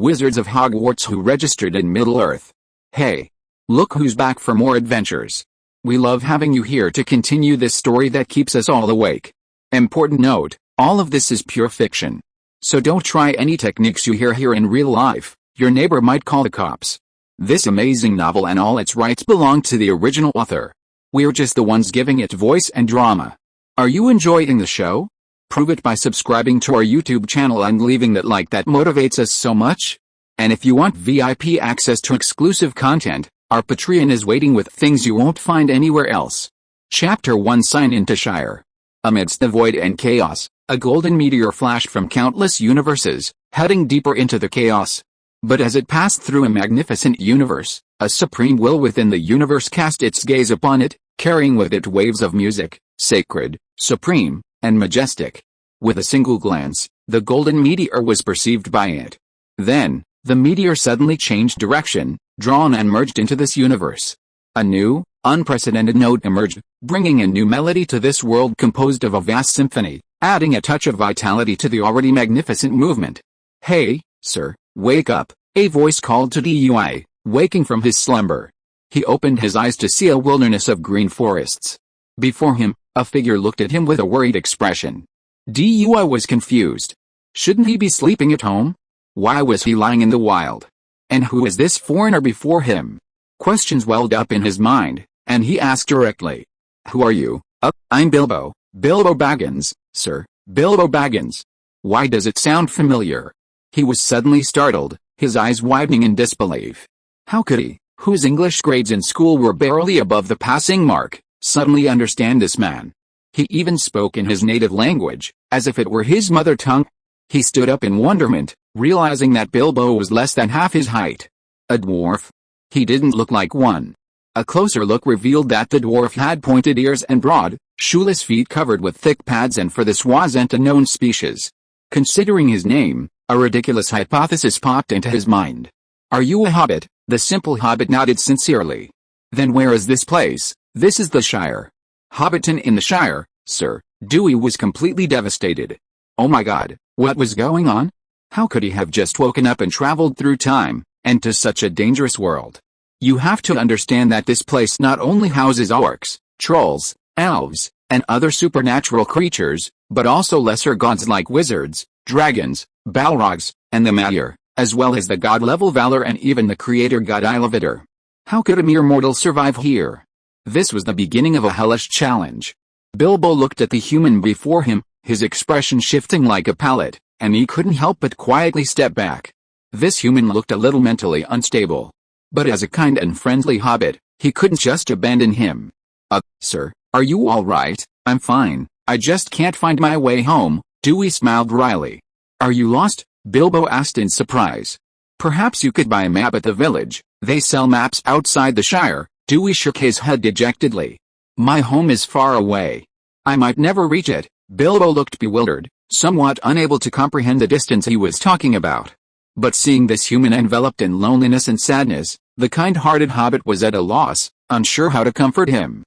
wizards of Hogwarts who registered in Middle-earth. Hey! Look who's back for more adventures. We love having you here to continue this story that keeps us all awake. Important note, all of this is pure fiction. So don't try any techniques you hear here in real life, your neighbor might call the cops. This amazing novel and all its rights belong to the original author. We're just the ones giving it voice and drama. Are you enjoying the show? Prove it by subscribing to our YouTube channel and leaving that like that motivates us so much. And if you want VIP access to exclusive content, our Patreon is waiting with things you won't find anywhere else. Chapter 1 Sign into Shire. Amidst the void and chaos, a golden meteor flashed from countless universes, heading deeper into the chaos. But as it passed through a magnificent universe, a supreme will within the universe cast its gaze upon it, carrying with it waves of music, sacred, supreme, and majestic. With a single glance, the golden meteor was perceived by it. Then, the meteor suddenly changed direction, drawn and merged into this universe. A new, unprecedented note emerged, bringing a new melody to this world composed of a vast symphony, adding a touch of vitality to the already magnificent movement. Hey, sir, wake up, a voice called to Dui, waking from his slumber. He opened his eyes to see a wilderness of green forests. Before him, a figure looked at him with a worried expression. Dui was confused. Shouldn't he be sleeping at home? Why was he lying in the wild? And who is this foreigner before him? Questions welled up in his mind, and he asked directly. Who are you? I'm Bilbo Baggins, sir, Bilbo Baggins. Why does it sound familiar? He was suddenly startled, his eyes widening in disbelief. How could he, whose English grades in school were barely above the passing mark, suddenly understand this man? He even spoke in his native language, as if it were his mother tongue. He stood up in wonderment, realizing that Bilbo was less than half his height. A dwarf? He didn't look like one. A closer look revealed that the dwarf had pointed ears and broad, shoeless feet covered with thick pads, and for this wasn't a known species. Considering his name, a ridiculous hypothesis popped into his mind. Are you a hobbit? The simple hobbit nodded sincerely. Then where is this place? This is the Shire. Hobbiton in the Shire, sir. Dewey was completely devastated. Oh my god, what was going on? How could he have just woken up and traveled through time, and to such a dangerous world? You have to understand that this place not only houses orcs, trolls, elves, and other supernatural creatures, but also lesser gods like wizards, dragons, balrogs, and the Maiar, as well as the god-level Valar and even the creator god Iluvatar. How could a mere mortal survive here? This was the beginning of a hellish challenge. Bilbo looked at the human before him, his expression shifting like a palette, and he couldn't help but quietly step back. This human looked a little mentally unstable. But as a kind and friendly hobbit, he couldn't just abandon him. Sir, are you all right? I'm fine, I just can't find my way home, Dewey smiled wryly. Are you lost? Bilbo asked in surprise. Perhaps you could buy a map at the village, they sell maps outside the Shire. Dewey shook his head dejectedly. My home is far away. I might never reach it. Bilbo looked bewildered, somewhat unable to comprehend the distance he was talking about. But seeing this human enveloped in loneliness and sadness, the kind-hearted hobbit was at a loss, unsure how to comfort him.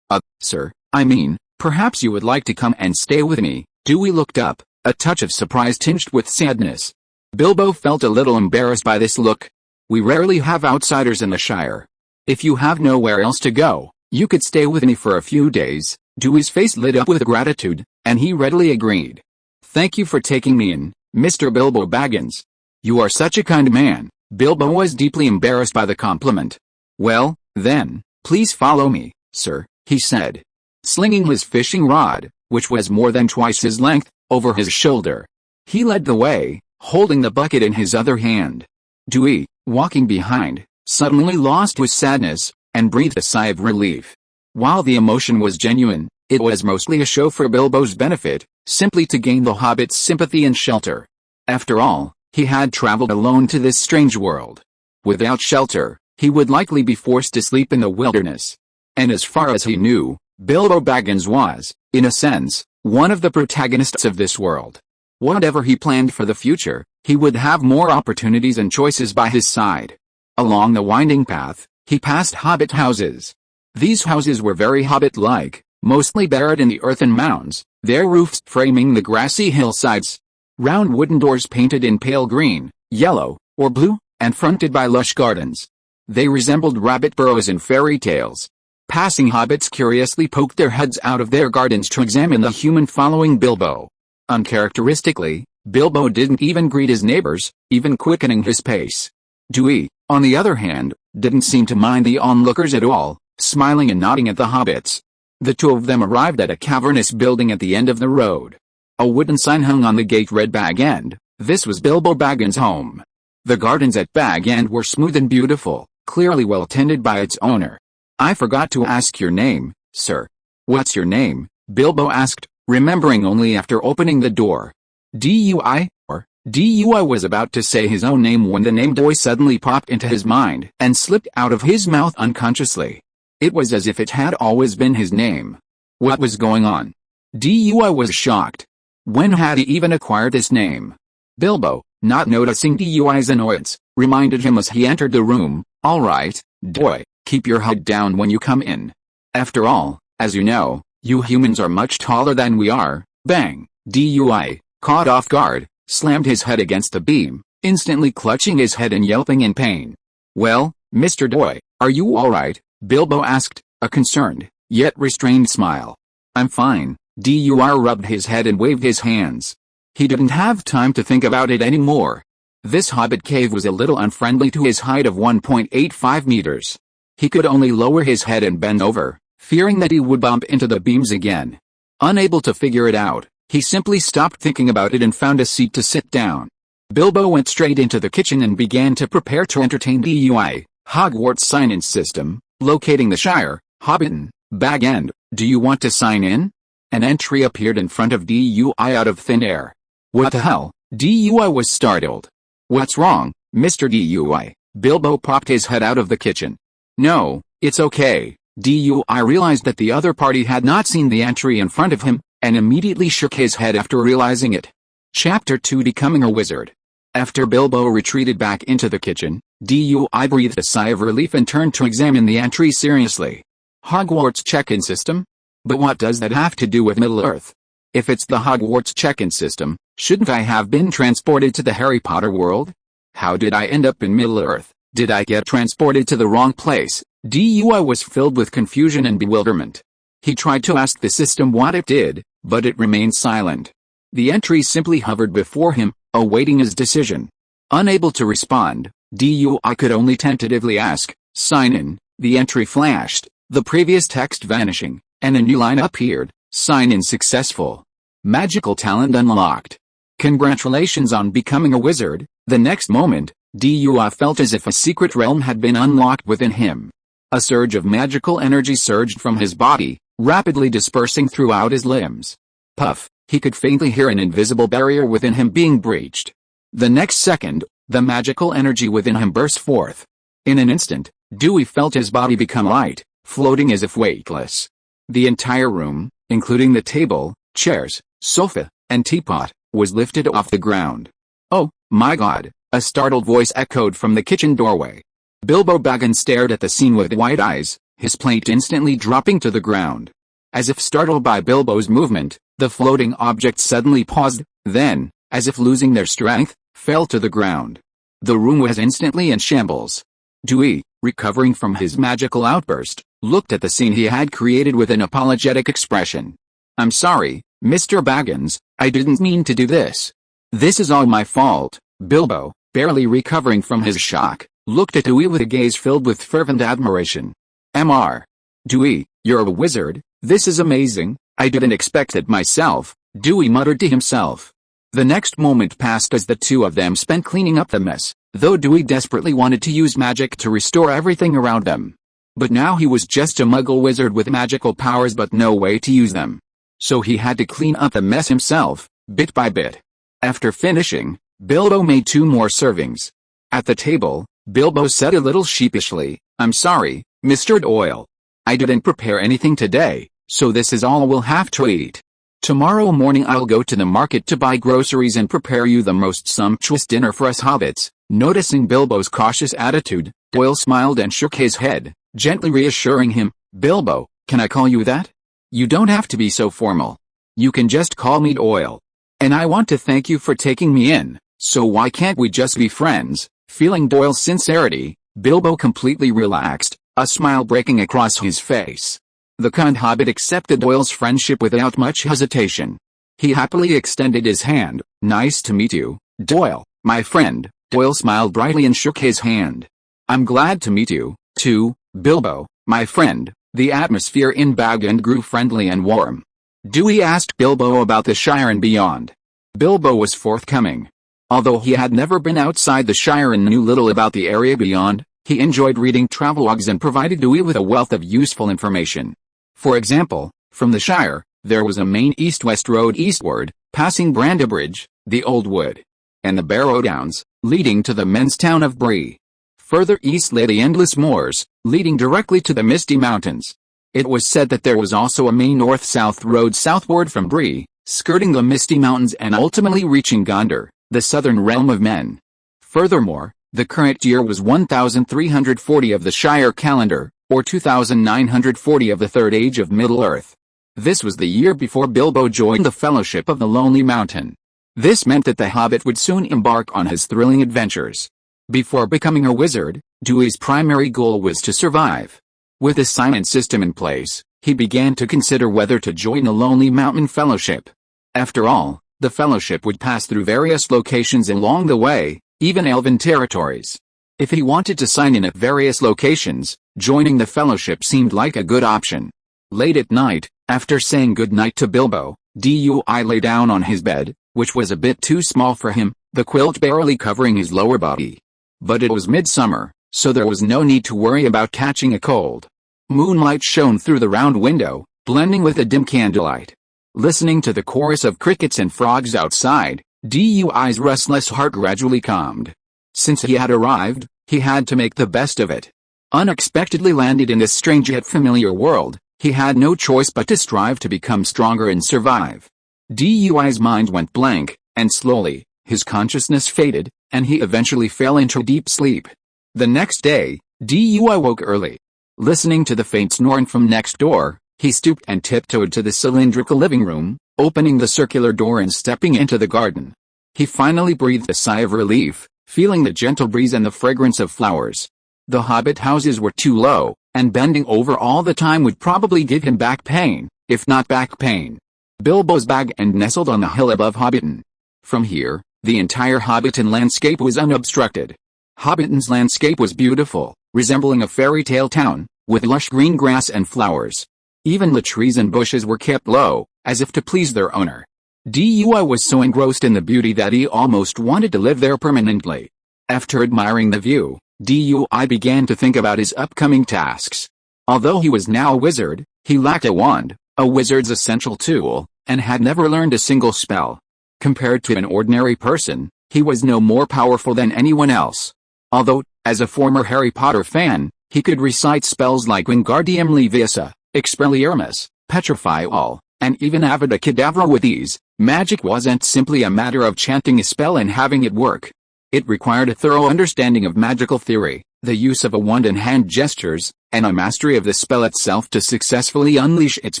Sir, I mean, perhaps you would like to come and stay with me. Dewey looked up, a touch of surprise tinged with sadness. Bilbo felt a little embarrassed by this look. We rarely have outsiders in the Shire. If you have nowhere else to go, you could stay with me for a few days. Dewey's face lit up with gratitude, and he readily agreed. Thank you for taking me in, Mr. Bilbo Baggins. You are such a kind man. Bilbo was deeply embarrassed by the compliment. Well, then, please follow me, sir, he said. Slinging his fishing rod, which was more than twice his length, over his shoulder. He led the way, holding the bucket in his other hand. Dewey, walking behind, suddenly lost his sadness, and breathed a sigh of relief. While the emotion was genuine, it was mostly a show for Bilbo's benefit, simply to gain the hobbit's sympathy and shelter. After all, he had traveled alone to this strange world. Without shelter, he would likely be forced to sleep in the wilderness. And as far as he knew, Bilbo Baggins was, in a sense, one of the protagonists of this world. Whatever he planned for the future, he would have more opportunities and choices by his side. Along the winding path, he passed hobbit houses. These houses were very hobbit-like, mostly buried in the earthen mounds, their roofs framing the grassy hillsides. Round wooden doors painted in pale green, yellow, or blue, and fronted by lush gardens. They resembled rabbit burrows in fairy tales. Passing hobbits curiously poked their heads out of their gardens to examine the human following Bilbo. Uncharacteristically, Bilbo didn't even greet his neighbors, even quickening his pace. Dewey, on the other hand, didn't seem to mind the onlookers at all, smiling and nodding at the hobbits. The two of them arrived at a cavernous building at the end of the road. A wooden sign hung on the gate read Bag End. This was Bilbo Baggins' home. The gardens at Bag End were smooth and beautiful, clearly well tended by its owner. "I forgot to ask your name, sir." "What's your name?" Bilbo asked, remembering only after opening the door. "Dewey, or Dewey." Was about to say his own name when the name Dewey suddenly popped into his mind and slipped out of his mouth unconsciously. It was as if it had always been his name. What was going on? Dewey was shocked. When had he even acquired this name? Bilbo, not noticing Dewey's annoyance, reminded him as he entered the room, "All right, Dewey, keep your head down when you come in. After all, as you know, you humans are much taller than we are." Bang! Dewey, caught off guard, slammed his head against the beam, instantly clutching his head and yelping in pain. "Well, Mr. Dewey, are you all right?" Bilbo asked, a concerned, yet restrained smile. "I'm fine." Dewey rubbed his head and waved his hands. He didn't have time to think about it anymore. This hobbit cave was a little unfriendly to his height of 1.85 meters. He could only lower his head and bend over, fearing that he would bump into the beams again. Unable to figure it out, he simply stopped thinking about it and found a seat to sit down. Bilbo went straight into the kitchen and began to prepare to entertain Dewey. Hogwarts sign-in system, locating the Shire, Hobbiton, Bag End. "Do you want to sign in?" An entry appeared in front of Dewey out of thin air. "What the hell?" Dewey was startled. "What's wrong, Mr. Dewey?" Bilbo popped his head out of the kitchen. "No, it's okay." Dewey realized that the other party had not seen the entry in front of him, and immediately shook his head after realizing it. Chapter 2: Becoming a Wizard. After Bilbo retreated back into the kitchen, Dewey breathed a sigh of relief and turned to examine the entry seriously. Hogwarts check-in system? But what does that have to do with Middle-earth? If it's the Hogwarts check-in system, shouldn't I have been transported to the Harry Potter world? How did I end up in Middle-earth? Did I get transported to the wrong place? Dewey was filled with confusion and bewilderment. He tried to ask the system what it did, but it remained silent. The entry simply hovered before him, awaiting his decision. Unable to respond, Dewey could only tentatively ask, "Sign in." The entry flashed, the previous text vanishing, and a new line appeared, "Sign in successful. Magical talent unlocked. Congratulations on becoming a wizard." The next moment, Dewey felt as if a secret realm had been unlocked within him. A surge of magical energy surged from his body, rapidly dispersing throughout his limbs. Puff, he could faintly hear an invisible barrier within him being breached. The next second, the magical energy within him burst forth. In an instant, Dewey felt his body become light, floating as if weightless. The entire room, including the table, chairs, sofa, and teapot, was lifted off the ground. "Oh, my God," a startled voice echoed from the kitchen doorway. Bilbo Baggins stared at the scene with wide eyes, his plate instantly dropping to the ground. As if startled by Bilbo's movement, the floating objects suddenly paused, then, as if losing their strength, fell to the ground. The room was instantly in shambles. Dewey, recovering from his magical outburst, looked at the scene he had created with an apologetic expression. "I'm sorry, Mr. Baggins, I didn't mean to do this. This is all my fault." Bilbo, barely recovering from his shock, looked at Dewey with a gaze filled with fervent admiration. "Mr. Dewey, you're a wizard. This is amazing. I didn't expect it myself," Dewey muttered to himself. The next moment passed as the two of them spent cleaning up the mess, though Dewey desperately wanted to use magic to restore everything around them. But now he was just a muggle wizard with magical powers but no way to use them. So he had to clean up the mess himself, bit by bit. After finishing, Bilbo made 2 more servings. At the table, Bilbo said a little sheepishly, "I'm sorry, Mr. Doyle. I didn't prepare anything today, so this is all we'll have to eat. Tomorrow morning I'll go to the market to buy groceries and prepare you the most sumptuous dinner for us hobbits." Noticing Bilbo's cautious attitude, Doyle smiled and shook his head, gently reassuring him, "Bilbo, can I call you that? You don't have to be so formal. You can just call me Doyle. And I want to thank you for taking me in, so why can't we just be friends?" Feeling Doyle's sincerity, Bilbo completely relaxed, a smile breaking across his face. The kind hobbit accepted Doyle's friendship without much hesitation. He happily extended his hand. "Nice to meet you, Doyle, my friend." Doyle smiled brightly and shook his hand. "I'm glad to meet you, too, Bilbo, my friend." The atmosphere in Bag End grew friendly and warm. Dewey asked Bilbo about the Shire and beyond. Bilbo was forthcoming. Although he had never been outside the Shire and knew little about the area beyond, he enjoyed reading travelogues and provided Dewey with a wealth of useful information. For example, from the Shire, there was a main east-west road eastward, passing Brandybridge, the Old Wood, and the Barrow Downs, leading to the men's town of Bree. Further east lay the endless moors, leading directly to the Misty Mountains. It was said that there was also a main north-south road southward from Bree, skirting the Misty Mountains and ultimately reaching Gondor, the southern realm of men. Furthermore, the current year was 1340 of the Shire calendar, or 2940 of the Third Age of Middle-earth. This was the year before Bilbo joined the Fellowship of the Lonely Mountain. This meant that the Hobbit would soon embark on his thrilling adventures. Before becoming a wizard, Dewey's primary goal was to survive. With the silent system in place, he began to consider whether to join the Lonely Mountain Fellowship. After all, the Fellowship would pass through various locations along the way, even elven territories. If he wanted to sign in at various locations, joining the Fellowship seemed like a good option. Late at night, after saying goodnight to Bilbo, Dewey lay down on his bed, which was a bit too small for him, the quilt barely covering his lower body. But it was midsummer, so there was no need to worry about catching a cold. Moonlight shone through the round window, blending with the dim candlelight. Listening to the chorus of crickets and frogs outside, Dewey's restless heart gradually calmed. Since he had arrived, he had to make the best of it. Unexpectedly landed in this strange yet familiar world, he had no choice but to strive to become stronger and survive. Dewey's mind went blank, and slowly, his consciousness faded, and he eventually fell into deep sleep. The next day, Dewey woke early. Listening to the faint snoring from next door, he stooped and tiptoed to the cylindrical living room, opening the circular door and stepping into the garden. He finally breathed a sigh of relief, feeling the gentle breeze and the fragrance of flowers. The hobbit houses were too low, and bending over all the time would probably give him back pain, if not back pain. Bilbo's Bag End nestled on the hill above Hobbiton. From here, the entire Hobbiton landscape was unobstructed. Hobbiton's landscape was beautiful, resembling a fairy tale town, with lush green grass and flowers. Even the trees and bushes were kept low, as if to please their owner. Dewey was so engrossed in the beauty that he almost wanted to live there permanently. After admiring the view, Dewey began to think about his upcoming tasks. Although he was now a wizard, he lacked a wand, a wizard's essential tool, and had never learned a single spell. Compared to an ordinary person, he was no more powerful than anyone else. Although, as a former Harry Potter fan, he could recite spells like Wingardium Leviosa, Expelliarmus, Petrify All, and even Avada Kedavra with ease, magic wasn't simply a matter of chanting a spell and having it work. It required a thorough understanding of magical theory, the use of a wand and hand gestures, and a mastery of the spell itself to successfully unleash its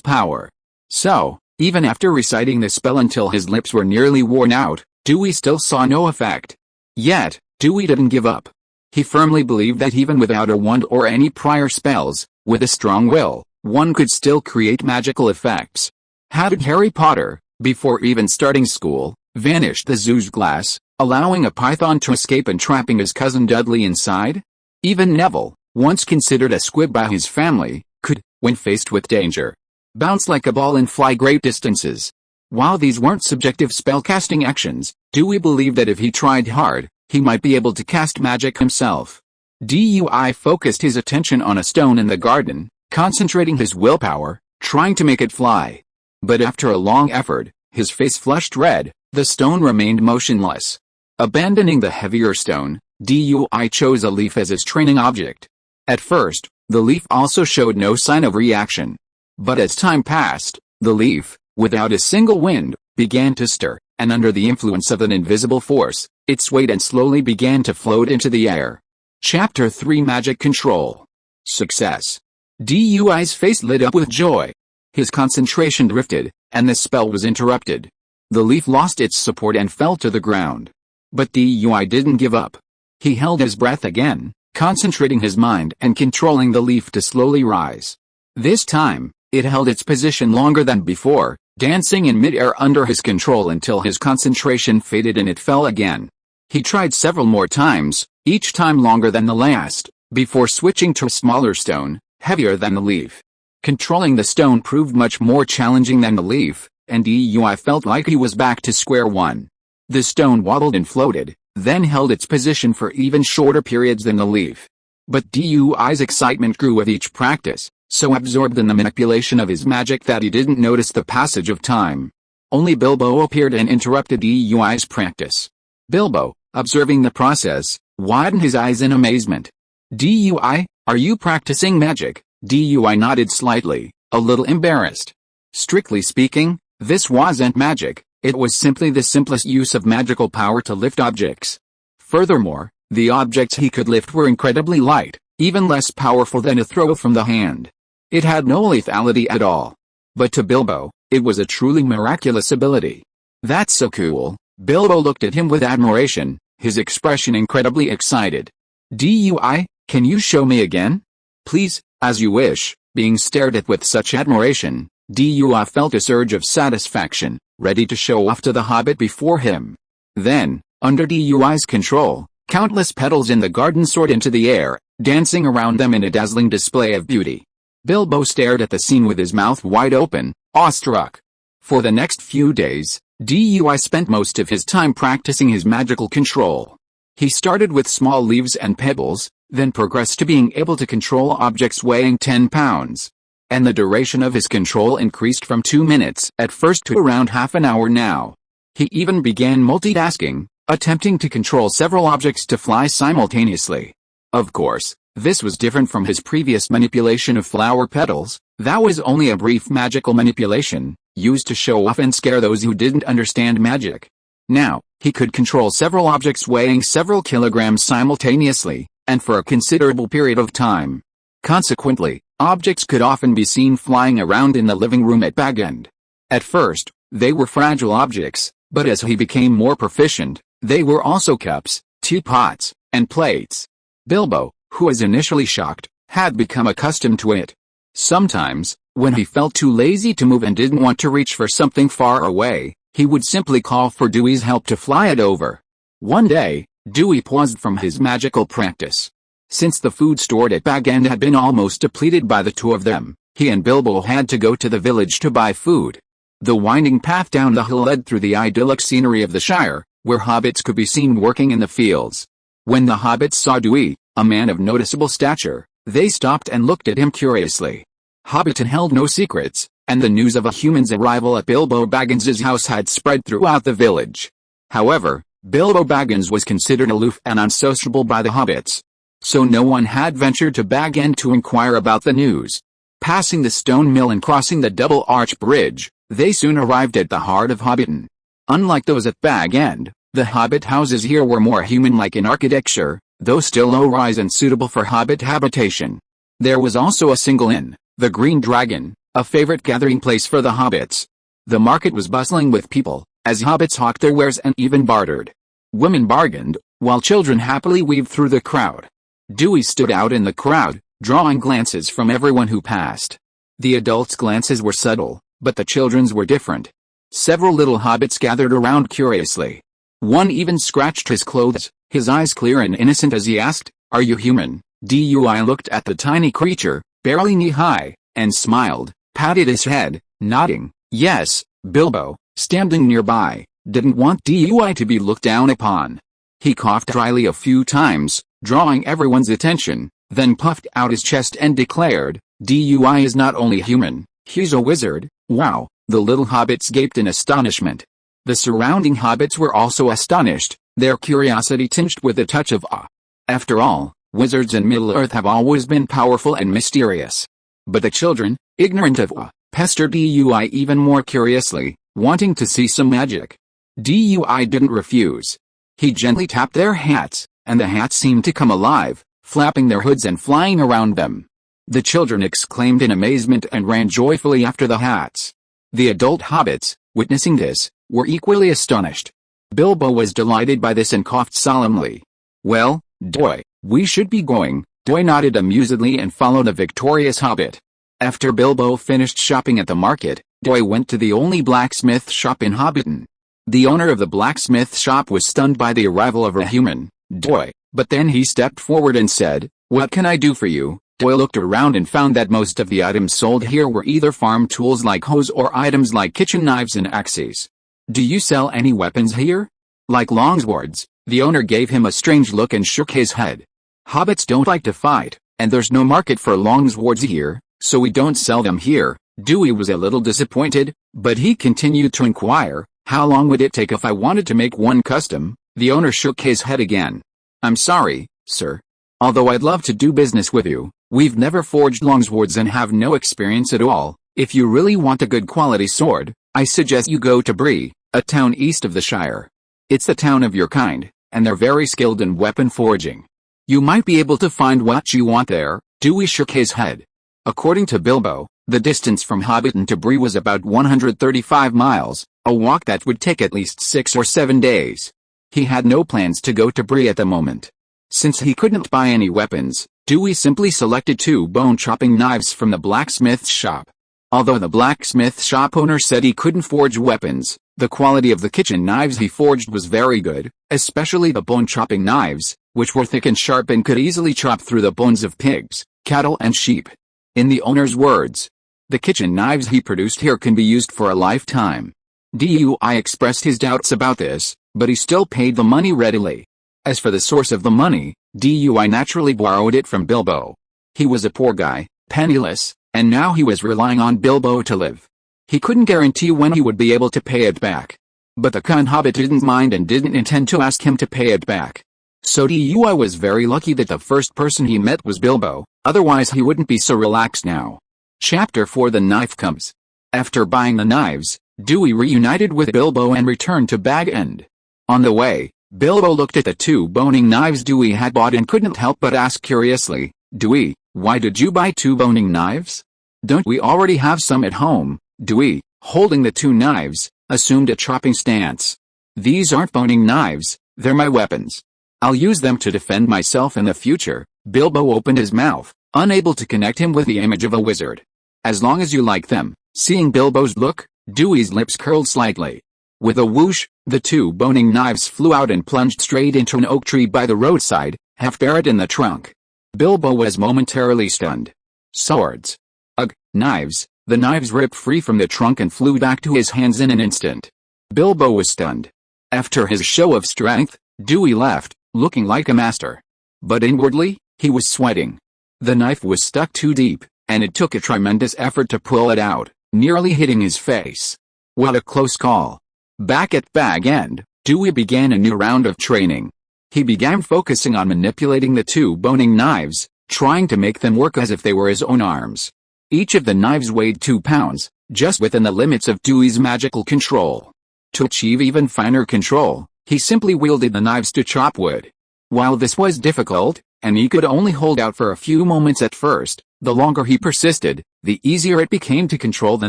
power. So, even after reciting the spell until his lips were nearly worn out, Dewey still saw no effect. Yet, Dewey didn't give up. He firmly believed that even without a wand or any prior spells, with a strong will, one could still create magical effects. How did Harry Potter, before even starting school, vanish the zoo's glass, allowing a python to escape and trapping his cousin Dudley inside? Even Neville, once considered a squib by his family, could, when faced with danger, bounce like a ball and fly great distances. While these weren't subjective spellcasting actions, Dewey believed that if he tried hard, he might be able to cast magic himself. Dewey focused his attention on a stone in the garden, concentrating his willpower, trying to make it fly. But after a long effort, his face flushed red, the stone remained motionless. Abandoning the heavier stone, Dewey chose a leaf as his training object. At first, the leaf also showed no sign of reaction. But as time passed, the leaf, without a single wind, began to stir, and under the influence of an invisible force, it swayed and slowly began to float into the air. Chapter 3 Magic Control. Success. Dewey's face lit up with joy. His concentration drifted, and the spell was interrupted. The leaf lost its support and fell to the ground. But Dewey didn't give up. He held his breath again, concentrating his mind and controlling the leaf to slowly rise. This time, it held its position longer than before, dancing in midair under his control until his concentration faded and it fell again. He tried several more times, each time longer than the last, before switching to a smaller stone, heavier than the leaf. Controlling the stone proved much more challenging than the leaf, and Dui felt like he was back to square one. The stone waddled and floated, then held its position for even shorter periods than the leaf. But Dui's excitement grew with each practice, so absorbed in the manipulation of his magic that he didn't notice the passage of time. Only Bilbo appeared and interrupted Dui's practice. Bilbo, observing the process, widened his eyes in amazement. Dui, are you practicing magic? Dui nodded slightly, a little embarrassed. Strictly speaking, this wasn't magic, it was simply the simplest use of magical power to lift objects. Furthermore, the objects he could lift were incredibly light, even less powerful than a throw from the hand. It had no lethality at all. But to Bilbo, it was a truly miraculous ability. That's so cool. Bilbo looked at him with admiration, his expression incredibly excited. Dui, can you show me again? Please, as you wish. Being stared at with such admiration, Dui felt a surge of satisfaction, ready to show off to the hobbit before him. Then, under Dui's control, countless petals in the garden soared into the air, dancing around them in a dazzling display of beauty. Bilbo stared at the scene with his mouth wide open, awestruck. For the next few days, Dui spent most of his time practicing his magical control. He started with small leaves and pebbles, then progressed to being able to control objects weighing 10 pounds. And the duration of his control increased from 2 minutes at first to around half an hour now. He even began multitasking, attempting to control several objects to fly simultaneously. Of course, this was different from his previous manipulation of flower petals. That was only a brief magical manipulation, used to show off and scare those who didn't understand magic. Now, he could control several objects weighing several kilograms simultaneously, and for a considerable period of time. Consequently, objects could often be seen flying around in the living room at Bag End. At first, they were fragile objects, but as he became more proficient, they were also cups, teapots, and plates. Bilbo, who was initially shocked, had become accustomed to it. Sometimes, when he felt too lazy to move and didn't want to reach for something far away, he would simply call for Dui's help to fly it over. One day, Dui paused from his magical practice. Since the food stored at Bag End had been almost depleted by the two of them, he and Bilbo had to go to the village to buy food. The winding path down the hill led through the idyllic scenery of the Shire, where hobbits could be seen working in the fields. When the hobbits saw Dui, a man of noticeable stature, they stopped and looked at him curiously. Hobbiton held no secrets, and the news of a human's arrival at Bilbo Baggins's house had spread throughout the village. However, Bilbo Baggins was considered aloof and unsociable by the hobbits, so no one had ventured to Bag End to inquire about the news. Passing the stone mill and crossing the double-arch bridge, they soon arrived at the heart of Hobbiton. Unlike those at Bag End, the hobbit houses here were more human-like in architecture, though still low-rise and suitable for hobbit habitation. There was also a single inn, the Green Dragon, a favorite gathering place for the hobbits. The market was bustling with people, as hobbits hawked their wares and even bartered. Women bargained, while children happily weaved through the crowd. Dewey stood out in the crowd, drawing glances from everyone who passed. The adults' glances were subtle, but the children's were different. Several little hobbits gathered around curiously. One even scratched his clothes, his eyes clear and innocent as he asked, "Are you human?" Dui looked at the tiny creature, barely knee-high, and smiled, patted his head, nodding, "Yes." Bilbo, standing nearby, didn't want Dui to be looked down upon. He coughed dryly a few times, drawing everyone's attention, then puffed out his chest and declared, "Dui is not only human, he's a wizard." Wow! The little hobbits gaped in astonishment. The surrounding hobbits were also astonished, their curiosity tinged with a touch of awe. After all, wizards in Middle-earth have always been powerful and mysterious. But the children, ignorant of awe, pestered Dui even more curiously, wanting to see some magic. Dui didn't refuse. He gently tapped their hats, and the hats seemed to come alive, flapping their hoods and flying around them. The children exclaimed in amazement and ran joyfully after the hats. The adult hobbits, witnessing this, were equally astonished. Bilbo was delighted by this and coughed solemnly. "Well, Doi, we should be going. Doi nodded amusedly and followed the victorious hobbit. After Bilbo finished shopping at the market, Doi went to the only blacksmith shop in Hobbiton. The owner of the blacksmith shop was stunned by the arrival of a human, Doi, but then he stepped forward and said, "What can I do for you?" Doi looked around and found that most of the items sold here were either farm tools like hoes or items like kitchen knives and axes. "Do you sell any weapons here?" "Like longswords?" The owner gave him a strange look and shook his head. "Hobbits don't like to fight, and there's no market for longswords here, so we don't sell them here." Dewey was a little disappointed, but he continued to inquire, "How long would it take if I wanted to make one custom?" The owner shook his head again. "I'm sorry, sir. Although I'd love to do business with you, we've never forged longswords and have no experience at all. If you really want a good quality sword, I suggest you go to Bree, a town east of the Shire. It's the town of your kind, and they're very skilled in weapon forging. You might be able to find what you want there." Dewey shook his head. According to Bilbo, the distance from Hobbiton to Bree was about 135 miles, a walk that would take at least 6 or 7 days. He had no plans to go to Bree at the moment. Since he couldn't buy any weapons, Dewey simply selected 2 bone-chopping knives from the blacksmith's shop. Although the blacksmith shop owner said he couldn't forge weapons, the quality of the kitchen knives he forged was very good, especially the bone-chopping knives, which were thick and sharp and could easily chop through the bones of pigs, cattle and sheep. In the owner's words, "The kitchen knives he produced here can be used for a lifetime." Dewey expressed his doubts about this, but he still paid the money readily. As for the source of the money, Dewey naturally borrowed it from Bilbo. He was a poor guy, penniless, and now he was relying on Bilbo to live. He couldn't guarantee when he would be able to pay it back. But the kind hobbit didn't mind and didn't intend to ask him to pay it back. So Dewey was very lucky that the first person he met was Bilbo, otherwise he wouldn't be so relaxed now. Chapter 4: The Knife Comes. After buying the knives, Dewey reunited with Bilbo and returned to Bag End. On the way, Bilbo looked at the 2 boning knives Dewey had bought and couldn't help but ask curiously, "Dewey, why did you buy 2 boning knives? Don't we already have some at home?" Dewey, holding the 2 knives, assumed a chopping stance. "These aren't boning knives, they're my weapons. I'll use them to defend myself in the future." Bilbo opened his mouth, unable to connect him with the image of a wizard. "As long as you like them." Seeing Bilbo's look, Dewey's lips curled slightly. With a whoosh, the 2 boning knives flew out and plunged straight into an oak tree by the roadside, half buried in the trunk. Bilbo was momentarily stunned. Swords. Ugh, knives. The knives ripped free from the trunk and flew back to his hands in an instant. Bilbo was stunned. After his show of strength, Dewey left, looking like a master. But inwardly, he was sweating. The knife was stuck too deep, and it took a tremendous effort to pull it out, nearly hitting his face. What a close call. Back at Bag End, Dewey began a new round of training. He began focusing on manipulating the 2 boning knives, trying to make them work as if they were his own arms. Each of the knives weighed 2 pounds, just within the limits of Dewey's magical control. To achieve even finer control, he simply wielded the knives to chop wood. While this was difficult, and he could only hold out for a few moments at first, the longer he persisted, the easier it became to control the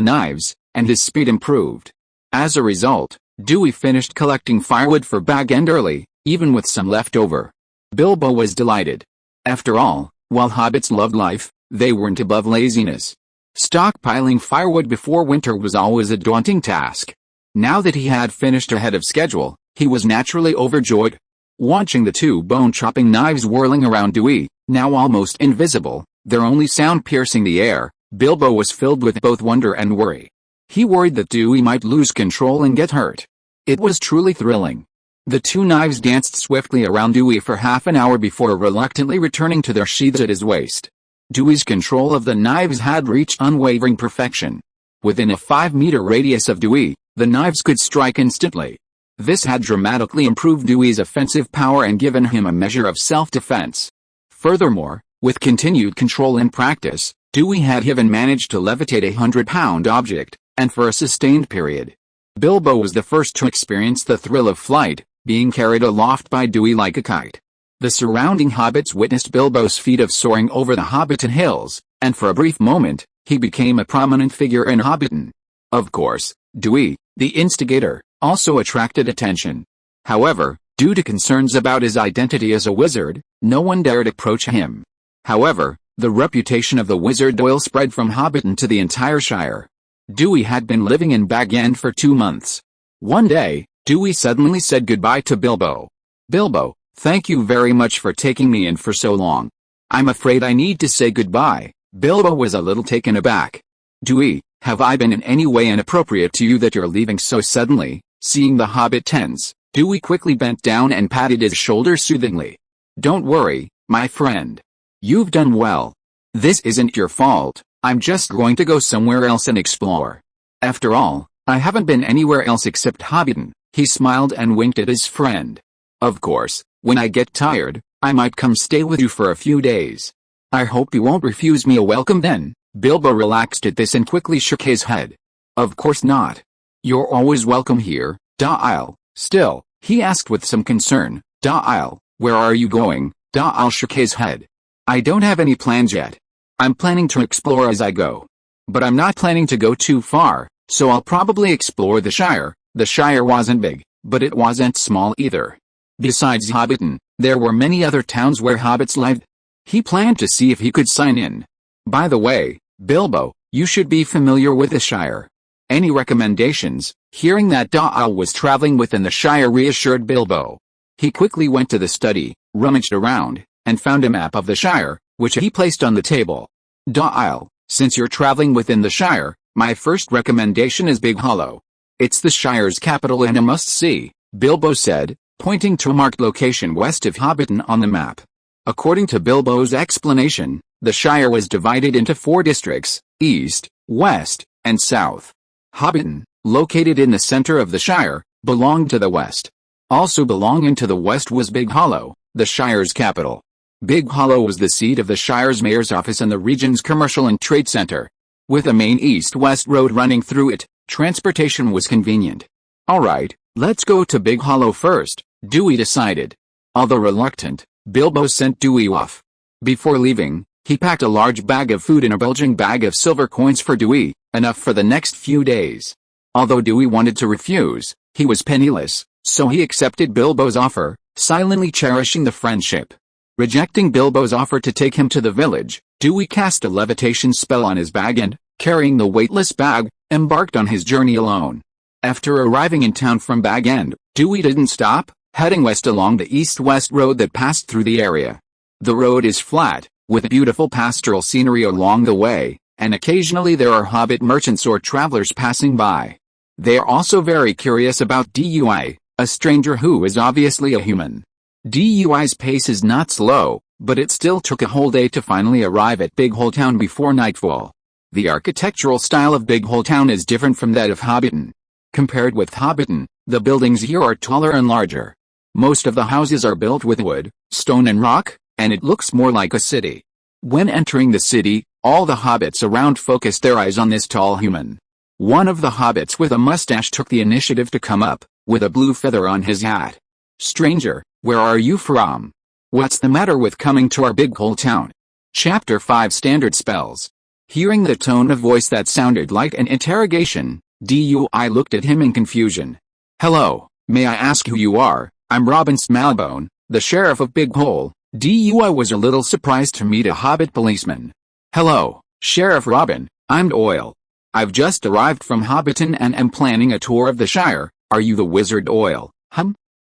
knives, and his speed improved. As a result, Dewey finished collecting firewood for Bag End early, even with some left over. Bilbo was delighted. After all, while hobbits loved life, they weren't above laziness. Stockpiling firewood before winter was always a daunting task. Now that he had finished ahead of schedule, he was naturally overjoyed. Watching the 2 bone-chopping knives whirling around Dewey, now almost invisible, their only sound piercing the air, Bilbo was filled with both wonder and worry. He worried that Dewey might lose control and get hurt. It was truly thrilling. The 2 knives danced swiftly around Dewey for half an hour before reluctantly returning to their sheaths at his waist. Dewey's control of the knives had reached unwavering perfection. Within a 5-meter radius of Dewey, the knives could strike instantly. This had dramatically improved Dewey's offensive power and given him a measure of self-defense. Furthermore, with continued control and practice, Dewey had even managed to levitate a 100-pound object, and for a sustained period. Bilbo was the first to experience the thrill of flight, being carried aloft by Dewey like a kite. The surrounding hobbits witnessed Bilbo's feat of soaring over the Hobbiton hills, and for a brief moment, he became a prominent figure in Hobbiton. Of course, Dewey, the instigator, also attracted attention. However, due to concerns about his identity as a wizard, No one dared approach him. However, the reputation of the wizard Doyle spread from Hobbiton to the entire Shire. Dewey had been living in Bag End for 2 months. One day, Dewey suddenly said goodbye to Bilbo. "Bilbo, thank you very much for taking me in for so long. I'm afraid I need to say goodbye." Bilbo was a little taken aback. "Dewey, have I been in any way inappropriate to you that you're leaving so suddenly?" Seeing the hobbit tense, Dewey quickly bent down and patted his shoulder soothingly. "Don't worry, my friend. You've done well. This isn't your fault. I'm just going to go somewhere else and explore. After all, I haven't been anywhere else except Hobbiton." He smiled and winked at his friend. "Of course, when I get tired, I might come stay with you for a few days. I hope you won't refuse me a welcome then." Bilbo relaxed at this and quickly shook his head. "Of course not. You're always welcome here, Da'il." "Still," he asked with some concern, "Da'il, where are you going?" Da'il shook his head. "I don't have any plans yet. I'm planning to explore as I go. But I'm not planning to go too far, so I'll probably explore the Shire." The Shire wasn't big, but it wasn't small either. Besides Hobbiton, there were many other towns where hobbits lived. He planned to see if he could sign in. "By the way, Bilbo, you should be familiar with the Shire. Any recommendations?" Hearing that Da'il was traveling within the Shire reassured Bilbo. He quickly went to the study, rummaged around, and found a map of the Shire, which he placed on the table. "Da'il, since you're traveling within the Shire, my first recommendation is Big Hollow. It's the Shire's capital and a must-see," Bilbo said, pointing to a marked location west of Hobbiton on the map. According to Bilbo's explanation, the Shire was divided into 4 districts: east, west, and south. Hobbiton, located in the center of the Shire, belonged to the west. Also belonging to the west was Big Hollow, the Shire's capital. Big Hollow was the seat of the Shire's mayor's office and the region's commercial and trade center. With a main east-west road running through it, transportation was convenient. "Alright, let's go to Big Hollow first," Dewey decided. Although reluctant, Bilbo sent Dewey off. Before leaving, he packed a large bag of food and a bulging bag of silver coins for Dewey, enough for the next few days. Although Dewey wanted to refuse, he was penniless, so he accepted Bilbo's offer, silently cherishing the friendship. Rejecting Bilbo's offer to take him to the village, Dewey cast a levitation spell on his bag and, carrying the weightless bag, embarked on his journey alone. After arriving in town from Bag End, Dewey didn't stop, heading west along the east-west road that passed through the area. The road is flat, with beautiful pastoral scenery along the way, and occasionally there are hobbit merchants or travelers passing by. They are also very curious about Dewey, a stranger who is obviously a human. Dewey's pace is not slow, but it still took a whole day to finally arrive at Big Hole Town before nightfall. The architectural style of Big Hole Town is different from that of Hobbiton. Compared with Hobbiton, the buildings here are taller and larger. Most of the houses are built with wood, stone and rock, and it looks more like a city. When entering the city, all the hobbits around focused their eyes on this tall human. One of the hobbits with a mustache took the initiative to come up, with a blue feather on his hat. "Stranger, where are you from? What's the matter with coming to our Big Hole Town?" Chapter 5 Standard Spells. Hearing the tone of voice that sounded like an interrogation, Dewey looked at him in confusion. "Hello, may I ask who you are?" "I'm Robin Smalbone, the sheriff of Big Hole." Dewey was a little surprised to meet a hobbit policeman. "Hello, Sheriff Robin, I'm Doyle. I've just arrived from Hobbiton and am planning a tour of the Shire. Are you the wizard Doyle?"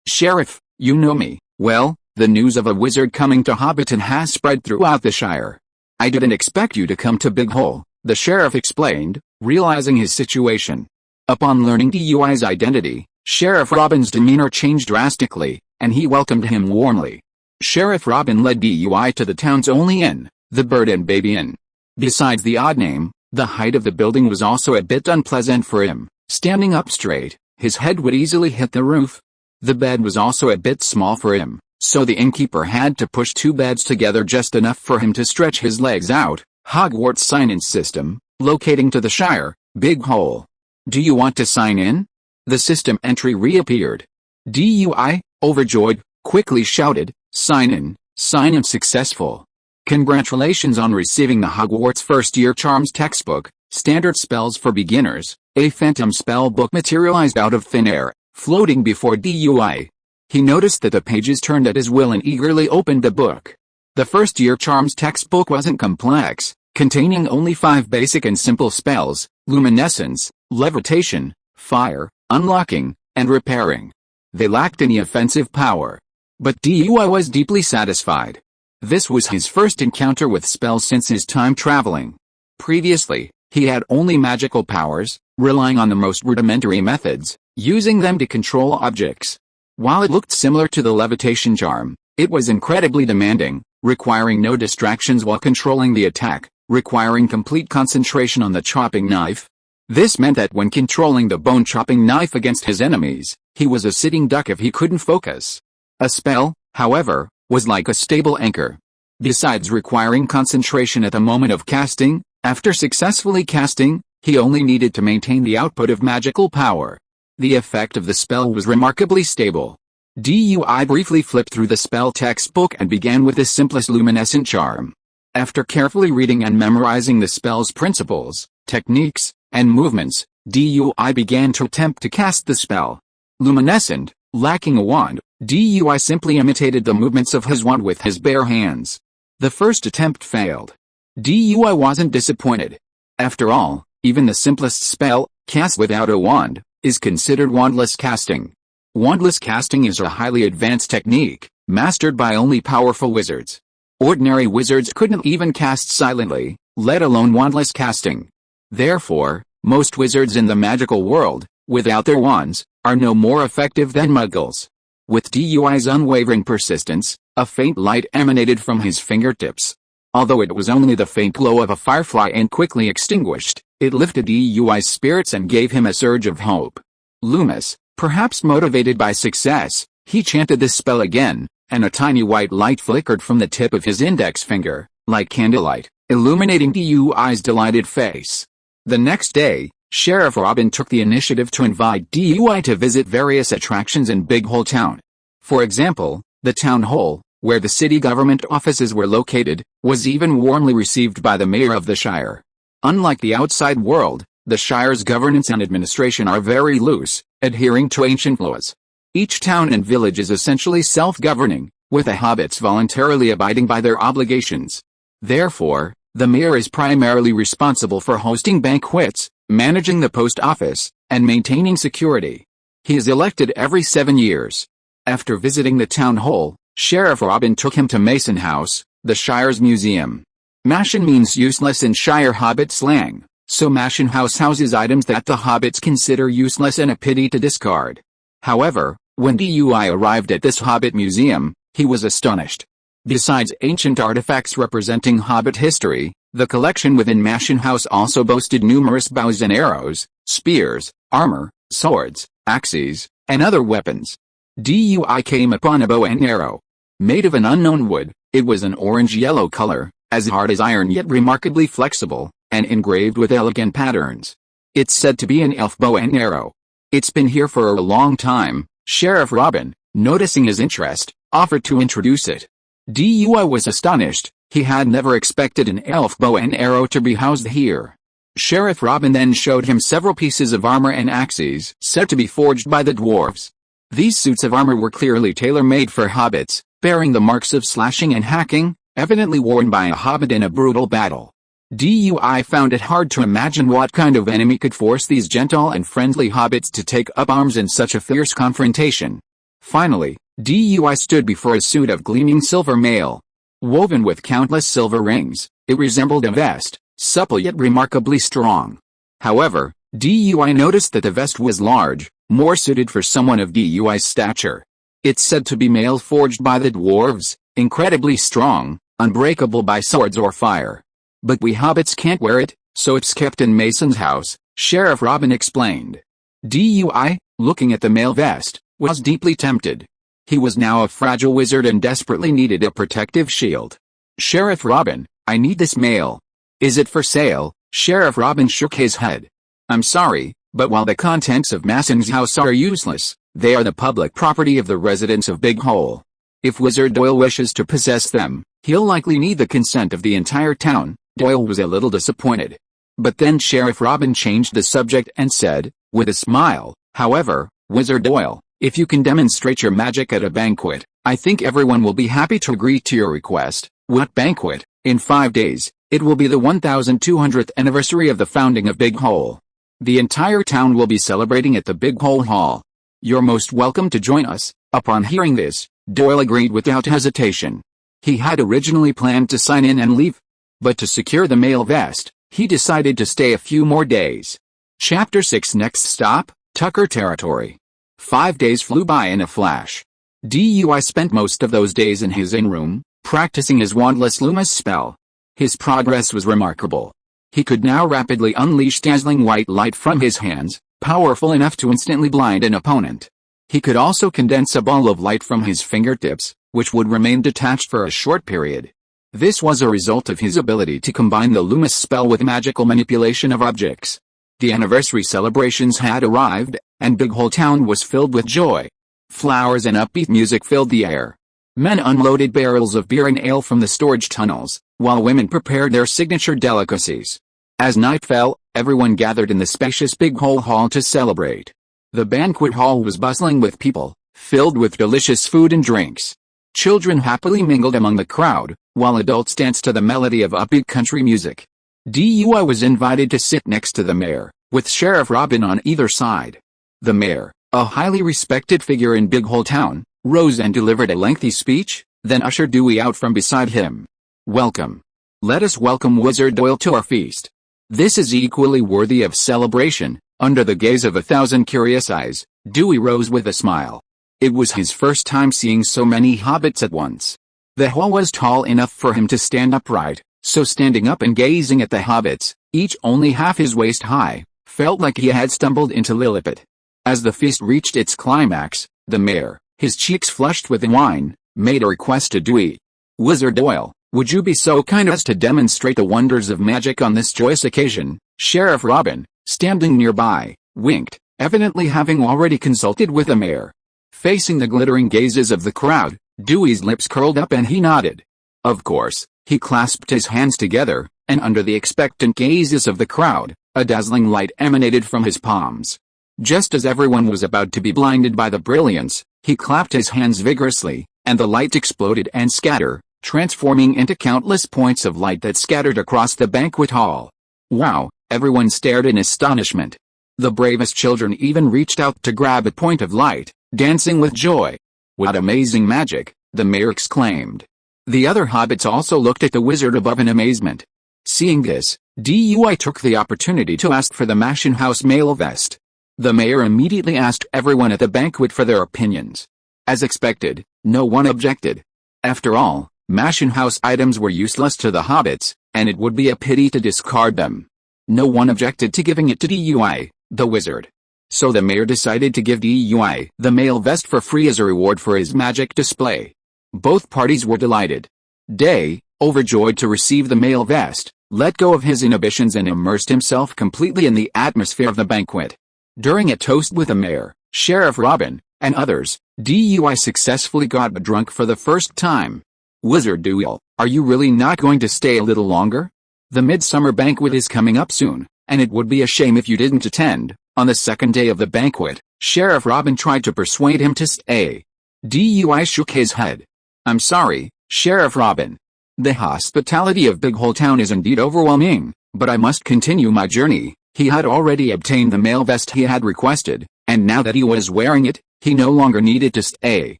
"Sheriff, you know me. Well, the news of a wizard coming to Hobbiton has spread throughout the Shire. I didn't expect you to come to Big Hole," the sheriff explained, realizing his situation. Upon learning Dewey's identity, Sheriff Robin's demeanor changed drastically, and he welcomed him warmly. Sheriff Robin led Dewey to the town's only inn, the Bird and Baby Inn. Besides the odd name, the height of the building was also a bit unpleasant for him. Standing up straight, his head would easily hit the roof. The bed was also a bit small for him, so the innkeeper had to push 2 beds together just enough for him to stretch his legs out. Hogwarts sign-in system, locating to the Shire, Big Hole. "Do you want to sign in?" The system entry reappeared. Dewey, overjoyed, quickly shouted, "Sign in successful. Congratulations on receiving the Hogwarts First Year Charms textbook, Standard Spells for Beginners." A phantom spell book materialized out of thin air, floating before Dewey. He noticed that the pages turned at his will and eagerly opened the book. The first-year charms textbook wasn't complex, containing only 5 basic and simple spells: luminescence, levitation, fire, unlocking, and repairing. They lacked any offensive power. But DUI was deeply satisfied. This was his first encounter with spells since his time traveling. Previously, he had only magical powers, relying on the most rudimentary methods, using them to control objects. While it looked similar to the levitation charm, it was incredibly demanding, requiring no distractions while controlling the attack, requiring complete concentration on the chopping knife. This meant that when controlling the bone-chopping knife against his enemies, he was a sitting duck if he couldn't focus. A spell, however, was like a stable anchor. Besides requiring concentration at the moment of casting, after successfully casting, he only needed to maintain the output of magical power. The effect of the spell was remarkably stable. DUI briefly flipped through the spell textbook and began with the simplest luminescent charm. After carefully reading and memorizing the spell's principles, techniques, and movements, DUI began to attempt to cast the spell. Luminescent, lacking a wand, DUI simply imitated the movements of his wand with his bare hands. The first attempt failed. DUI wasn't disappointed. After all, even the simplest spell, cast without a wand, is considered wandless casting. Wandless casting is a highly advanced technique, mastered by only powerful wizards. Ordinary wizards couldn't even cast silently, let alone wandless casting. Therefore, most wizards in the magical world, without their wands, are no more effective than muggles. With DUI's unwavering persistence, a faint light emanated from his fingertips. Although it was only the faint glow of a firefly and quickly extinguished, it lifted DUI's spirits and gave him a surge of hope. Loomis, perhaps motivated by success, he chanted the spell again, and a tiny white light flickered from the tip of his index finger, like candlelight, illuminating DUI's delighted face. The next day, Sheriff Robin took the initiative to invite DUI to visit various attractions in Big Hole Town. For example, the town hall, where the city government offices were located, was even warmly received by the mayor of the Shire. Unlike the outside world, the Shire's governance and administration are very loose, adhering to ancient laws. Each town and village is essentially self-governing, with the hobbits voluntarily abiding by their obligations. Therefore, the mayor is primarily responsible for hosting banquets, managing the post office, and maintaining security. He is elected every 7 years. After visiting the town hall, Sheriff Robin took him to Mason House, the Shire's museum. Mashin means useless in Shire Hobbit slang, so Mashin House houses items that the hobbits consider useless and a pity to discard. However, when DUI arrived at this Hobbit museum, he was astonished. Besides ancient artifacts representing Hobbit history, the collection within Mashin House also boasted numerous bows and arrows, spears, armor, swords, axes, and other weapons. DUI came upon a bow and arrow. Made of an unknown wood, it was an orange-yellow color, as hard as iron yet remarkably flexible, and engraved with elegant patterns. It's said to be an elf bow and arrow. It's been here for a long time. Sheriff Robin, noticing his interest, offered to introduce it. DUI was astonished. He had never expected an elf bow and arrow to be housed here. Sheriff Robin then showed him several pieces of armor and axes said to be forged by the dwarves. These suits of armor were clearly tailor-made for hobbits, bearing the marks of slashing and hacking, evidently worn by a hobbit in a brutal battle. DUI found it hard to imagine what kind of enemy could force these gentle and friendly hobbits to take up arms in such a fierce confrontation. Finally, DUI stood before a suit of gleaming silver mail. Woven with countless silver rings, it resembled a vest, supple yet remarkably strong. However, DUI noticed that the vest was large, more suited for someone of DUI's stature. It's said to be mail forged by the dwarves, incredibly strong, unbreakable by swords or fire. But we hobbits can't wear it, so it's kept in Mason's house, Sheriff Robin explained. DUI, looking at the mail vest, was deeply tempted. He was now a fragile wizard and desperately needed a protective shield. Sheriff Robin, I need this mail. Is it for sale? Sheriff Robin shook his head. I'm sorry, but while the contents of Mason's house are useless, they are the public property of the residents of Big Hole. If Wizard Doyle wishes to possess them, he'll likely need the consent of the entire town. Doyle was a little disappointed. But then Sheriff Robin changed the subject and said, with a smile, however, Wizard Doyle, If you can demonstrate your magic at a banquet, I think everyone will be happy to agree to your request. What banquet? In 5 days, it will be the 1200th anniversary of the founding of Big Hole. The entire town will be celebrating at the Big Hole Hall. You're most welcome to join us." Upon hearing this, Doyle agreed without hesitation. He had originally planned to sign in and leave, but to secure the mail vest, he decided to stay a few more days. Chapter 6. Next stop, Tucker Territory. 5 days flew by in a flash. Dui spent most of those days in his inn room, practicing his wandless Lumas spell. His progress was remarkable. He could now rapidly unleash dazzling white light from his hands, powerful enough to instantly blind an opponent. He could also condense a ball of light from his fingertips, which would remain detached for a short period. This was a result of his ability to combine the Lumas spell with magical manipulation of objects. The anniversary celebrations had arrived, and Big Hole Town was filled with joy. Flowers and upbeat music filled the air. Men unloaded barrels of beer and ale from the storage tunnels, while women prepared their signature delicacies. As night fell, everyone gathered in the spacious Big Hole Hall to celebrate. The banquet hall was bustling with people, filled with delicious food and drinks. Children happily mingled among the crowd, while adults danced to the melody of upbeat country music. Dui was invited to sit next to the mayor, with Sheriff Robin on either side. The mayor, a highly respected figure in Big Hole Town, rose and delivered a lengthy speech, then ushered Dewey out from beside him. "Welcome. Let us welcome Wizard Doyle to our feast. This is equally worthy of celebration." Under the gaze of 1,000 curious eyes, Dewey rose with a smile. It was his first time seeing so many hobbits at once. The hall was tall enough for him to stand upright, so standing up and gazing at the hobbits, each only half his waist high, felt like he had stumbled into Lilliput. As the feast reached its climax, the mayor, his cheeks flushed with wine, made a request to Dewey. "Wizard Doyle, would you be so kind as to demonstrate the wonders of magic on this joyous occasion?" Sheriff Robin, standing nearby, winked, evidently having already consulted with the mayor. Facing the glittering gazes of the crowd, Dewey's lips curled up and he nodded. Of course, he clasped his hands together, and under the expectant gazes of the crowd, a dazzling light emanated from his palms. Just as everyone was about to be blinded by the brilliance, he clapped his hands vigorously, and the light exploded and scattered, transforming into countless points of light that scattered across the banquet hall. "Wow!" Everyone stared in astonishment. The bravest children even reached out to grab a point of light, dancing with joy. "What amazing magic!" the mayor exclaimed. The other hobbits also looked at the wizard above in amazement. Seeing this, Dui took the opportunity to ask for the Mansion House mail vest. The mayor immediately asked everyone at the banquet for their opinions. As expected, no one objected. After all, Mansion House items were useless to the hobbits, and it would be a pity to discard them. No one objected to giving it to Dui, the wizard. So the mayor decided to give Dui the mail vest for free as a reward for his magic display. Both parties were delighted. Day, overjoyed to receive the mail vest, let go of his inhibitions and immersed himself completely in the atmosphere of the banquet. During a toast with the mayor, Sheriff Robin, and others, Dui successfully got drunk for the first time. "Wizard Doyle, are you really not going to stay a little longer? The midsummer banquet is coming up soon, and it would be a shame if you didn't attend." On the second day of the banquet, Sheriff Robin tried to persuade him to stay. Dui shook his head. "I'm sorry, Sheriff Robin. The hospitality of Big Hole Town is indeed overwhelming, but I must continue my journey." He had already obtained the mail vest he had requested, and now that he was wearing it, he no longer needed to stay.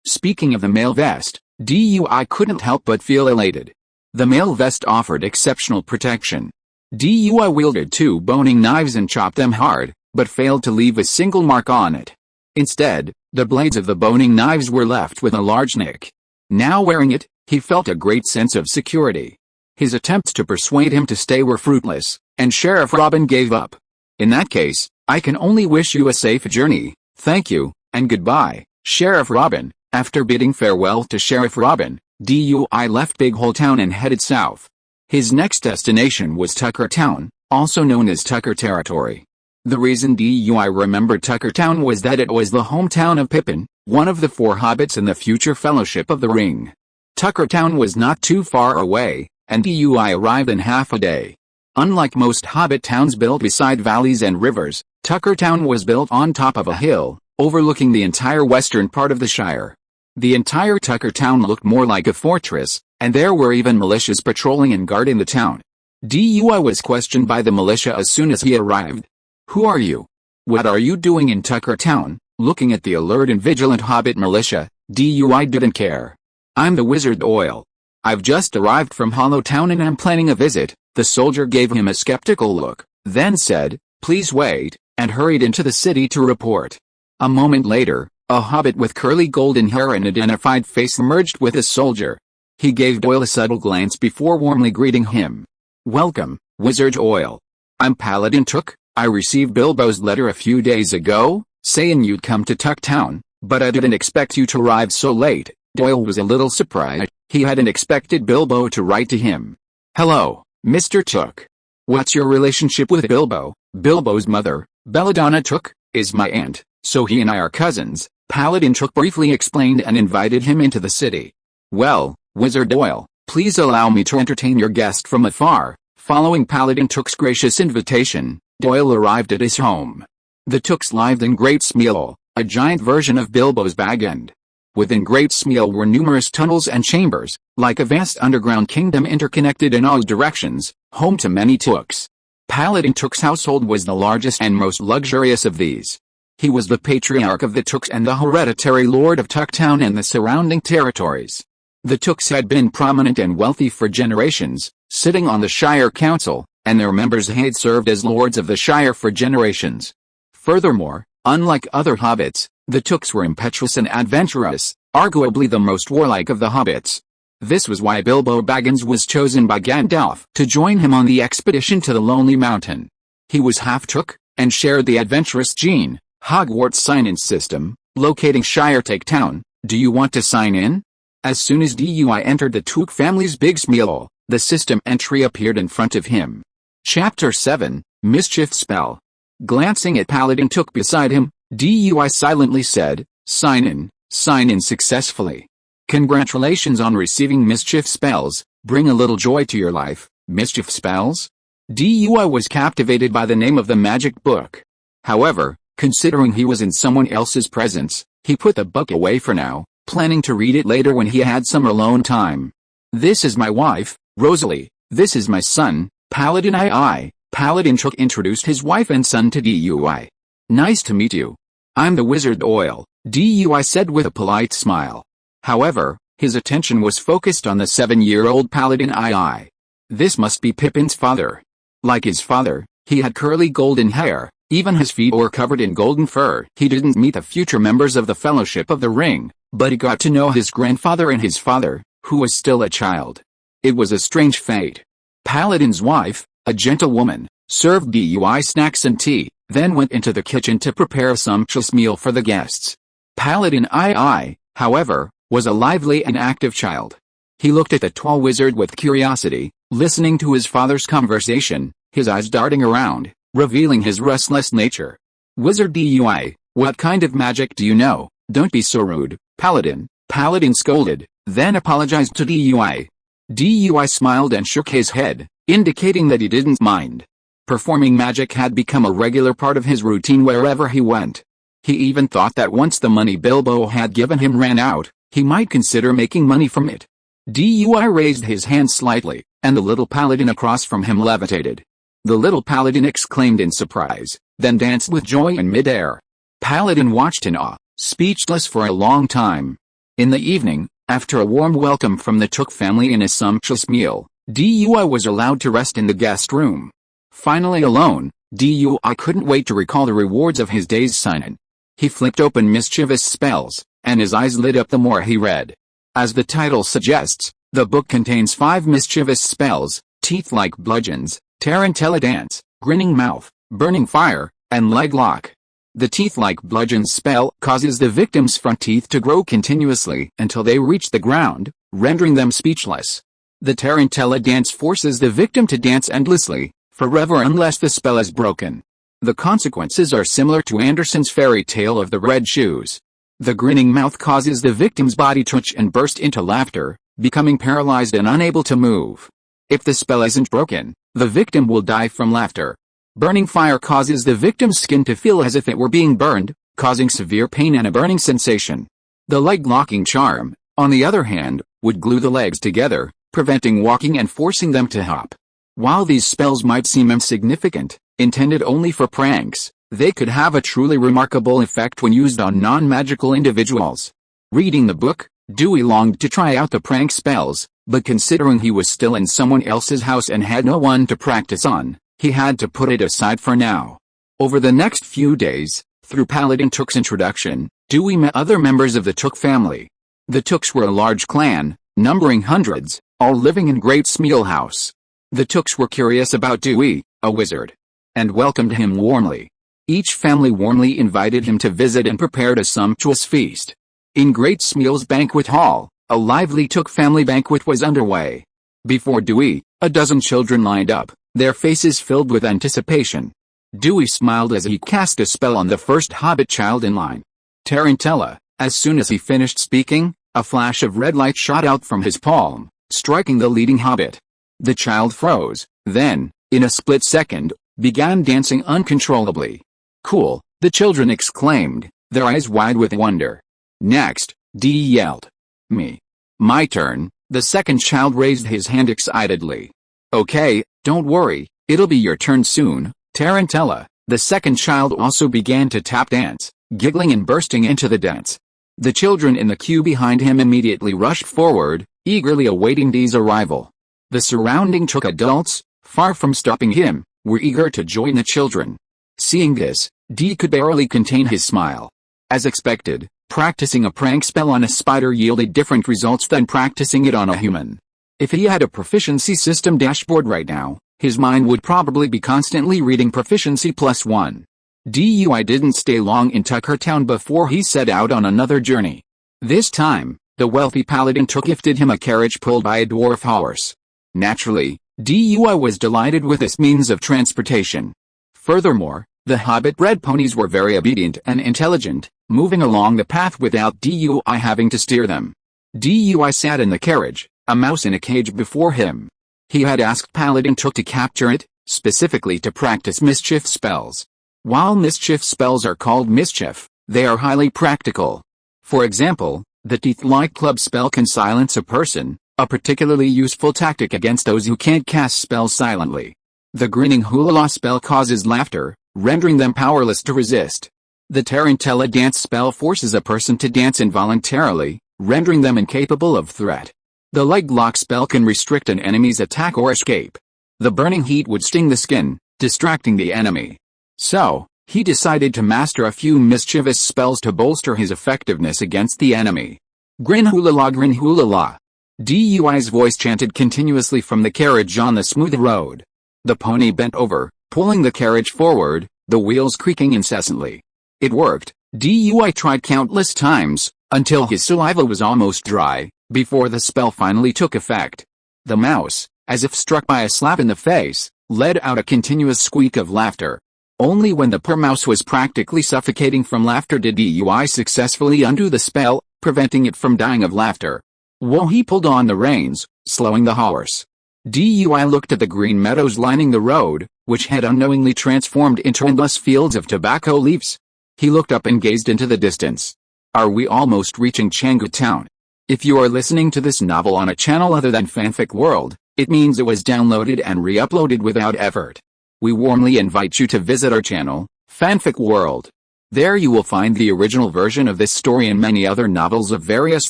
Speaking of the mail vest, Dui couldn't help but feel elated. The mail vest offered exceptional protection. Dui wielded 2 boning knives and chopped them hard, but failed to leave a single mark on it. Instead, the blades of the boning knives were left with a large nick. Now wearing it, he felt a great sense of security. His attempts to persuade him to stay were fruitless, and Sheriff Robin gave up. "In that case, I can only wish you a safe journey. Thank you, and goodbye, Sheriff Robin." After bidding farewell to Sheriff Robin, Dui left Big Hole Town and headed south. His next destination was Tucker Town, also known as Tucker Territory. The reason Dui remembered Tucker Town was that it was the hometown of Pippin, one of the 4 hobbits in the future Fellowship of the Ring. Tucker Town was not too far away, and Dui arrived in half a day. Unlike most hobbit towns built beside valleys and rivers, Tucker Town was built on top of a hill, overlooking the entire western part of the Shire. The entire Tucker town looked more like a fortress, and there were even militias patrolling and guarding the town. DUI was questioned by the militia as soon as he arrived. "Who are you? What are you doing in Tucker town?" Looking at the alert and vigilant hobbit militia, DUI didn't care. "I'm the Wizard Oil. I've just arrived from Hollow Town and I'm planning a visit." The soldier gave him a skeptical look, then said, "Please wait," and hurried into the city to report. A moment later, a hobbit with curly golden hair and identified face emerged with a soldier. He gave Doyle a subtle glance before warmly greeting him. "Welcome, Wizard Oil. I'm Paladin Took. I received Bilbo's letter a few days ago, saying you'd come to Tuck Town, but I didn't expect you to arrive so late." Doyle was a little surprised. He hadn't expected Bilbo to write to him. "Hello, Mr. Took. What's your relationship with Bilbo?" "Bilbo's mother, Belladonna Took, is my aunt, so he and I are cousins," Paladin Took briefly explained and invited him into the city. "Well, Wizard Doyle, please allow me to entertain your guest from afar." Following Paladin Took's gracious invitation, Doyle arrived at his home. The Tooks lived in Great Smeal, a giant version of Bilbo's Baggins. Within Great Smeal were numerous tunnels and chambers, like a vast underground kingdom interconnected in all directions, home to many Tooks. Paladin Took's household was the largest and most luxurious of these. He was the patriarch of the Tooks and the hereditary lord of Tucktown and the surrounding territories. The Tooks had been prominent and wealthy for generations, sitting on the Shire Council, and their members had served as lords of the Shire for generations. Furthermore, unlike other hobbits, the Tooks were impetuous and adventurous, arguably the most warlike of the hobbits. This was why Bilbo Baggins was chosen by Gandalf to join him on the expedition to the Lonely Mountain. He was half Took, and shared the adventurous gene, Hogwarts sign-in system, locating Shire Take Town. "Do you want to sign in?" As soon as DUI entered the Took family's big Smeal, the system entry appeared in front of him. Chapter 7, Mischief Spell. Glancing at Paladin Took beside him, DUI silently said, sign in successfully. "Congratulations on receiving mischief spells. Bring a little joy to your life." Mischief spells? DUI was captivated by the name of the magic book. However, considering he was in someone else's presence, he put the book away for now, planning to read it later when he had some alone time. "This is my wife, Rosalie. This is my son, Paladin II." Paladin Took introduced his wife and son to DUI. "Nice to meet you. I'm the Wizard Oil," DUI said with a polite smile. However, his attention was focused on the 7-year-old Paladin II. This must be Pippin's father. Like his father, he had curly golden hair, even his feet were covered in golden fur. He didn't meet the future members of the Fellowship of the Ring, but he got to know his grandfather and his father, who was still a child. It was a strange fate. Paladin's wife, a gentle woman, served DUI snacks and tea, then went into the kitchen to prepare a sumptuous meal for the guests. Paladin II, however, was a lively and active child. He looked at the tall wizard with curiosity, listening to his father's conversation, his eyes darting around, revealing his restless nature. "Wizard DUI, what kind of magic do you know? Don't be so rude, Paladin," Paladin scolded, then apologized to DUI. DUI smiled and shook his head, indicating that he didn't mind. Performing magic had become a regular part of his routine wherever he went. He even thought that once the money Bilbo had given him ran out, he might consider making money from it. DUI raised his hand slightly, and the little paladin across from him levitated. The little paladin exclaimed in surprise, then danced with joy in midair. Paladin watched in awe, speechless for a long time. In the evening, after a warm welcome from the Took family and a sumptuous meal, DUI was allowed to rest in the guest room. Finally alone, DUI couldn't wait to recall the rewards of his day's sign-in. He flicked open mischievous spells, and his eyes lit up the more he read. As the title suggests, the book contains 5 mischievous spells: teeth like bludgeons, tarantella dance, grinning mouth, burning fire, and leg lock. The teeth like bludgeons spell causes the victim's front teeth to grow continuously until they reach the ground, rendering them speechless. The tarantella dance forces the victim to dance endlessly, forever unless the spell is broken. The consequences are similar to Andersen's fairy tale of the red shoes. The grinning mouth causes the victim's body to twitch and burst into laughter, becoming paralyzed and unable to move. If the spell isn't broken, the victim will die from laughter. Burning fire causes the victim's skin to feel as if it were being burned, causing severe pain and a burning sensation. The leg-locking charm, on the other hand, would glue the legs together, preventing walking and forcing them to hop. While these spells might seem insignificant, intended only for pranks, they could have a truly remarkable effect when used on non-magical individuals. Reading the book, Dewey longed to try out the prank spells, but considering he was still in someone else's house and had no one to practice on, he had to put it aside for now. Over the next few days, through Paladin Took's introduction, Dewey met other members of the Took family. The Tooks were a large clan, numbering hundreds, all living in Great Smeal House. The Tooks were curious about Dewey, a wizard, and welcomed him warmly. Each family warmly invited him to visit and prepared a sumptuous feast. In Great Smeal's banquet hall, a lively Took family banquet was underway. Before Dewey, a dozen children lined up, their faces filled with anticipation. Dewey smiled as he cast a spell on the first hobbit child in line. Tarantella. As soon as he finished speaking, a flash of red light shot out from his palm, striking the leading hobbit. The child froze, then, in a split second, began dancing uncontrollably. "Cool," the children exclaimed, their eyes wide with wonder. "Next," Dee yelled. "Me. My turn." The second child raised his hand excitedly. "Okay, don't worry, it'll be your turn soon, Tarantella." The second child also began to tap dance, giggling and bursting into the dance. The children in the queue behind him immediately rushed forward, eagerly awaiting Dee's arrival. The surrounding Took adults, far from stopping him, were eager to join the children. Seeing this, Dee could barely contain his smile. As expected, practicing a prank spell on a spider yielded different results than practicing it on a human. If he had a proficiency system dashboard right now, his mind would probably be constantly reading proficiency +1. Dewey didn't stay long in Tucker Town before he set out on another journey. This time, the wealthy paladin Took gifted him a carriage pulled by a dwarf horse. Naturally, Dewey was delighted with this means of transportation. Furthermore, the hobbit-bred ponies were very obedient and intelligent, moving along the path without Dewey having to steer them. Dewey sat in the carriage, a mouse in a cage before him. He had asked Paladin Took to capture it, specifically to practice mischief spells. While mischief spells are called mischief, they are highly practical. For example, the teeth-like club spell can silence a person, a particularly useful tactic against those who can't cast spells silently. The grinning hula spell causes laughter, rendering them powerless to resist. The Tarantella dance spell forces a person to dance involuntarily, rendering them incapable of threat. The leg lock spell can restrict an enemy's attack or escape. The burning heat would sting the skin, distracting the enemy. So, he decided to master a few mischievous spells to bolster his effectiveness against the enemy. Grin hula la, grin hula la. Dewey's voice chanted continuously from the carriage on the smooth road. The pony bent over, pulling the carriage forward, the wheels creaking incessantly. It worked. Dewey tried countless times, until his saliva was almost dry, before the spell finally took effect. The mouse, as if struck by a slap in the face, let out a continuous squeak of laughter. Only when the poor mouse was practically suffocating from laughter did Dewey successfully undo the spell, preventing it from dying of laughter. While he pulled on the reins, slowing the horse. Dewey looked at the green meadows lining the road, which had unknowingly transformed into endless fields of tobacco leaves. He looked up and gazed into the distance. Are we almost reaching Changu Town? If you are listening to this novel on a channel other than Fanfic World, it means it was downloaded and re-uploaded without effort. We warmly invite you to visit our channel, Fanfic World. There you will find the original version of this story and many other novels of various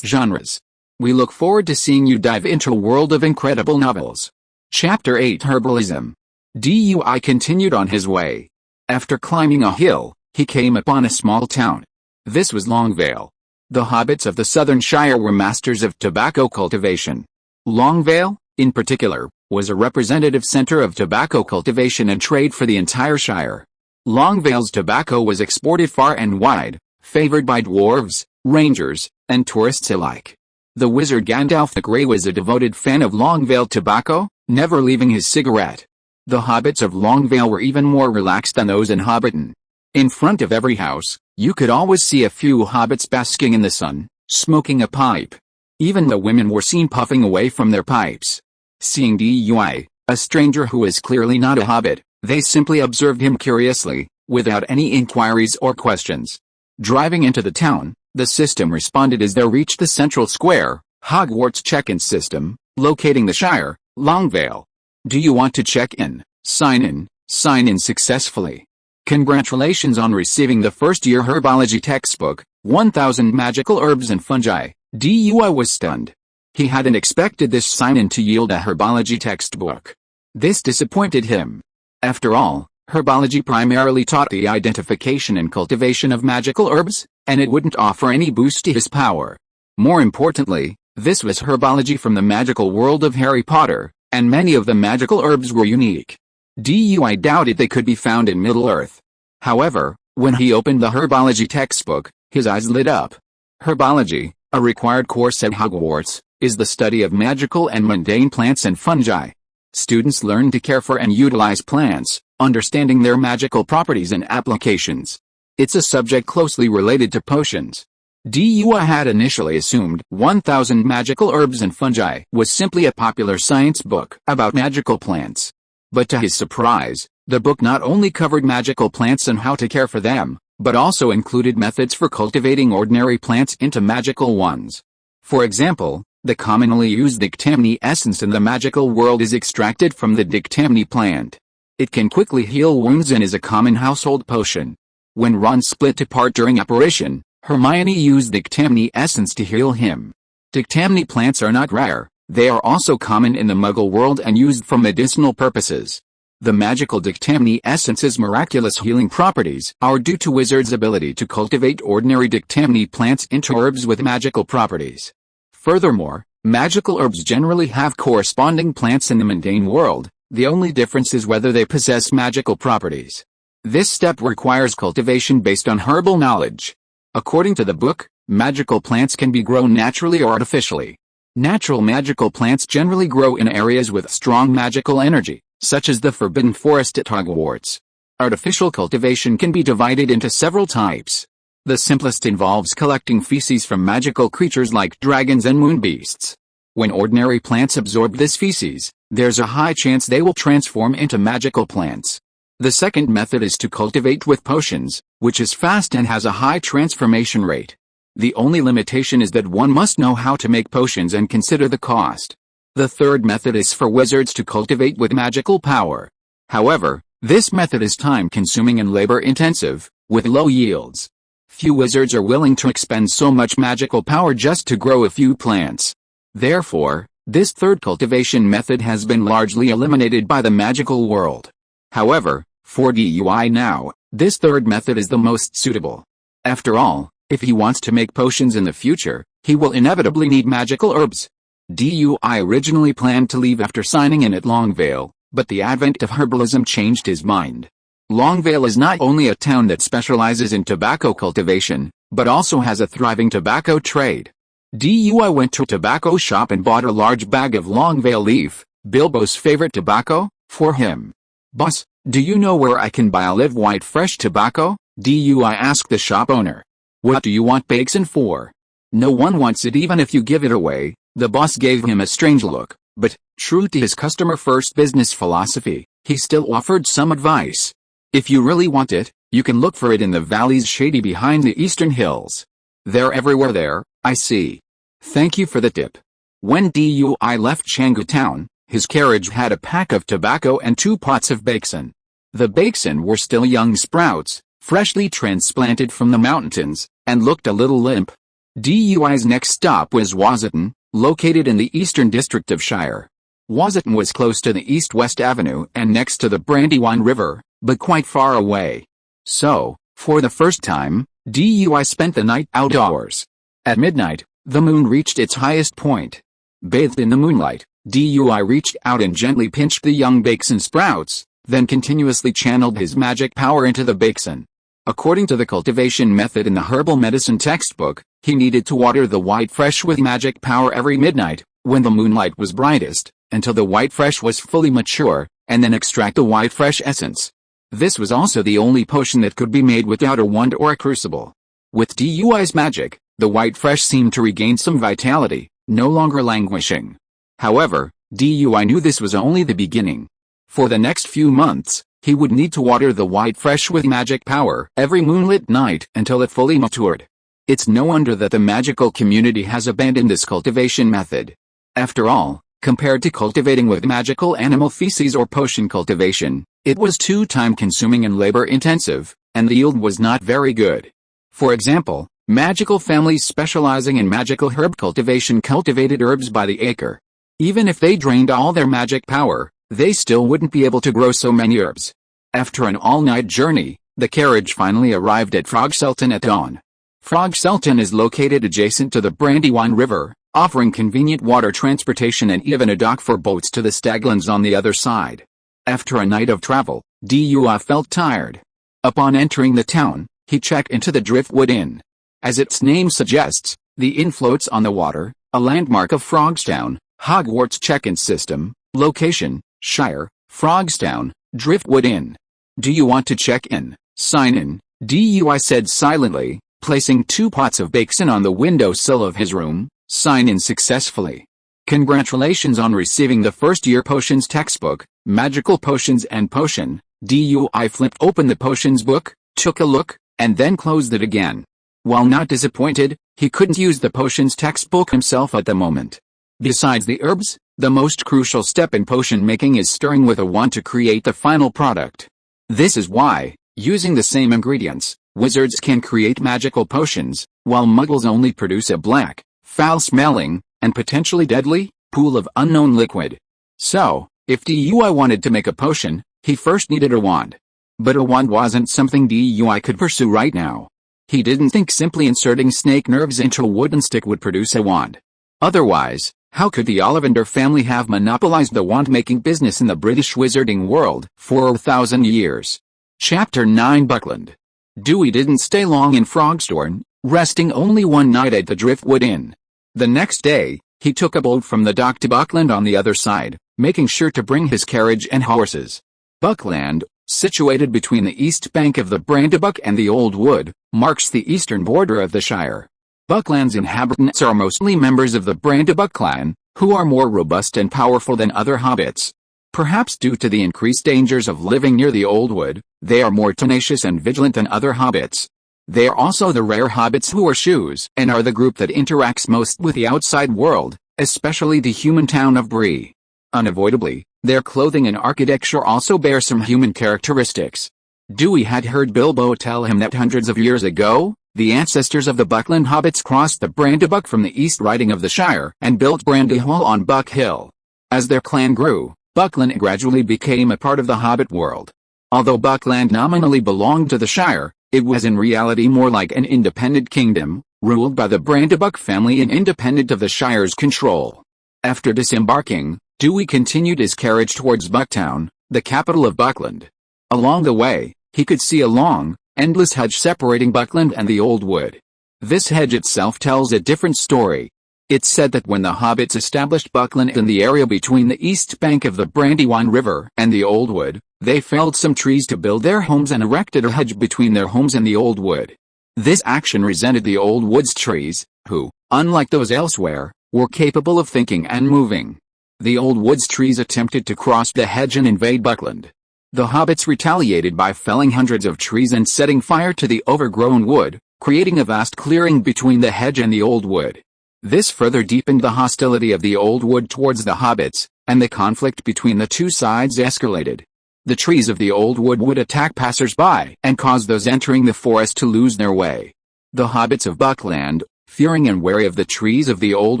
genres. We look forward to seeing you dive into a world of incredible novels. Chapter 8 Herbalism. Dewey continued on his way. After climbing a hill, he came upon a small town. This was Longvale. The hobbits of the Southern Shire were masters of tobacco cultivation. Longvale, in particular, was a representative center of tobacco cultivation and trade for the entire Shire. Longvale's tobacco was exported far and wide, favored by dwarves, rangers, and tourists alike. The wizard Gandalf the Grey was a devoted fan of Longvale tobacco, never leaving his cigarette. The hobbits of Longvale were even more relaxed than those in Hobbiton. In front of every house, you could always see a few hobbits basking in the sun, smoking a pipe. Even the women were seen puffing away from their pipes. Seeing Dewey, a stranger who was clearly not a hobbit, they simply observed him curiously, without any inquiries or questions. Driving into the town, the system responded as they reached the central square, Hogwarts check-in system, locating the Shire, Longvale. Do you want to check in? Sign in. Sign in successfully. Congratulations on receiving the first-year herbology textbook, 1000 Magical Herbs and Fungi. DUI was stunned. He hadn't expected this sign-in to yield a herbology textbook. This disappointed him. After all, herbology primarily taught the identification and cultivation of magical herbs, and it wouldn't offer any boost to his power. More importantly, this was herbology from the magical world of Harry Potter, and many of the magical herbs were unique. DUI doubted they could be found in Middle-earth. However, when he opened the herbology textbook, his eyes lit up. Herbology, a required course at Hogwarts, is the study of magical and mundane plants and fungi. Students learn to care for and utilize plants, understanding their magical properties and applications. It's a subject closely related to potions. DUI had initially assumed 1000 Magical Herbs and Fungi was simply a popular science book about magical plants. But to his surprise, the book not only covered magical plants and how to care for them, but also included methods for cultivating ordinary plants into magical ones. For example, the commonly used Dictamini essence in the magical world is extracted from the Dictamini plant. It can quickly heal wounds and is a common household potion. When Ron split apart during apparition, Hermione used Dictamini essence to heal him. Dictamini plants are not rare, they are also common in the Muggle world and used for medicinal purposes. The magical Dictamini essence's miraculous healing properties are due to wizards' ability to cultivate ordinary Dictamini plants into herbs with magical properties. Furthermore, magical herbs generally have corresponding plants in the mundane world, the only difference is whether they possess magical properties. This step requires cultivation based on herbal knowledge. According to the book, magical plants can be grown naturally or artificially. Natural magical plants generally grow in areas with strong magical energy, such as the Forbidden Forest at Hogwarts. Artificial cultivation can be divided into several types. The simplest involves collecting feces from magical creatures like dragons and moonbeasts. When ordinary plants absorb this feces, there's a high chance they will transform into magical plants. The second method is to cultivate with potions, which is fast and has a high transformation rate. The only limitation is that one must know how to make potions and consider the cost. The third method is for wizards to cultivate with magical power. However, this method is time-consuming and labor-intensive, with low yields. Few wizards are willing to expend so much magical power just to grow a few plants. Therefore, this third cultivation method has been largely eliminated by the magical world. However, for DUI now, this third method is the most suitable. After all, if he wants to make potions in the future, he will inevitably need magical herbs. DUI originally planned to leave after signing in at Longvale, but the advent of herbalism changed his mind. Longvale is not only a town that specializes in tobacco cultivation, but also has a thriving tobacco trade. DUI went to a tobacco shop and bought a large bag of Longvale leaf, Bilbo's favorite tobacco, for him. "Boss, do you know where I can buy a live white fresh tobacco?" DUI asked the shop owner. "What do you want Baggins for?" "No one wants it even if you give it away." The boss gave him a strange look, but, true to his customer-first business philosophy, he still offered some advice. "If you really want it, you can look for it in the valleys shady behind the eastern hills. They're everywhere there, I see." "Thank you for the tip." When DUI left Changu town, his carriage had a pack of tobacco and 2 pots of bacon. The bacon were still young sprouts, freshly transplanted from the mountains, and looked a little limp. DUI's next stop was Waziton, located in the eastern district of Shire. Waziton was close to the east-west avenue and next to the Brandywine River, but quite far away. So, for the first time, DUI spent the night outdoors. At midnight, the moon reached its highest point. Bathed in the moonlight, DUI reached out and gently pinched the young bacon sprouts, then continuously channeled his magic power into the bacon. According to the cultivation method in the herbal medicine textbook, he needed to water the white fresh with magic power every midnight, when the moonlight was brightest, until the white fresh was fully mature, and then extract the white fresh essence. This was also the only potion that could be made without a wand or a crucible. With DUI's magic, the white fresh seemed to regain some vitality, no longer languishing. However, DUI knew this was only the beginning. For the next few months, he would need to water the white fresh with magic power every moonlit night until it fully matured. It's no wonder that the magical community has abandoned this cultivation method. After all, compared to cultivating with magical animal feces or potion cultivation, it was too time-consuming and labor-intensive, and the yield was not very good. For example, magical families specializing in magical herb cultivation cultivated herbs by the acre. Even if they drained all their magic power, they still wouldn't be able to grow so many herbs. After an all-night journey, the carriage finally arrived at Frogselton at dawn. Frogselton is located adjacent to the Brandywine River, offering convenient water transportation and even a dock for boats to the Staglands on the other side. After a night of travel, Dui felt tired. Upon entering the town, he checked into the Driftwood Inn. As its name suggests, the inn floats on the water, a landmark of Frogstown, Hogwarts check-in system, location, Shire, Frogstown, Driftwood Inn. Do you want to check in? Sign in, Dui said silently, placing 2 pots of bacon on the windowsill of his room. Sign in successfully. Congratulations on receiving the first-year potions textbook, Magical Potions and Potion. Dui flipped open the potions book, took a look, and then closed it again. While not disappointed, he couldn't use the potions textbook himself at the moment. Besides the herbs, the most crucial step in potion making is stirring with a wand to create the final product. This is why, using the same ingredients, wizards can create magical potions, while muggles only produce a black, foul-smelling, and potentially deadly, pool of unknown liquid. So, if Dui wanted to make a potion, he first needed a wand. But a wand wasn't something Dui could pursue right now. He didn't think simply inserting snake nerves into a wooden stick would produce a wand. Otherwise, how could the Ollivander family have monopolized the wand-making business in the British wizarding world for 1,000 years? Chapter 9 Buckland. Dewey didn't stay long in Frogstown, resting only one night at the Driftwood Inn. The next day, he took a boat from the dock to Buckland on the other side, making sure to bring his carriage and horses. Buckland, situated between the east bank of the Brandybuck and the Old Wood, marks the eastern border of the Shire. Buckland's inhabitants are mostly members of the Brandybuck clan, who are more robust and powerful than other hobbits. Perhaps due to the increased dangers of living near the Old Wood, they are more tenacious and vigilant than other hobbits. They are also the rare hobbits who wear shoes and are the group that interacts most with the outside world, especially the human town of Bree. Unavoidably, their clothing and architecture also bear some human characteristics. Dewey had heard Bilbo tell him that hundreds of years ago, the ancestors of the Buckland hobbits crossed the Brandybuck from the east riding of the Shire and built Brandy Hall on Buck Hill. As their clan grew, Buckland gradually became a part of the hobbit world. Although Buckland nominally belonged to the Shire, it was in reality more like an independent kingdom, ruled by the Brandybuck family and independent of the Shire's control. After disembarking, Dewey continued his carriage towards Bucktown, the capital of Buckland. Along the way, he could see a long, endless hedge separating Buckland and the Old Wood. This hedge itself tells a different story. It's said that when the hobbits established Buckland in the area between the east bank of the Brandywine River and the Old Wood, they felled some trees to build their homes and erected a hedge between their homes and the Old Wood. This action resented the Old Wood's trees, who, unlike those elsewhere, were capable of thinking and moving. The Old Wood's trees attempted to cross the hedge and invade Buckland. The hobbits retaliated by felling hundreds of trees and setting fire to the overgrown wood, creating a vast clearing between the hedge and the Old Wood. This further deepened the hostility of the Old Wood towards the hobbits, and the conflict between the two sides escalated. The trees of the Old Wood would attack passers-by and cause those entering the forest to lose their way. The hobbits of Buckland, fearing and wary of the trees of the Old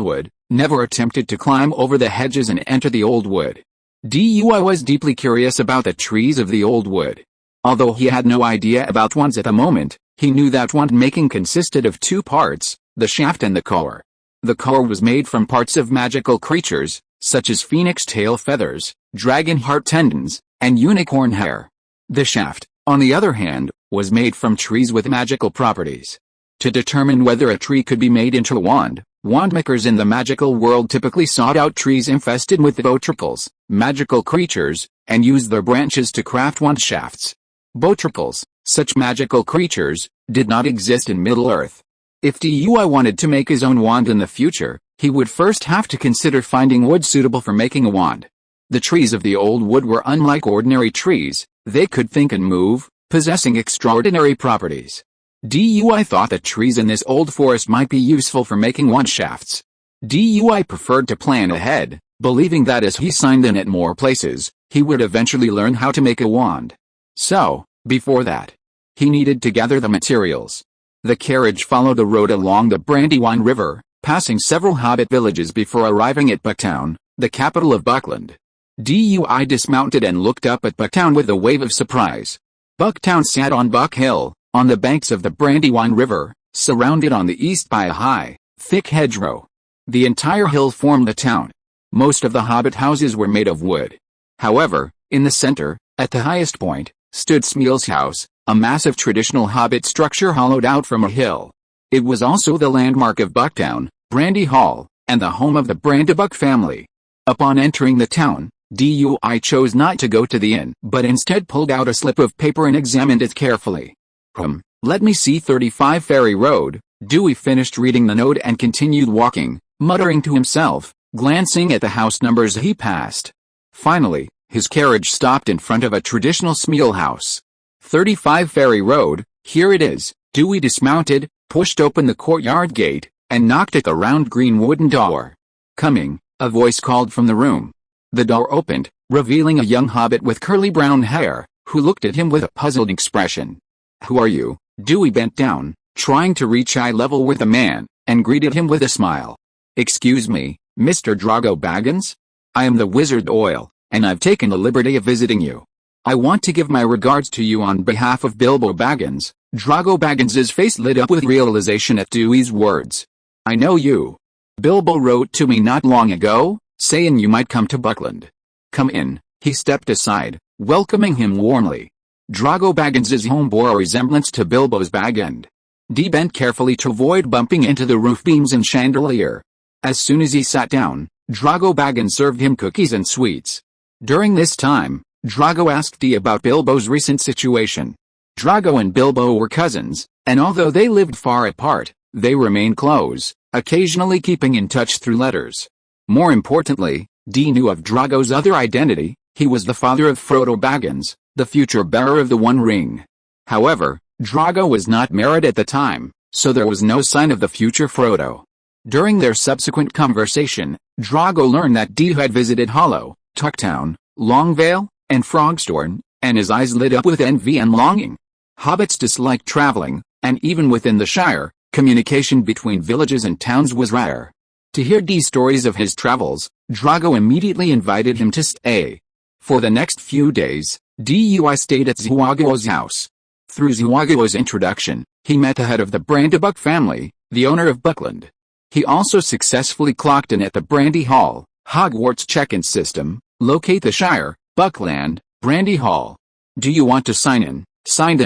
Wood, never attempted to climb over the hedges and enter the Old Wood. Dewey was deeply curious about the trees of the Old Wood. Although he had no idea about wands at the moment, he knew that wand making consisted of two parts, the shaft and the core. The core was made from parts of magical creatures, such as phoenix tail feathers, dragon heart tendons, and unicorn hair. The shaft, on the other hand, was made from trees with magical properties. To determine whether a tree could be made into a wand, wandmakers in the magical world typically sought out trees infested with botriples, magical creatures, and used their branches to craft wand shafts. Botriples, such magical creatures, did not exist in Middle-earth. If Dewey wanted to make his own wand in the future, he would first have to consider finding wood suitable for making a wand. The trees of the Old Wood were unlike ordinary trees, They could think and move, possessing extraordinary properties. Dui thought that trees in this old forest might be useful for making wand shafts. Dui preferred to plan ahead, believing that as he signed in at more places, he would eventually learn how to make a wand. So, before that, he needed to gather the materials. The carriage followed the road along the Brandywine River, passing several hobbit villages before arriving at Bucktown, the capital of Buckland. Dui dismounted and looked up at Bucktown with a wave of surprise. Bucktown sat on Buck Hill, on the banks of the Brandywine River, surrounded on the east by a high, thick hedgerow. The entire hill formed the town. Most of the hobbit houses were made of wood. However, in the center, at the highest point, stood Smeal's house, a massive traditional hobbit structure hollowed out from a hill. It was also the landmark of Bucktown, Brandy Hall, and the home of the Brandybuck family. Upon entering the town, Dui chose not to go to the inn, but instead pulled out a slip of paper and examined it carefully. Let me see 35 Ferry Road. Dewey finished reading the note and continued walking, muttering to himself, glancing at the house numbers he passed. Finally, his carriage stopped in front of a traditional Smeal house. 35 Ferry Road, here it is. Dewey dismounted, pushed open the courtyard gate, and knocked at the round green wooden door. Coming, a voice called from the room. The door opened, revealing a young hobbit with curly brown hair, who looked at him with a puzzled expression. Who are you? Dewey bent down, trying to reach eye level with the man, and greeted him with a smile. Excuse me, Mr. Bilbo Baggins? I am the Wizard Oil, and I've taken the liberty of visiting you. I want to give my regards to you on behalf of Bilbo Baggins. Bilbo Baggins's face lit up with realization at Dewey's words. I know you. Bilbo wrote to me not long ago, saying you might come to Buckland. Come in. He stepped aside, welcoming him warmly. Bilbo Baggins's home bore a resemblance to Bilbo's bag end. Dee bent carefully to avoid bumping into the roof beams and chandelier. As soon as he sat down, Bilbo Baggins served him cookies and sweets. During this time, Bilbo asked Dee about Bilbo's recent situation. Bilbo and Bilbo were cousins, and although they lived far apart, they remained close, occasionally keeping in touch through letters. More importantly, Dee knew of Bilbo's other identity. He was the father of Frodo Baggins, the future bearer of the One Ring. However, Bilbo was not married at the time, so there was no sign of the future Frodo. During their subsequent conversation, Bilbo learned that Dee had visited Hollow, Tucktown, Longvale, and Frogstorn, and his eyes lit up with envy and longing. Hobbits disliked traveling, and even within the Shire, communication between villages and towns was rare. To hear Dee's stories of his travels, Bilbo immediately invited him to stay. For the next few days, Dui stayed at Zuago's house. Through Zuago's introduction, he met the head of the Brandybuck family, the owner of Buckland. He also successfully clocked in at the Brandy Hall, Hogwarts check-in system, locate the Shire, Buckland, Brandy Hall. Do you want to sign in? Signed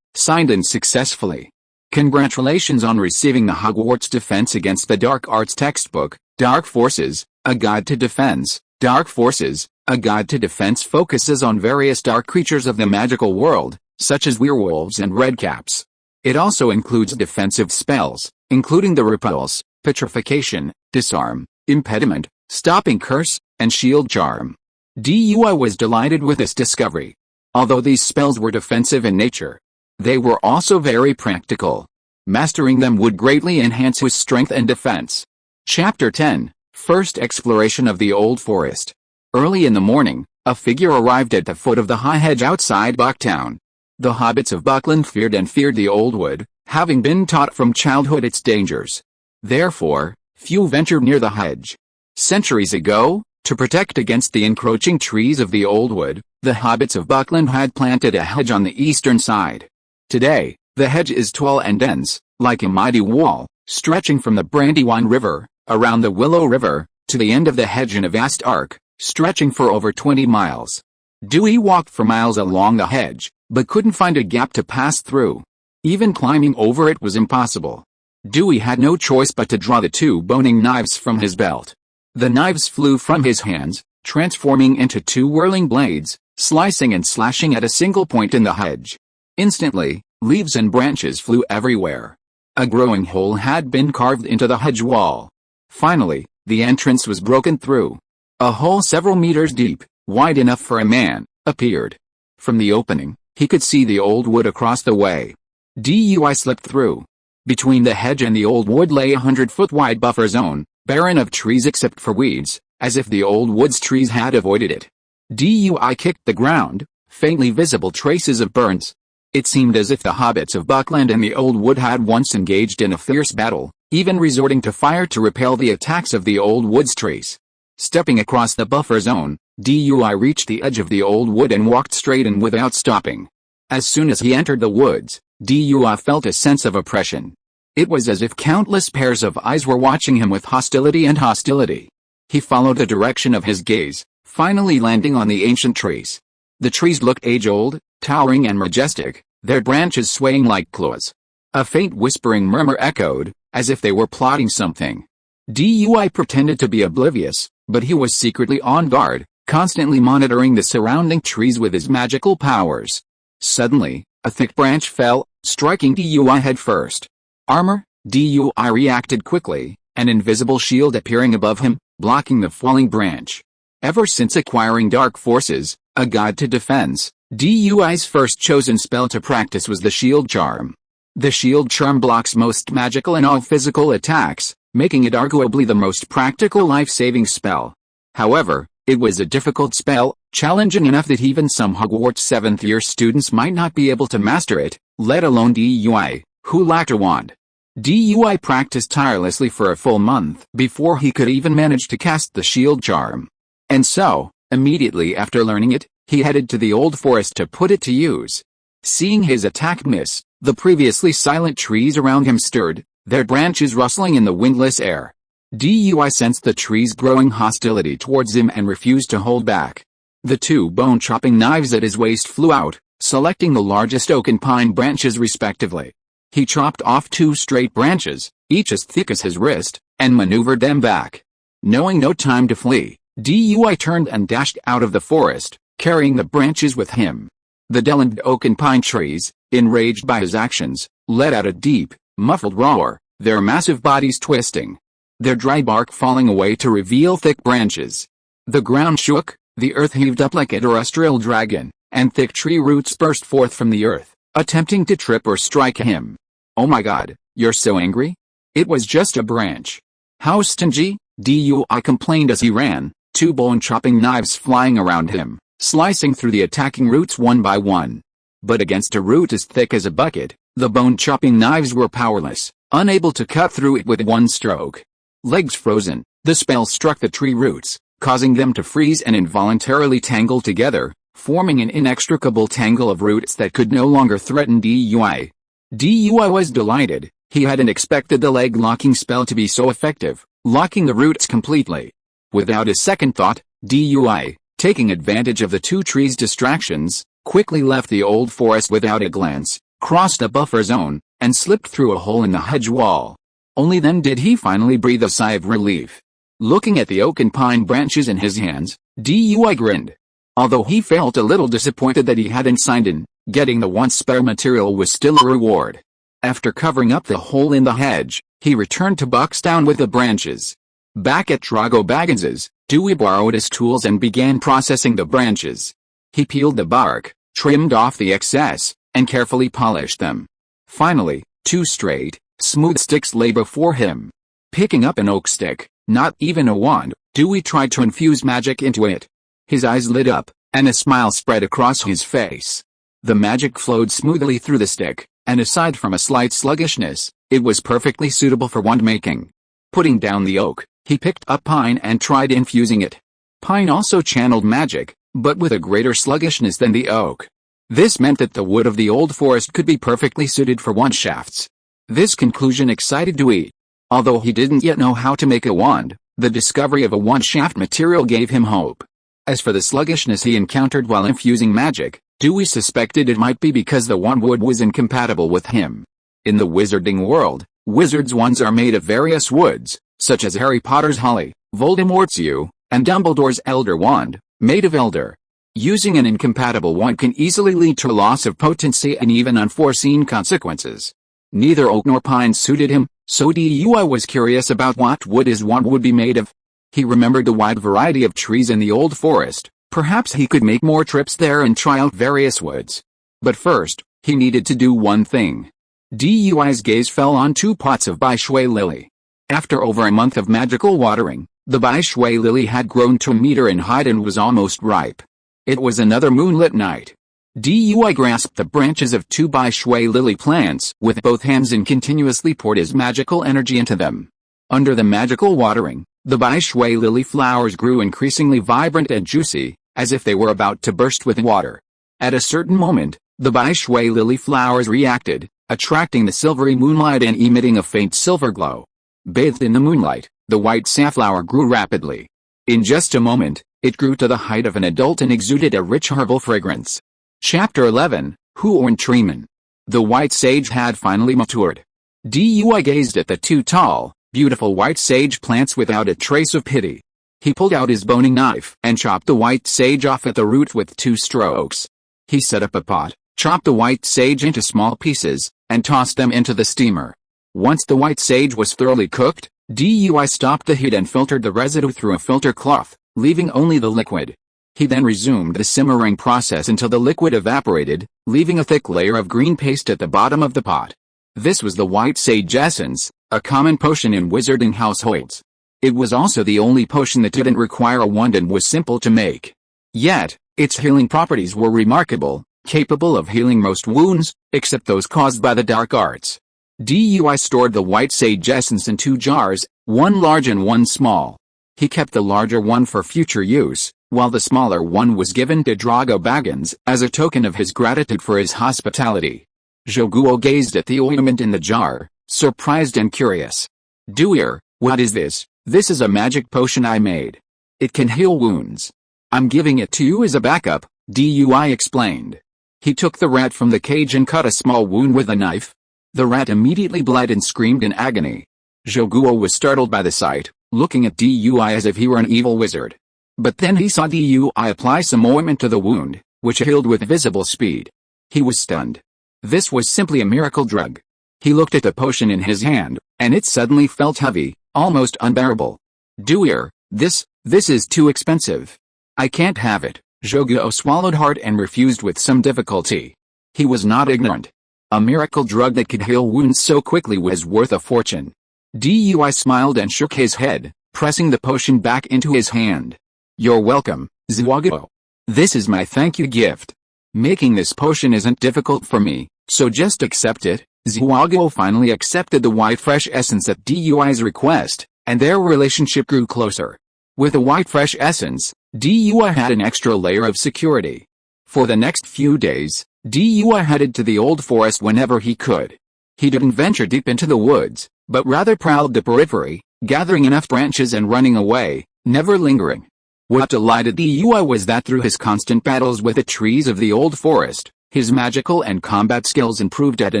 in successfully. Congratulations on receiving the Hogwarts Defense Against the Dark Arts textbook, Dark Forces, A Guide to Defense. Dark Forces, A Guide to Defense focuses on various dark creatures of the magical world, such as werewolves and redcaps. It also includes defensive spells, including the repulse, petrification, disarm, impediment, stopping curse, and shield charm. Dui was delighted with this discovery. Although these spells were defensive in nature, they were also very practical. Mastering them would greatly enhance his strength and defense. Chapter 10, First Exploration of the Old Forest. Early in the morning, a figure arrived at the foot of the high hedge outside Bucktown. The hobbits of Buckland feared the old wood, having been taught from childhood its dangers. Therefore, few ventured near the hedge. Centuries ago, to protect against the encroaching trees of the old wood, the hobbits of Buckland had planted a hedge on the eastern side. Today, the hedge is tall and dense, like a mighty wall, stretching from the Brandywine River, around the Willow River, to the end of the hedge in a vast arc, stretching for over 20 miles. Dewey walked for miles along the hedge, but couldn't find a gap to pass through. Even climbing over it was impossible. Dewey had no choice but to draw the two boning knives from his belt. The knives flew from his hands, transforming into two whirling blades, slicing and slashing at a single point in the hedge. Instantly, leaves and branches flew everywhere. A growing hole had been carved into the hedge wall. Finally, the entrance was broken through. A hole several meters deep, wide enough for a man, appeared. From the opening, he could see the old wood across the way. DUI slipped through. Between the hedge and the old wood lay a 100-foot-wide buffer zone, barren of trees except for weeds, as if the old wood's trees had avoided it. DUI kicked the ground, faintly visible traces of burns. It seemed as if the hobbits of Buckland and the old wood had once engaged in a fierce battle, even resorting to fire to repel the attacks of the old wood's trees. Stepping across the buffer zone, DUI reached the edge of the old wood and walked straight in without stopping. As soon as he entered the woods, DUI felt a sense of oppression. It was as if countless pairs of eyes were watching him with hostility and hostility. He followed the direction of his gaze, finally landing on the ancient trees. The trees looked age-old, towering and majestic, their branches swaying like claws. A faint whispering murmur echoed, as if they were plotting something. DUI pretended to be oblivious, but he was secretly on guard, constantly monitoring the surrounding trees with his magical powers. Suddenly, a thick branch fell, striking DUI head first. Armor? DUI reacted quickly, an invisible shield appearing above him, blocking the falling branch. Ever since acquiring Dark Forces, a guide to defense, DUI's first chosen spell to practice was the Shield Charm. The Shield Charm blocks most magical and all physical attacks, making it arguably the most practical life-saving spell. However, it was a difficult spell, challenging enough that even some Hogwarts 7th-year students might not be able to master it, let alone DUI, who lacked a wand. DUI practiced tirelessly for a full month before he could even manage to cast the Shield Charm. And so, immediately after learning it, he headed to the old forest to put it to use. Seeing his attack miss, the previously silent trees around him stirred, their branches rustling in the windless air. DUI sensed the trees' growing hostility towards him and refused to hold back. The two bone-chopping knives at his waist flew out, selecting the largest oak and pine branches respectively. He chopped off 2 straight branches, each as thick as his wrist, and maneuvered them back. Knowing no time to flee, DUI turned and dashed out of the forest, carrying the branches with him. The delaned oak and pine trees, enraged by his actions, let out a deep, muffled roar, their massive bodies twisting, their dry bark falling away to reveal thick branches. The ground shook, the earth heaved up like a terrestrial dragon, and thick tree roots burst forth from the earth, attempting to trip or strike him. "Oh my god, you're so angry? It was just a branch. How stingy," DUI complained as he ran, 2 bone-chopping knives flying around him, slicing through the attacking roots one by one. But against a root as thick as a bucket, the bone-chopping knives were powerless, unable to cut through it with one stroke. Legs frozen, the spell struck the tree roots, causing them to freeze and involuntarily tangle together, forming an inextricable tangle of roots that could no longer threaten DUI. DUI was delighted. He hadn't expected the leg-locking spell to be so effective, locking the roots completely. Without a second thought, DUI, taking advantage of the 2 trees' distractions, quickly left the old forest without a glance, crossed a buffer zone, and slipped through a hole in the hedge wall. Only then did he finally breathe a sigh of relief. Looking at the oak and pine branches in his hands, DUI grinned. Although he felt a little disappointed that he hadn't signed in, getting the once spare material was still a reward. After covering up the hole in the hedge, he returned to Buckstown with the branches. Back at Bilbo Baggins's, Dewey borrowed his tools and began processing the branches. He peeled the bark, trimmed off the excess, and carefully polished them. Finally, 2 straight, smooth sticks lay before him. Picking up an oak stick, not even a wand, Dewey tried to infuse magic into it. His eyes lit up, and a smile spread across his face. The magic flowed smoothly through the stick, and aside from a slight sluggishness, it was perfectly suitable for wand making. Putting down the oak, he picked up pine and tried infusing it. Pine also channeled magic, but with a greater sluggishness than the oak. This meant that the wood of the old forest could be perfectly suited for wand shafts. This conclusion excited Dewey. Although he didn't yet know how to make a wand, the discovery of a wand shaft material gave him hope. As for the sluggishness he encountered while infusing magic, Dewey suspected it might be because the wand wood was incompatible with him. In the wizarding world, wizards' wands are made of various woods, such as Harry Potter's holly, Voldemort's yew, and Dumbledore's elder wand, made of elder. Using an incompatible wand can easily lead to loss of potency and even unforeseen consequences. Neither oak nor pine suited him, so Dewey was curious about what wood his wand would be made of. He remembered the wide variety of trees in the old forest, Perhaps he could make more trips there and try out various woods. But first, he needed to do one thing. Dui's gaze fell on 2 pots of bai shui lily. After over a month of magical watering, the bai shui lily had grown to a meter in height and was almost ripe. It was another moonlit night. Dui grasped the branches of 2 bai shui lily plants with both hands and continuously poured his magical energy into them. Under the magical watering, the bai shui lily flowers grew increasingly vibrant and juicy, as if they were about to burst with water. At a certain moment, the bai shui lily flowers reacted, attracting the silvery moonlight and emitting a faint silver glow. Bathed in the moonlight, the white safflower grew rapidly. In just a moment, it grew to the height of an adult and exuded a rich herbal fragrance. Chapter 11, Huorn Treeman. The white sage had finally matured. Dui gazed at the 2 tall, beautiful white sage plants without a trace of pity. He pulled out his boning knife and chopped the white sage off at the root with 2 strokes. He set up a pot, chopped the white sage into small pieces, and tossed them into the steamer. Once the white sage was thoroughly cooked, Dui stopped the heat and filtered the residue through a filter cloth, leaving only the liquid. He then resumed the simmering process until the liquid evaporated, leaving a thick layer of green paste at the bottom of the pot. This was the white sage essence, a common potion in wizarding households. It was also the only potion that didn't require a wand and was simple to make. Yet, its healing properties were remarkable, capable of healing most wounds, except those caused by the dark arts. Dui stored the white sage essence in 2 jars, one large and one small. He kept the larger one for future use, while the smaller one was given to Bilbo Baggins as a token of his gratitude for his hospitality. Joguo gazed at the ointment in the jar, surprised and curious. Duir, what is this? This is a magic potion I made. It can heal wounds. I'm giving it to you as a backup, Dui explained. He took the rat from the cage and cut a small wound with a knife. The rat immediately bled and screamed in agony. Joguo was startled by the sight, looking at Dui as if he were an evil wizard. But then he saw Dui apply some ointment to the wound, which healed with visible speed. He was stunned. This was simply a miracle drug. He looked at the potion in his hand, and it suddenly felt heavy, almost unbearable. Duir, this is too expensive. I can't have it. Joguo swallowed hard and refused with some difficulty. He was not ignorant. A miracle drug that could heal wounds so quickly was worth a fortune. Dui smiled and shook his head, pressing the potion back into his hand. You're welcome, Joguo. This is my thank you gift. Making this potion isn't difficult for me, so just accept it. Joguo finally accepted the white fresh essence at Dui's request, and their relationship grew closer. With the white fresh essence, Dui had an extra layer of security. For the next few days, Dui headed to the old forest whenever he could. He didn't venture deep into the woods, but rather prowled the periphery, gathering enough branches and running away, never lingering. What delighted Dui was that through his constant battles with the trees of the old forest, his magical and combat skills improved at a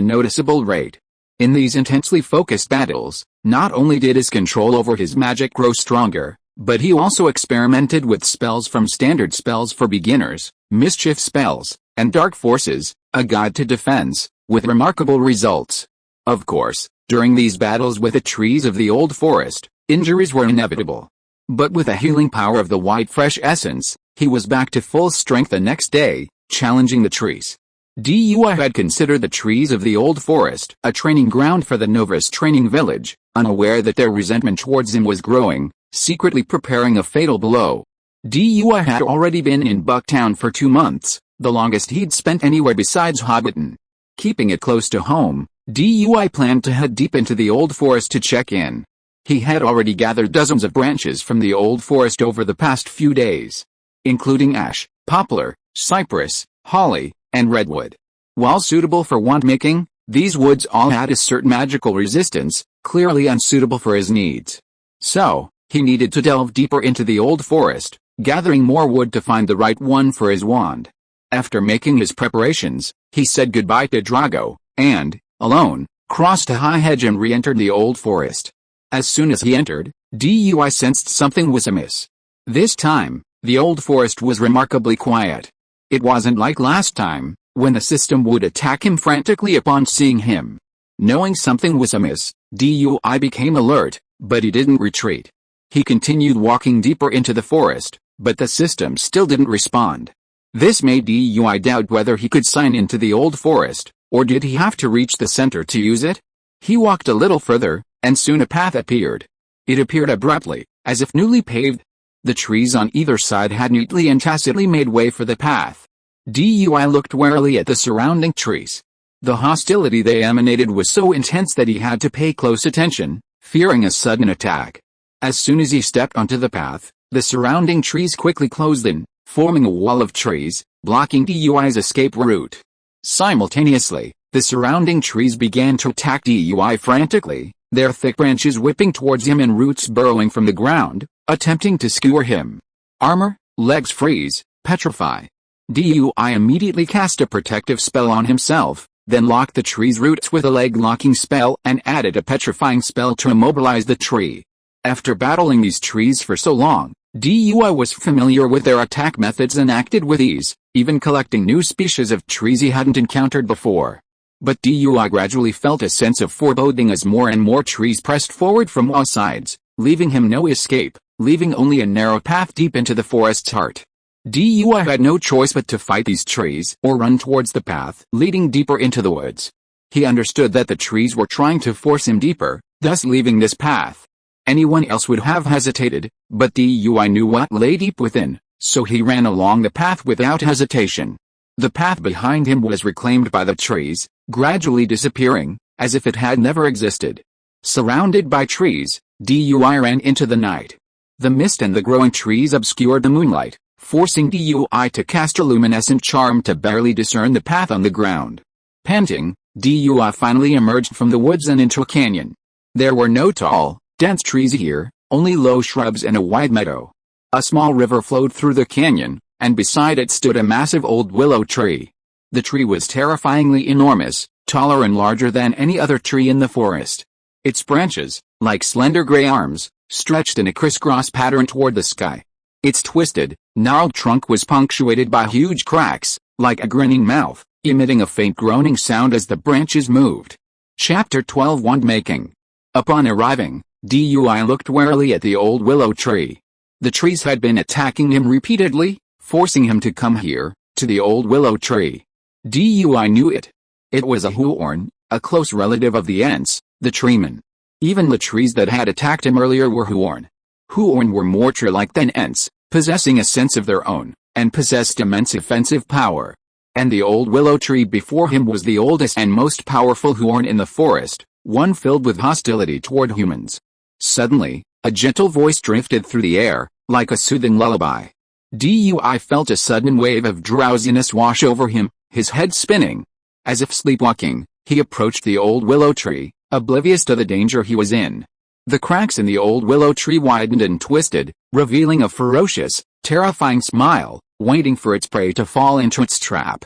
noticeable rate. In these intensely focused battles, not only did his control over his magic grow stronger, but he also experimented with spells from standard spells for beginners, mischief spells, and dark forces, a guide to defense, with remarkable results. Of course, during these battles with the trees of the old forest, injuries were inevitable. But with the healing power of the white fresh essence, he was back to full strength the next day, challenging the trees. Dui had considered the trees of the old forest a training ground for the novice training village, unaware that their resentment towards him was growing, secretly preparing a fatal blow. Dui had already been in Bucktown for 2 months, the longest he'd spent anywhere besides Hobbiton. Keeping it close to home, Dui planned to head deep into the old forest to check in. He had already gathered dozens of branches from the old forest over the past few days, including ash, poplar, cypress, holly, and redwood. While suitable for wand making, these woods all had a certain magical resistance, clearly unsuitable for his needs. So, he needed to delve deeper into the old forest, gathering more wood to find the right one for his wand. After making his preparations, he said goodbye to Drago, and, alone, crossed a high hedge and re-entered the old forest. As soon as he entered, Dui sensed something was amiss. This time, the old forest was remarkably quiet. It wasn't like last time, when the system would attack him frantically upon seeing him. Knowing something was amiss, Dui became alert, but he didn't retreat. He continued walking deeper into the forest, but the system still didn't respond. This made DUI doubt whether he could sign into the old forest, or did he have to reach the center to use it? He walked a little further, and soon a path appeared. It appeared abruptly, as if newly paved. The trees on either side had neatly and tacitly made way for the path. DUI looked warily at the surrounding trees. The hostility they emanated was so intense that he had to pay close attention, fearing a sudden attack. As soon as he stepped onto the path, the surrounding trees quickly closed in, forming a wall of trees, blocking DUI's escape route. Simultaneously, the surrounding trees began to attack DUI frantically, their thick branches whipping towards him and roots burrowing from the ground, attempting to skewer him. Armor, legs freeze, petrify. DUI immediately cast a protective spell on himself, then locked the tree's roots with a leg-locking spell and added a petrifying spell to immobilize the tree. After battling these trees for so long, DUI was familiar with their attack methods and acted with ease, even collecting new species of trees he hadn't encountered before. But DUI gradually felt a sense of foreboding as more and more trees pressed forward from all sides, leaving him no escape, leaving only a narrow path deep into the forest's heart. DUI had no choice but to fight these trees or run towards the path leading deeper into the woods. He understood that the trees were trying to force him deeper, thus leaving this path. Anyone else would have hesitated, but DUI knew what lay deep within, so he ran along the path without hesitation. The path behind him was reclaimed by the trees, gradually disappearing, as if it had never existed. Surrounded by trees, DUI ran into the night. The mist and the growing trees obscured the moonlight, forcing DUI to cast a luminescent charm to barely discern the path on the ground. Panting, DUI finally emerged from the woods and into a canyon. There were no tall, dense trees here, only low shrubs and a wide meadow. A small river flowed through the canyon, and beside it stood a massive old willow tree. The tree was terrifyingly enormous, taller and larger than any other tree in the forest. Its branches, like slender gray arms, stretched in a crisscross pattern toward the sky. Its twisted, gnarled trunk was punctuated by huge cracks, like a grinning mouth, emitting a faint groaning sound as the branches moved. Chapter 12 Wand Making. Upon arriving, DUI looked warily at the old willow tree. The trees had been attacking him repeatedly, forcing him to come here, to the old willow tree. DUI knew it. It was a Huorn, a close relative of the Ents, the treemen. Even the trees that had attacked him earlier were Huorn. Huorn were more tree-like than Ents, possessing a sense of their own, and possessed immense offensive power. And the old willow tree before him was the oldest and most powerful Huorn in the forest, one filled with hostility toward humans. Suddenly, a gentle voice drifted through the air, like a soothing lullaby. DUI felt a sudden wave of drowsiness wash over him, his head spinning. As if sleepwalking, he approached the old willow tree, oblivious to the danger he was in. The cracks in the old willow tree widened and twisted, revealing a ferocious, terrifying smile, waiting for its prey to fall into its trap.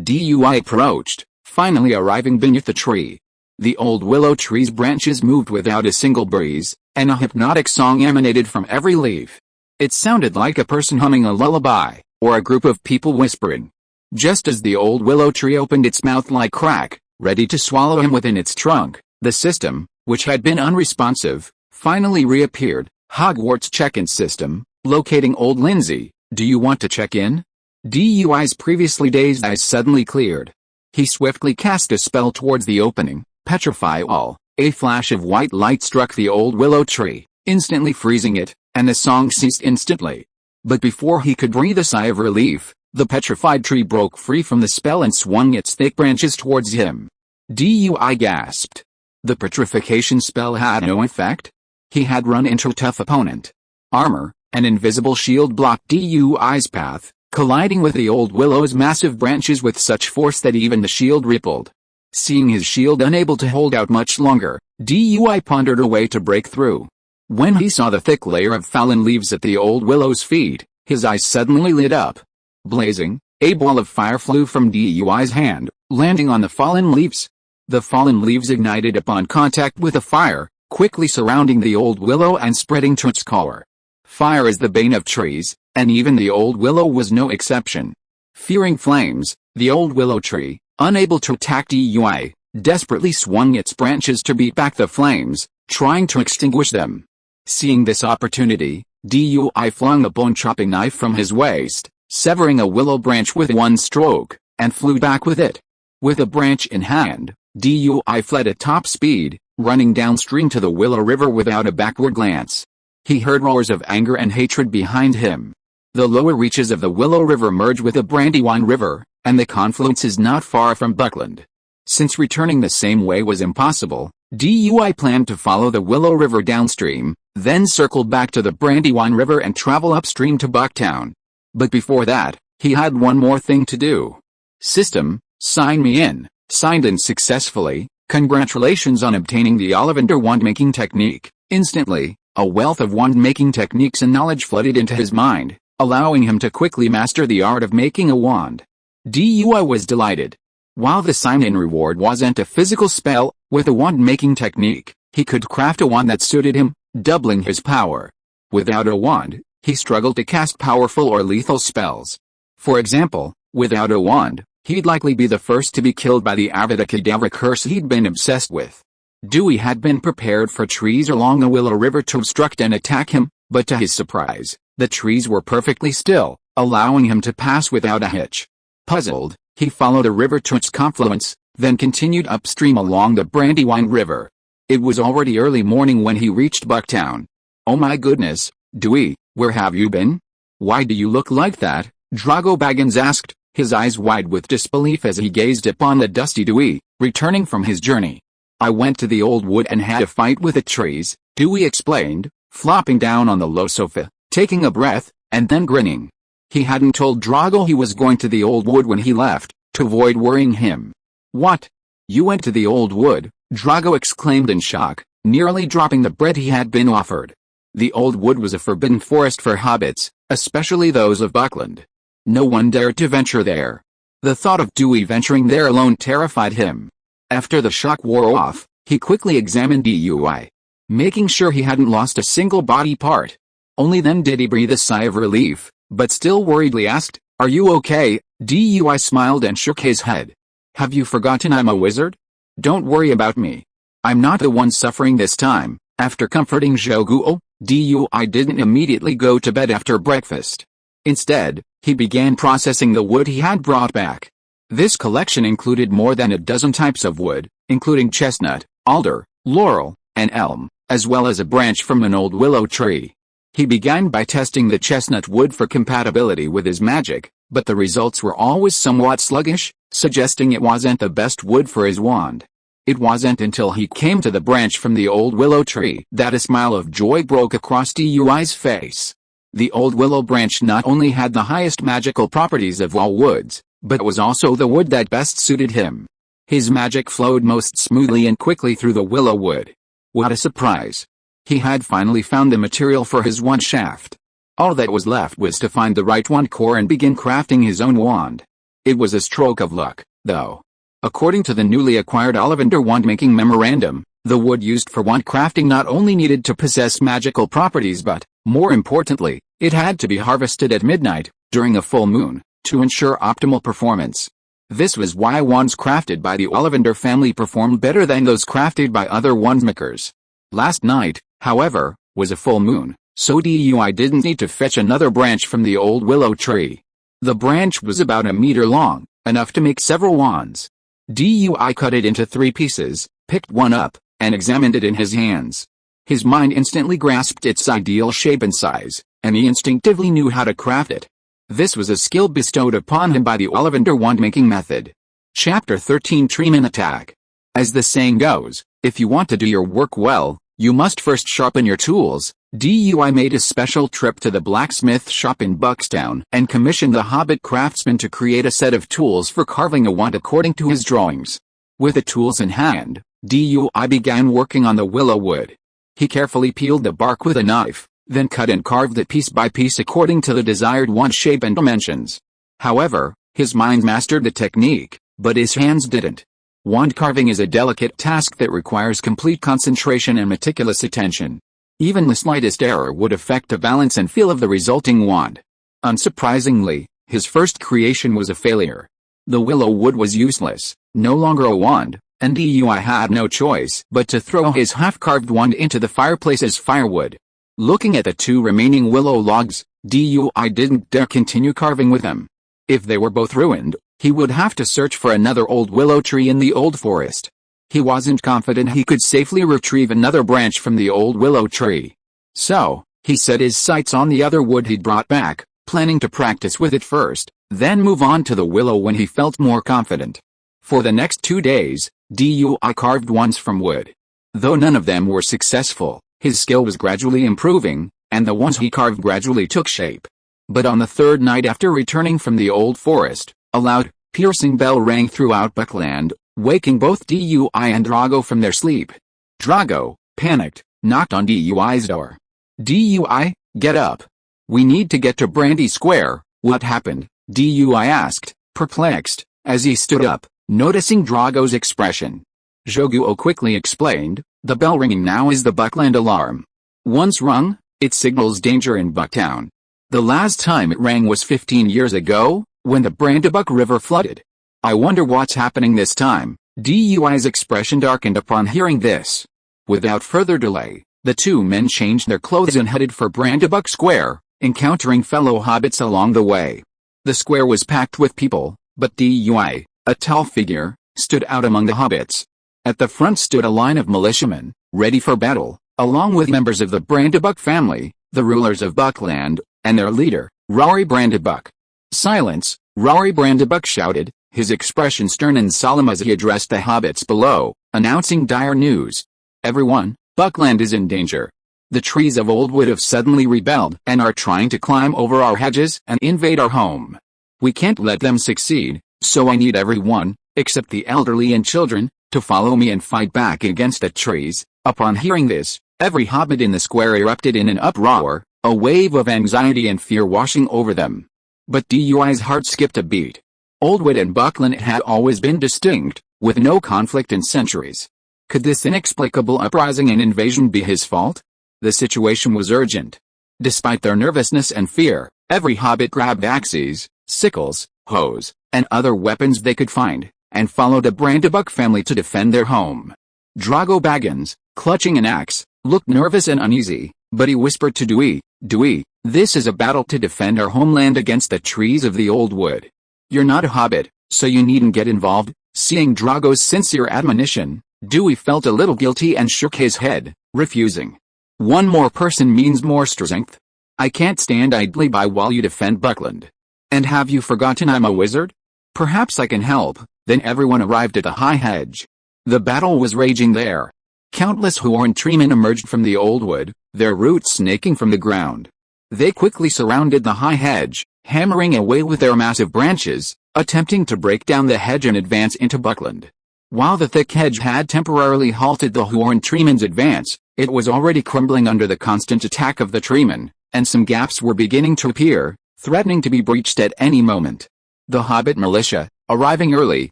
DUI approached, finally arriving beneath the tree. The old willow tree's branches moved without a single breeze, and a hypnotic song emanated from every leaf. It sounded like a person humming a lullaby, or a group of people whispering. Just as the old willow tree opened its mouth like crack, ready to swallow him within its trunk, the system, which had been unresponsive, finally reappeared. Hogwarts check-in system, locating old Lindsay. Do you want to check in? DUI's previously dazed eyes suddenly cleared. He swiftly cast a spell towards the opening, Petrify All. A flash of white light struck the old willow tree, instantly freezing it, and the song ceased instantly. But before he could breathe a sigh of relief, the petrified tree broke free from the spell and swung its thick branches towards him. DUI gasped. The petrification spell had no effect? He had run into a tough opponent. Armor, an invisible shield blocked DUI's path, colliding with the old willow's massive branches with such force that even the shield rippled. Seeing his shield unable to hold out much longer, DUI pondered a way to break through. When he saw the thick layer of fallen leaves at the old willow's feet, his eyes suddenly lit up. Blazing, a ball of fire flew from DUI's hand, landing on the fallen leaves. The fallen leaves ignited upon contact with the fire, quickly surrounding the old willow and spreading to its core. Fire is the bane of trees, and even the old willow was no exception. Fearing flames, the old willow tree, unable to attack DUI, desperately swung its branches to beat back the flames, trying to extinguish them. Seeing this opportunity, DUI flung a bone-chopping knife from his waist, severing a willow branch with one stroke, and flew back with it. With a branch in hand, DUI fled at top speed, running downstream to the Willow River without a backward glance. He heard roars of anger and hatred behind him. The lower reaches of the Willow River merge with the Brandywine River, and the confluence is not far from Buckland. Since returning the same way was impossible, DUI planned to follow the Willow River downstream, then circle back to the Brandywine River and travel upstream to Bucktown. But before that, he had one more thing to do. System, sign me in. Signed in successfully. Congratulations on obtaining the Ollivander wand-making technique. Instantly, a wealth of wand-making techniques and knowledge flooded into his mind, allowing him to quickly master the art of making a wand. DUI was delighted. While the sign-in reward wasn't a physical spell, with a wand-making technique, he could craft a wand that suited him, doubling his power. Without a wand, he struggled to cast powerful or lethal spells. For example, without a wand, he'd likely be the first to be killed by the Avada Kedavra curse he'd been obsessed with. Dewey had been prepared for trees along the Willow River to obstruct and attack him, but to his surprise, the trees were perfectly still, allowing him to pass without a hitch. Puzzled, he followed the river to its confluence, then continued upstream along the Brandywine River. It was already early morning when he reached Bucktown. "Oh my goodness, Dewey, where have you been? Why do you look like that?" Bilbo Baggins asked, his eyes wide with disbelief as he gazed upon the dusty Dewey, returning from his journey. "I went to the old wood and had a fight with the trees," Dewey explained, flopping down on the low sofa, taking a breath, and then grinning. He hadn't told Drago he was going to the old wood when he left, to avoid worrying him. "What? You went to the old wood?" Drago exclaimed in shock, nearly dropping the bread he had been offered. The old wood was a forbidden forest for hobbits, especially those of Buckland. No one dared to venture there. The thought of Dewey venturing there alone terrified him. After the shock wore off, he quickly examined Dewey, making sure he hadn't lost a single body part. Only then did he breathe a sigh of relief, but still worriedly asked, "Are you okay?" Dewey smiled and shook his head. "Have you forgotten I'm a wizard? Don't worry about me. I'm not the one suffering this time." After comforting Joguo, Dewey didn't immediately go to bed after breakfast. Instead, he began processing the wood he had brought back. This collection included more than a dozen types of wood, including chestnut, alder, laurel, and elm, as well as a branch from an old willow tree. He began by testing the chestnut wood for compatibility with his magic, but the results were always somewhat sluggish, suggesting it wasn't the best wood for his wand. It wasn't until he came to the branch from the old willow tree that a smile of joy broke across Dewey's face. The old willow branch not only had the highest magical properties of all woods, but was also the wood that best suited him. His magic flowed most smoothly and quickly through the willow wood. What a surprise! He had finally found the material for his wand shaft. All that was left was to find the right wand core and begin crafting his own wand. It was a stroke of luck, though. According to the newly acquired Ollivander wand-making memorandum, the wood used for wand crafting not only needed to possess magical properties but, more importantly, it had to be harvested at midnight, during a full moon, to ensure optimal performance. This was why wands crafted by the Ollivander family performed better than those crafted by other wandmakers. Last night, however, was a full moon, so Dewey didn't need to fetch another branch from the old willow tree. The branch was about a meter long, enough to make several wands. Dewey cut it into 3 pieces, picked one up, and examined it in his hands. His mind instantly grasped its ideal shape and size, and he instinctively knew how to craft it. This was a skill bestowed upon him by the Ollivander wand-making method. Chapter 13 Treeman Attack. As the saying goes, if you want to do your work well, you must first sharpen your tools. Dewey made a special trip to the blacksmith shop in Buckstown and commissioned the hobbit craftsman to create a set of tools for carving a wand according to his drawings. With the tools in hand, Dewey began working on the willow wood. He carefully peeled the bark with a knife, then cut and carved it piece by piece according to the desired wand shape and dimensions. However, his mind mastered the technique, but his hands didn't. Wand carving is a delicate task that requires complete concentration and meticulous attention. Even the slightest error would affect the balance and feel of the resulting wand. Unsurprisingly, his first creation was a failure. The willow wood was useless, no longer a wand, and Dewey had no choice but to throw his half-carved wand into the fireplace as firewood. Looking at the 2 remaining willow logs, Dewey didn't dare continue carving with them. If they were both ruined, he would have to search for another old willow tree in the old forest. He wasn't confident he could safely retrieve another branch from the old willow tree. So, he set his sights on the other wood he'd brought back, planning to practice with it first, then move on to the willow when he felt more confident. For the next 2 days, Dewey carved once from wood. Though none of them were successful, his skill was gradually improving, and the ones he carved gradually took shape. But on the 3rd night after returning from the old forest, a loud, piercing bell rang throughout Buckland, waking both Dewey and Drago from their sleep. Drago, panicked, knocked on Dewey's door. "Dewey, get up. We need to get to Brandy Square." "What happened?" Dewey asked, perplexed, as he stood up, noticing Drago's expression. Joguo quickly explained, "The bell ringing now is the Buckland alarm. Once rung, it signals danger in Bucktown. The last time it rang was 15 years ago, when the Brandybuck River flooded. I wonder what's happening this time." Dewey's expression darkened upon hearing this. Without further delay, the 2 men changed their clothes and headed for Brandybuck Square, encountering fellow hobbits along the way. The square was packed with people, but Dewey, a tall figure, stood out among the hobbits. At the front stood a line of militiamen, ready for battle, along with members of the Brandybuck family, the rulers of Buckland, and their leader, Rory Brandybuck. "Silence!" Rory Brandybuck shouted, his expression stern and solemn as he addressed the hobbits below, announcing dire news. "Everyone, Buckland is in danger. The trees of Oldwood have suddenly rebelled and are trying to climb over our hedges and invade our home. We can't let them succeed, so I need everyone, except the elderly and children, to follow me and fight back against the trees." Upon hearing this, every hobbit in the square erupted in an uproar, a wave of anxiety and fear washing over them. But Dewey's heart skipped a beat. Oldwood and Buckland had always been distinct, with no conflict in centuries. Could this inexplicable uprising and invasion be his fault? The situation was urgent. Despite their nervousness and fear, every hobbit grabbed axes, sickles, hoes, and other weapons they could find, and followed the Brandybuck family to defend their home. Bilbo Baggins, clutching an axe, looked nervous and uneasy, but he whispered to Dewey, "This is a battle to defend our homeland against the trees of the old wood. You're not a hobbit, so you needn't get involved." Seeing Drago's sincere admonition, Dewey felt a little guilty and shook his head, refusing. "One more person means more strength. I can't stand idly by while you defend Buckland. And have you forgotten I'm a wizard? Perhaps I can help." Then everyone arrived at the high hedge. The battle was raging there. Countless horned treemen emerged from the old wood, their roots snaking from the ground. They quickly surrounded the high hedge, hammering away with their massive branches, attempting to break down the hedge and advance into Buckland. While the thick hedge had temporarily halted the horned treemen's advance, it was already crumbling under the constant attack of the treemen, and some gaps were beginning to appear, threatening to be breached at any moment. The hobbit militia, arriving early,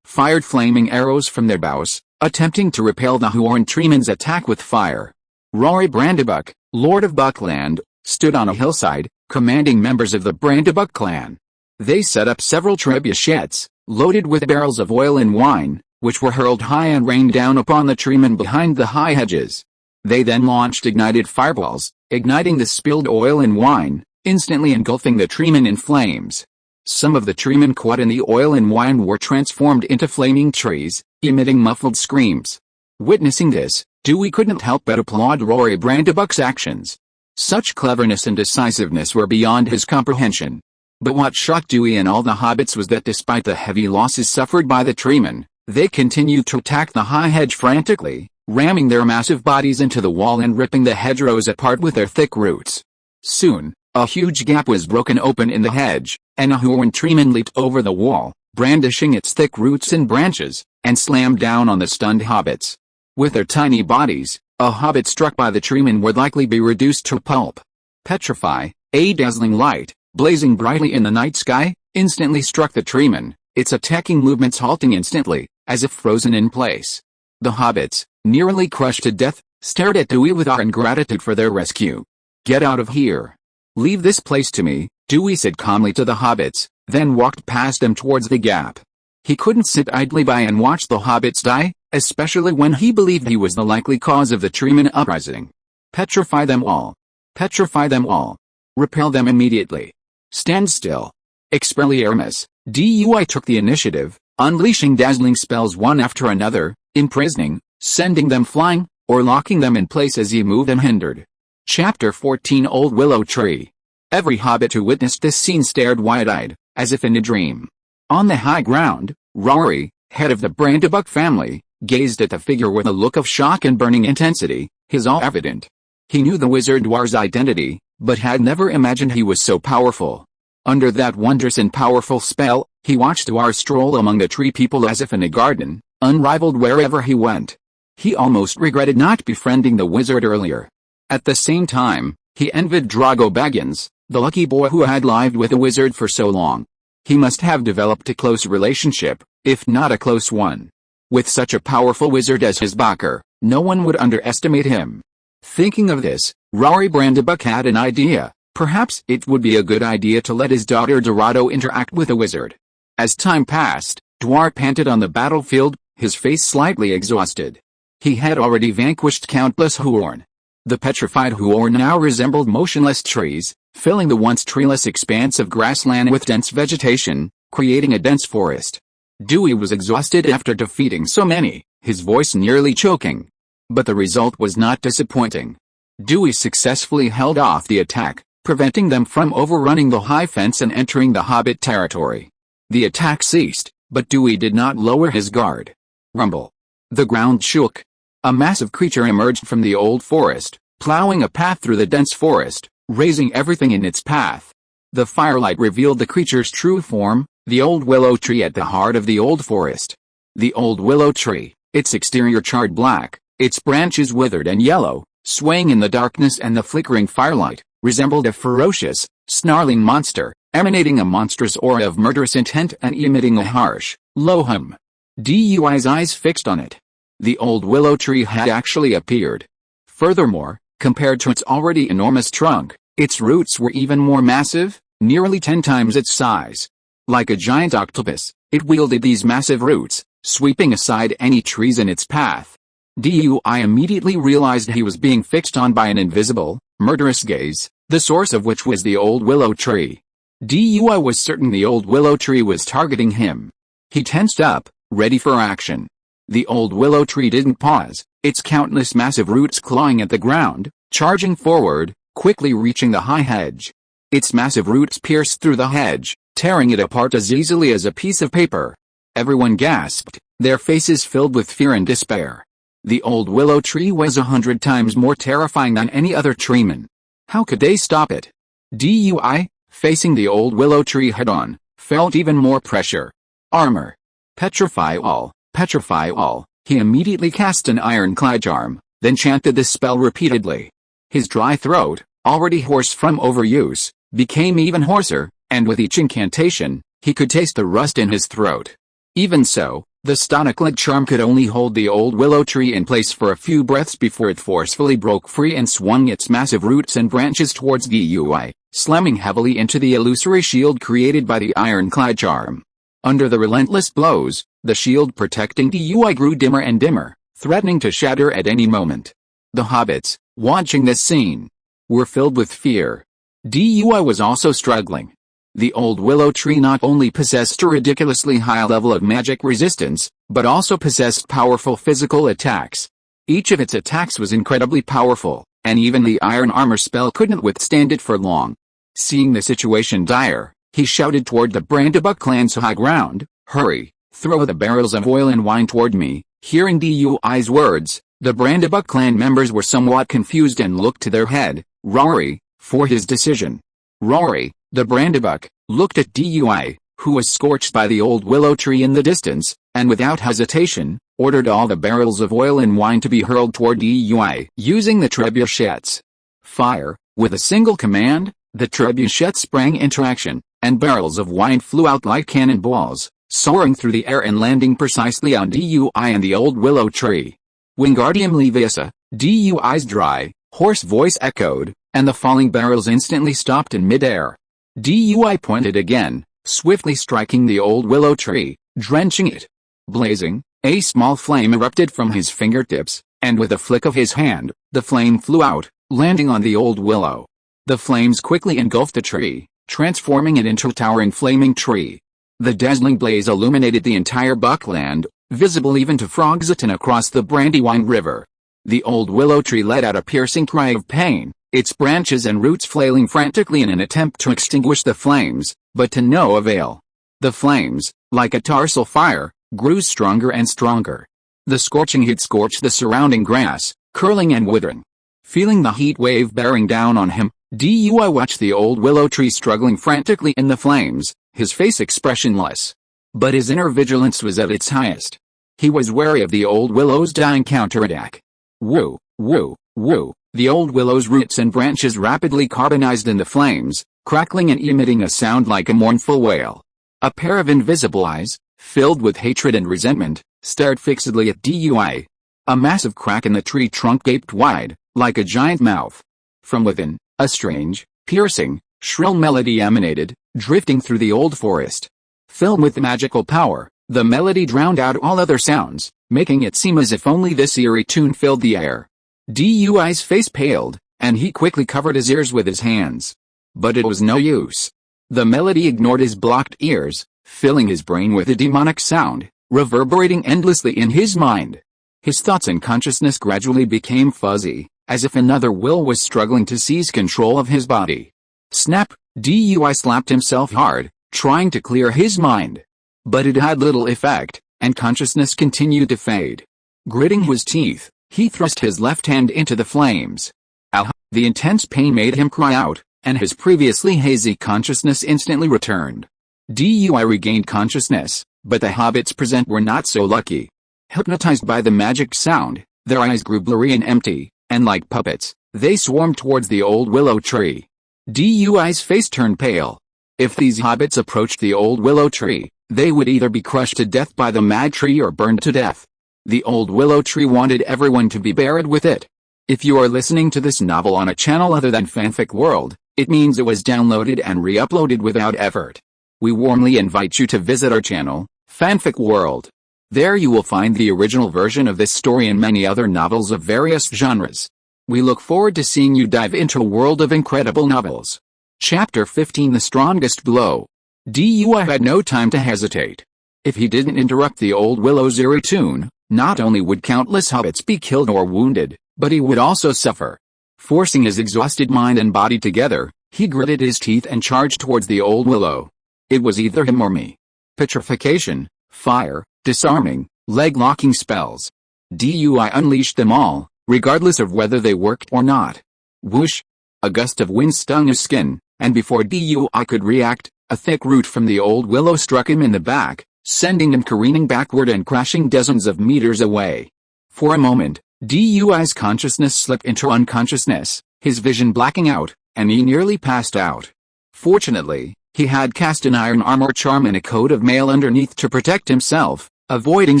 fired flaming arrows from their bows, attempting to repel the horned treemen's attack with fire. Rory Brandybuck, Lord of Buckland, stood on a hillside, commanding members of the Brandybuck clan. They set up several trebuchets, loaded with barrels of oil and wine, which were hurled high and rained down upon the treemen behind the high hedges. They then launched ignited fireballs, igniting the spilled oil and wine, instantly engulfing the treemen in flames. Some of the treemen caught in the oil and wine were transformed into flaming trees, emitting muffled screams. Witnessing this, Dewey couldn't help but applaud Rory Brandybuck's actions. Such cleverness and decisiveness were beyond his comprehension. But what shocked Dewey and all the hobbits was that despite the heavy losses suffered by the treemen, they continued to attack the high hedge frantically, ramming their massive bodies into the wall and ripping the hedgerows apart with their thick roots. Soon, a huge gap was broken open in the hedge, and a horned treeman leaped over the wall, brandishing its thick roots and branches, and slammed down on the stunned hobbits. With their tiny bodies, a hobbit struck by the treeman would likely be reduced to pulp. Petrify, a dazzling light, blazing brightly in the night sky, instantly struck the treeman, its attacking movements halting instantly, as if frozen in place. The hobbits, nearly crushed to death, stared at Dewey with awe and gratitude for their rescue. "Get out of here. Leave this place to me," Dewey said calmly to the hobbits, then walked past them towards the gap. He couldn't sit idly by and watch the hobbits die, especially when he believed he was the likely cause of the treemen uprising. "Petrify them all. Petrify them all. Repel them immediately. Stand still. Expelliarmus. DUI took the initiative, unleashing dazzling spells one after another, imprisoning, sending them flying, or locking them in place as he moved unhindered. Chapter 14 Old Willow Tree. Every hobbit who witnessed this scene stared wide-eyed, as if in a dream. On the high ground, Rory, head of the Brandybuck family, gazed at the figure with a look of shock and burning intensity, his all evident. He knew the wizard Dwar's identity, but had never imagined he was so powerful. Under that wondrous and powerful spell, he watched Dwar stroll among the tree people as if in a garden, unrivaled wherever he went. He almost regretted not befriending the wizard earlier. At the same time, he envied Bilbo Baggins, the lucky boy who had lived with a wizard for so long. He must have developed a close relationship, if not a close one. With such a powerful wizard as his backer, no one would underestimate him. Thinking of this, Rory Brandybuck had an idea. Perhaps it would be a good idea to let his daughter Dorado interact with a wizard. As time passed, Dwar panted on the battlefield, his face slightly exhausted. He had already vanquished countless Huorn. The petrified Huorn now resembled motionless trees, filling the once treeless expanse of grassland with dense vegetation, creating a dense forest. Dewey was exhausted after defeating so many, his voice nearly choking. But the result was not disappointing. Dewey successfully held off the attack, preventing them from overrunning the high fence and entering the hobbit territory. The attack ceased, but Dewey did not lower his guard. Rumble. The ground shook. A massive creature emerged from the old forest, plowing a path through the dense forest, razing everything in its path. The firelight revealed the creature's true form, the old willow tree at the heart of the old forest. The old willow tree, its exterior charred black, its branches withered and yellow, swaying in the darkness and the flickering firelight, resembled a ferocious, snarling monster, emanating a monstrous aura of murderous intent and emitting a harsh, low hum. Dewey's eyes fixed on it. The old willow tree had actually appeared. Furthermore, compared to its already enormous trunk, its roots were even more massive, nearly 10 times its size. Like a giant octopus, it wielded these massive roots, sweeping aside any trees in its path. Dewey immediately realized he was being fixed on by an invisible, murderous gaze, the source of which was the old willow tree. Dewey was certain the old willow tree was targeting him. He tensed up, ready for action. The old willow tree didn't pause, its countless massive roots clawing at the ground, charging forward, quickly reaching the high hedge. Its massive roots pierced through the hedge, tearing it apart as easily as a piece of paper. Everyone gasped, their faces filled with fear and despair. The old willow tree was 100 times more terrifying than any other treeman. How could they stop it? Dewey, facing the old willow tree head-on, felt even more pressure. Armor. Petrify all, petrify all. He immediately cast an ironclad charm, then chanted the spell repeatedly. His dry throat, already hoarse from overuse, became even hoarser, and with each incantation, he could taste the rust in his throat. Even so, the stoniclad charm could only hold the old willow tree in place for a few breaths before it forcefully broke free and swung its massive roots and branches towards Dewey, slamming heavily into the illusory shield created by the ironclad charm. Under the relentless blows, the shield protecting Dewey grew dimmer and dimmer, threatening to shatter at any moment. The hobbits, watching this scene, were filled with fear. Dewey was also struggling. The old willow tree not only possessed a ridiculously high level of magic resistance, but also possessed powerful physical attacks. Each of its attacks was incredibly powerful, and even the iron armor spell couldn't withstand it for long. Seeing the situation dire, he shouted toward the Brandybuck clan's high ground, "Hurry, throw the barrels of oil and wine toward me." Hearing Dewey's words, the Brandybuck clan members were somewhat confused and looked to their head, Rory, for his decision. Rory, the Brandybuck, looked at Dewey, who was scorched by the old willow tree in the distance, and without hesitation, ordered all the barrels of oil and wine to be hurled toward Dewey using the trebuchets. Fire. With a single command, the trebuchets sprang into action, and barrels of wine flew out like cannonballs, soaring through the air and landing precisely on Dewey and the old willow tree. Wingardium Leviosa, Dewey's dry, hoarse voice echoed, and the falling barrels instantly stopped in midair. Dewey pointed again, swiftly striking the old willow tree, drenching it. Blazing, a small flame erupted from his fingertips, and with a flick of his hand, the flame flew out, landing on the old willow. The flames quickly engulfed the tree, transforming it into a towering flaming tree. The dazzling blaze illuminated the entire buckland, visible even to Frogziton across the Brandywine River. The old willow tree let out a piercing cry of pain, its branches and roots flailing frantically in an attempt to extinguish the flames, but to no avail. The flames, like a tarsal fire, grew stronger and stronger. The scorching heat scorched the surrounding grass, curling and withering. Feeling the heat wave bearing down on him, Dui watched the old willow tree struggling frantically in the flames, his face expressionless. But his inner vigilance was at its highest. He was wary of the old willow's dying counterattack. Woo, woo, woo. The old willow's roots and branches rapidly carbonized in the flames, crackling and emitting a sound like a mournful wail. A pair of invisible eyes, filled with hatred and resentment, stared fixedly at Dui. A massive crack in the tree trunk gaped wide, like a giant mouth. From within, a strange, piercing, shrill melody emanated, drifting through the old forest. Filled with magical power, the melody drowned out all other sounds, making it seem as if only this eerie tune filled the air. Dui's face paled, and he quickly covered his ears with his hands. But it was no use. The melody ignored his blocked ears, filling his brain with a demonic sound, reverberating endlessly in his mind. His thoughts and consciousness gradually became fuzzy, as if another will was struggling to seize control of his body. Snap! Dui slapped himself hard, trying to clear his mind. But it had little effect, and consciousness continued to fade. Gritting his teeth, he thrust his left hand into the flames. Ah! The intense pain made him cry out, and his previously hazy consciousness instantly returned. Dui regained consciousness, but the hobbits present were not so lucky. Hypnotized by the magic sound, their eyes grew blurry and empty, and like puppets, they swarmed towards the old willow tree. Dui's face turned pale. If these hobbits approached the old willow tree, they would either be crushed to death by the mad tree or burned to death. The old willow tree wanted everyone to be buried with it. If you are listening to this novel on a channel other than Fanfic World, it means it was downloaded and re-uploaded without effort. We warmly invite you to visit our channel, Fanfic World. There you will find the original version of this story and many other novels of various genres. We look forward to seeing you dive into a world of incredible novels. Chapter 15: The Strongest Blow. Dui had no time to hesitate. If he didn't interrupt the old willow's eerie tune, not only would countless hobbits be killed or wounded, but he would also suffer. Forcing his exhausted mind and body together, he gritted his teeth and charged towards the old willow. It was either him or me. Petrification, fire, disarming, leg-locking spells. Dui unleashed them all, regardless of whether they worked or not. Whoosh! A gust of wind stung his skin, and before Dui could react, a thick root from the old willow struck him in the back, sending him careening backward and crashing dozens of meters away. For a moment, Dui's consciousness slipped into unconsciousness, his vision blacking out, and he nearly passed out. Fortunately, he had cast an iron armor charm and a coat of mail underneath to protect himself, avoiding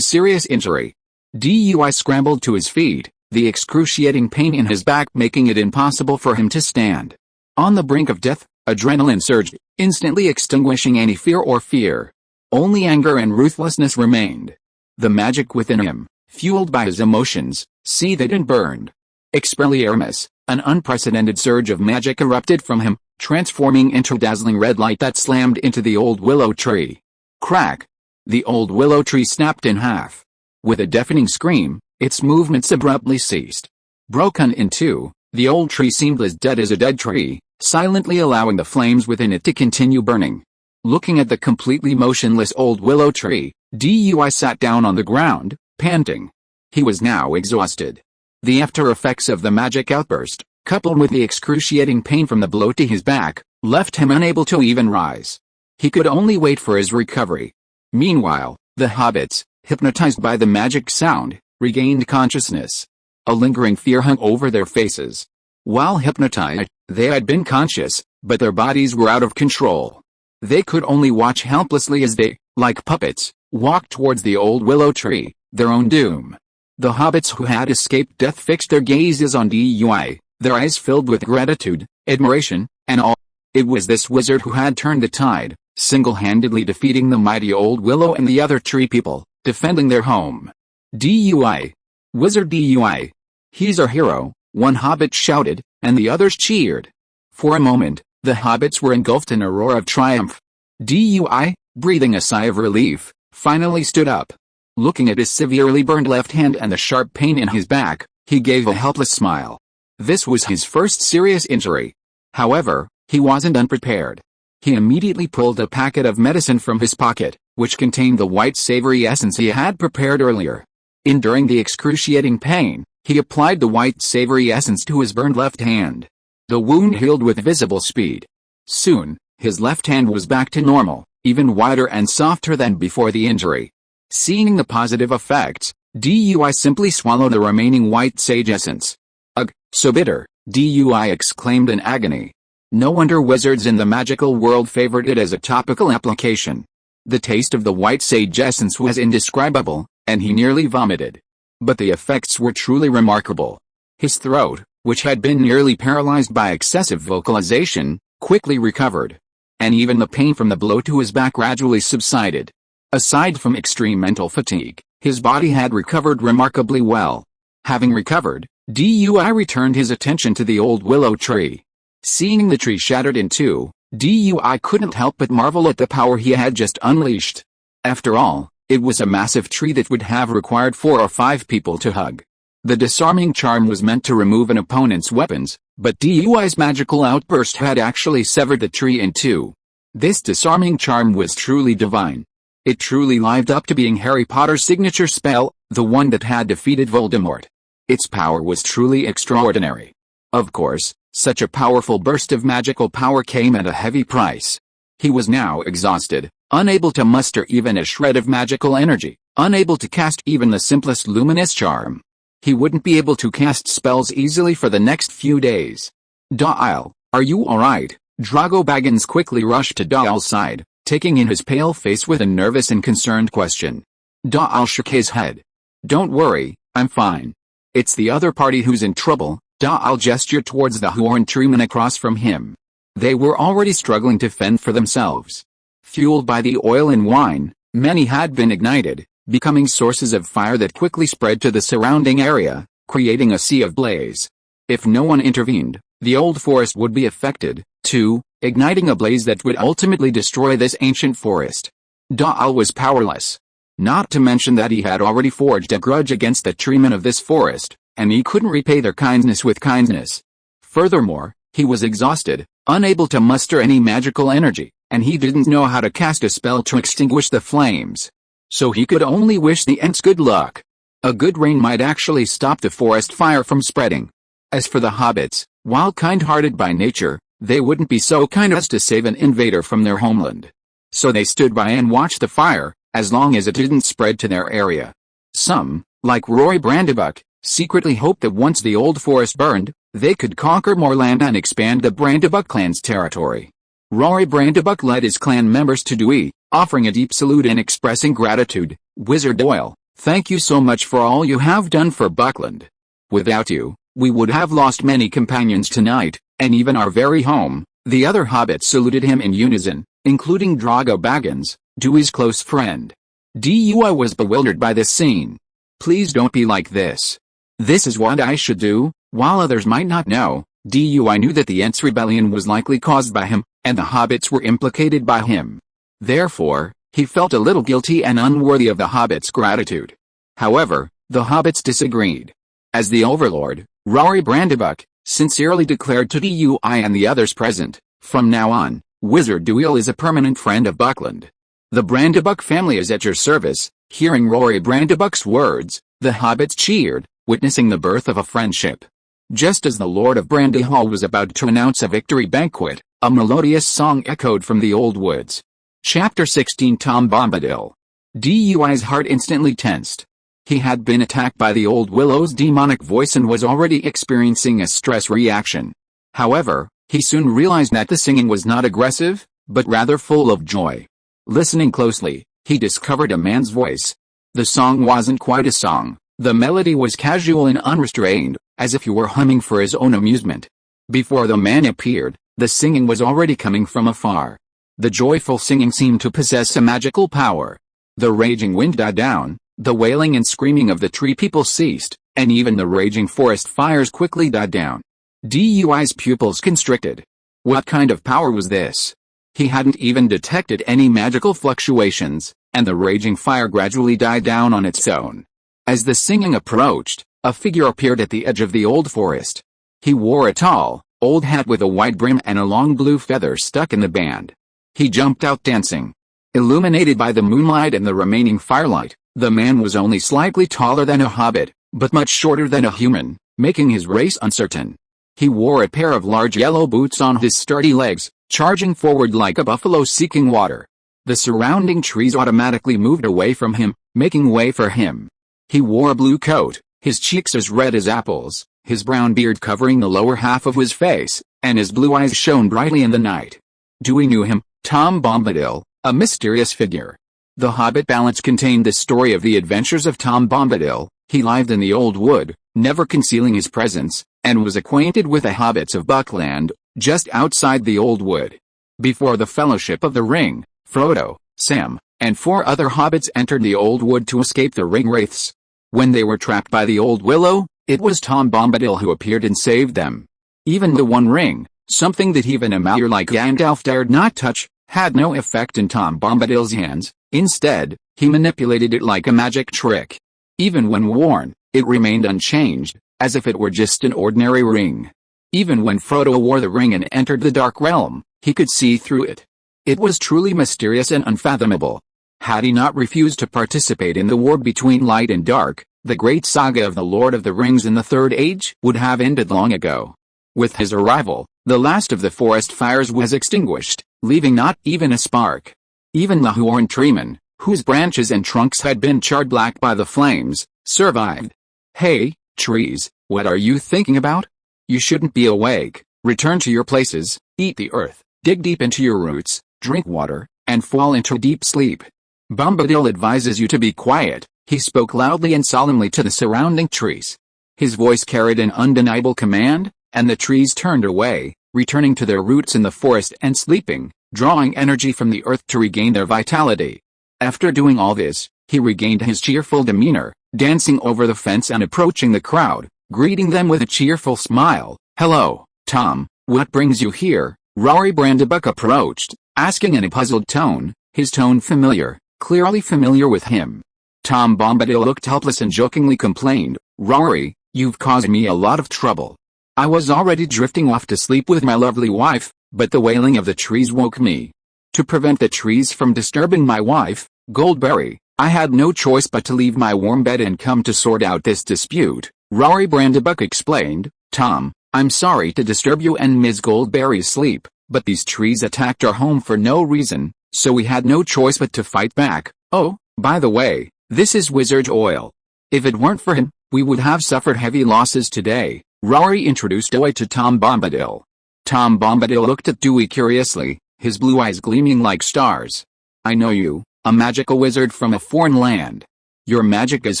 serious injury. Dui scrambled to his feet, the excruciating pain in his back making it impossible for him to stand. On the brink of death, adrenaline surged, instantly extinguishing any fear. Only anger and ruthlessness remained. The magic within him, fueled by his emotions, seethed and burned. Expelliarmus, an unprecedented surge of magic erupted from him, transforming into dazzling red light that slammed into the old willow tree. Crack! The old willow tree snapped in half. With a deafening scream, its movements abruptly ceased. Broken in two, the old tree seemed as dead as a dead tree, silently allowing the flames within it to continue burning. Looking at the completely motionless old willow tree, Dui sat down on the ground, panting. He was now exhausted. The after effects of the magic outburst, coupled with the excruciating pain from the blow to his back, left him unable to even rise. He could only wait for his recovery. Meanwhile, the hobbits, hypnotized by the magic sound, regained consciousness. A lingering fear hung over their faces. While hypnotized, they had been conscious, but their bodies were out of control. They could only watch helplessly as they, like puppets, walked towards the old willow tree, their own doom. The hobbits who had escaped death fixed their gazes on Dui, their eyes filled with gratitude, admiration, and awe. It was this wizard who had turned the tide, single-handedly defeating the mighty old willow and the other tree people, defending their home. Dui. Wizard Dui. He's our hero, one hobbit shouted, and the others cheered. For a moment, the hobbits were engulfed in a roar of triumph. Dui, breathing a sigh of relief, finally stood up. Looking at his severely burned left hand and the sharp pain in his back, he gave a helpless smile. This was his first serious injury. However, he wasn't unprepared. He immediately pulled a packet of medicine from his pocket, which contained the white savory essence he had prepared earlier. Enduring the excruciating pain, he applied the white savory essence to his burned left hand. The wound healed with visible speed. Soon, his left hand was back to normal, even wider and softer than before the injury. Seeing the positive effects, Dui simply swallowed the remaining white sage essence. Ugh, so bitter, Dui exclaimed in agony. No wonder wizards in the magical world favored it as a topical application. The taste of the white sage essence was indescribable, and he nearly vomited. But the effects were truly remarkable. His throat, which had been nearly paralyzed by excessive vocalization, quickly recovered. And even the pain from the blow to his back gradually subsided. Aside from extreme mental fatigue, his body had recovered remarkably well. Having recovered, Dui returned his attention to the old willow tree. Seeing the tree shattered in two, Dui couldn't help but marvel at the power he had just unleashed. After all, it was a massive tree that would have required 4 or 5 people to hug. The disarming charm was meant to remove an opponent's weapons, but Dui's magical outburst had actually severed the tree in two. This disarming charm was truly divine. It truly lived up to being Harry Potter's signature spell, the one that had defeated Voldemort. Its power was truly extraordinary. Of course, such a powerful burst of magical power came at a heavy price. He was now exhausted, unable to muster even a shred of magical energy, unable to cast even the simplest luminous charm. He wouldn't be able to cast spells easily for the next few days. Da'al, are you alright? Bilbo Baggins quickly rushed to Da'al's side, taking in his pale face with a nervous and concerned question. Da'al shook his head. Don't worry, I'm fine. It's the other party who's in trouble. Da'al gestured towards the horned treemen across from him. They were already struggling to fend for themselves. Fueled by the oil and wine, many had been ignited, becoming sources of fire that quickly spread to the surrounding area, creating a sea of blaze. If no one intervened, the old forest would be affected, too, igniting a blaze that would ultimately destroy this ancient forest. Da'al was powerless. Not to mention that he had already forged a grudge against the treemen of this forest, and he couldn't repay their kindness with kindness. Furthermore, he was exhausted, unable to muster any magical energy, and he didn't know how to cast a spell to extinguish the flames. So he could only wish the Ents good luck. A good rain might actually stop the forest fire from spreading. As for the hobbits, while kind-hearted by nature, they wouldn't be so kind as to save an invader from their homeland. So they stood by and watched the fire, as long as it didn't spread to their area. Some, like Rory Brandybuck, secretly hoped that once the old forest burned, they could conquer more land and expand the Brandybuck clan's territory. Rory Brandybuck led his clan members to Dewey, offering a deep salute and expressing gratitude. Wizard Doyle, thank you so much for all you have done for Buckland. Without you, we would have lost many companions tonight, and even our very home. The other hobbits saluted him in unison, including Bilbo Baggins, Dewey's close friend. Dui was bewildered by this scene. Please don't be like this. This is what I should do. While others might not know, Dui knew that the Ents rebellion was likely caused by him, and the hobbits were implicated by him. Therefore, he felt a little guilty and unworthy of the hobbits' gratitude. However, the hobbits disagreed. As the overlord, Rory Brandybuck sincerely declared to Dui and the others present, from now on, Wizard Doyle is a permanent friend of Buckland. The Brandybuck family is at your service. Hearing Rory Brandybuck's words, the hobbits cheered, witnessing the birth of a friendship. Just as the Lord of Brandyhall was about to announce a victory banquet, a melodious song echoed from the old woods. Chapter 16 Tom Bombadil. Dui's heart instantly tensed. He had been attacked by the old willow's demonic voice and was already experiencing a stress reaction. However, he soon realized that the singing was not aggressive, but rather full of joy. Listening closely, he discovered a man's voice. The song wasn't quite a song. The melody was casual and unrestrained, as if he were humming for his own amusement. Before the man appeared, the singing was already coming from afar. The joyful singing seemed to possess a magical power. The raging wind died down, the wailing and screaming of the tree people ceased, and even the raging forest fires quickly died down. Dui's pupils constricted. What kind of power was this? He hadn't even detected any magical fluctuations, and the raging fire gradually died down on its own. As the singing approached, a figure appeared at the edge of the old forest. He wore a tall, old hat with a wide brim and a long blue feather stuck in the band. He jumped out dancing. Illuminated by the moonlight and the remaining firelight, the man was only slightly taller than a hobbit, but much shorter than a human, making his race uncertain. He wore a pair of large yellow boots on his sturdy legs, charging forward like a buffalo seeking water. The surrounding trees automatically moved away from him, making way for him. He wore a blue coat, his cheeks as red as apples, his brown beard covering the lower half of his face, and his blue eyes shone brightly in the night. Dewey knew him, Tom Bombadil, a mysterious figure. The Hobbit ballads contained the story of the adventures of Tom Bombadil. He lived in the old wood, never concealing his presence, and was acquainted with the hobbits of Buckland, just outside the old wood. Before the Fellowship of the Ring, Frodo, Sam, and 4 other hobbits entered the old wood to escape the ring wraiths. When they were trapped by the old willow, it was Tom Bombadil who appeared and saved them. Even the One Ring, something that even a mayor like Gandalf dared not touch, had no effect in Tom Bombadil's hands. Instead, he manipulated it like a magic trick. Even when worn, it remained unchanged, as if it were just an ordinary ring. Even when Frodo wore the ring and entered the Dark Realm, he could see through it. It was truly mysterious and unfathomable. Had he not refused to participate in the war between light and dark, the great saga of the Lord of the Rings in the Third Age would have ended long ago. With his arrival, the last of the forest fires was extinguished, leaving not even a spark. Even the Huorn treemen, whose branches and trunks had been charred black by the flames, survived. Hey, trees, what are you thinking about? You shouldn't be awake. Return to your places, eat the earth, dig deep into your roots, drink water, and fall into deep sleep. Bombadil advises you to be quiet. He spoke loudly and solemnly to the surrounding trees. His voice carried an undeniable command, and the trees turned away, returning to their roots in the forest and sleeping, drawing energy from the earth to regain their vitality. After doing all this, he regained his cheerful demeanor, dancing over the fence and approaching the crowd, greeting them with a cheerful smile. "Hello, Tom, what brings you here?" Rory Brandybuck approached, asking in a puzzled tone, his tone familiar, clearly familiar with him. Tom Bombadil looked helpless and jokingly complained, "Rory, you've caused me a lot of trouble. I was already drifting off to sleep with my lovely wife, but the wailing of the trees woke me. To prevent the trees from disturbing my wife, Goldberry, I had no choice but to leave my warm bed and come to sort out this dispute." Rory Brandybuck explained, "Tom, I'm sorry to disturb you and Ms. Goldberry's sleep, but these trees attacked our home for no reason, so we had no choice but to fight back. Oh, by the way, this is wizard oil. If it weren't for him, we would have suffered heavy losses today." Rory introduced Dewey to Tom Bombadil. Tom Bombadil looked at Dewey curiously, his blue eyes gleaming like stars. "I know you, a magical wizard from a foreign land. Your magic is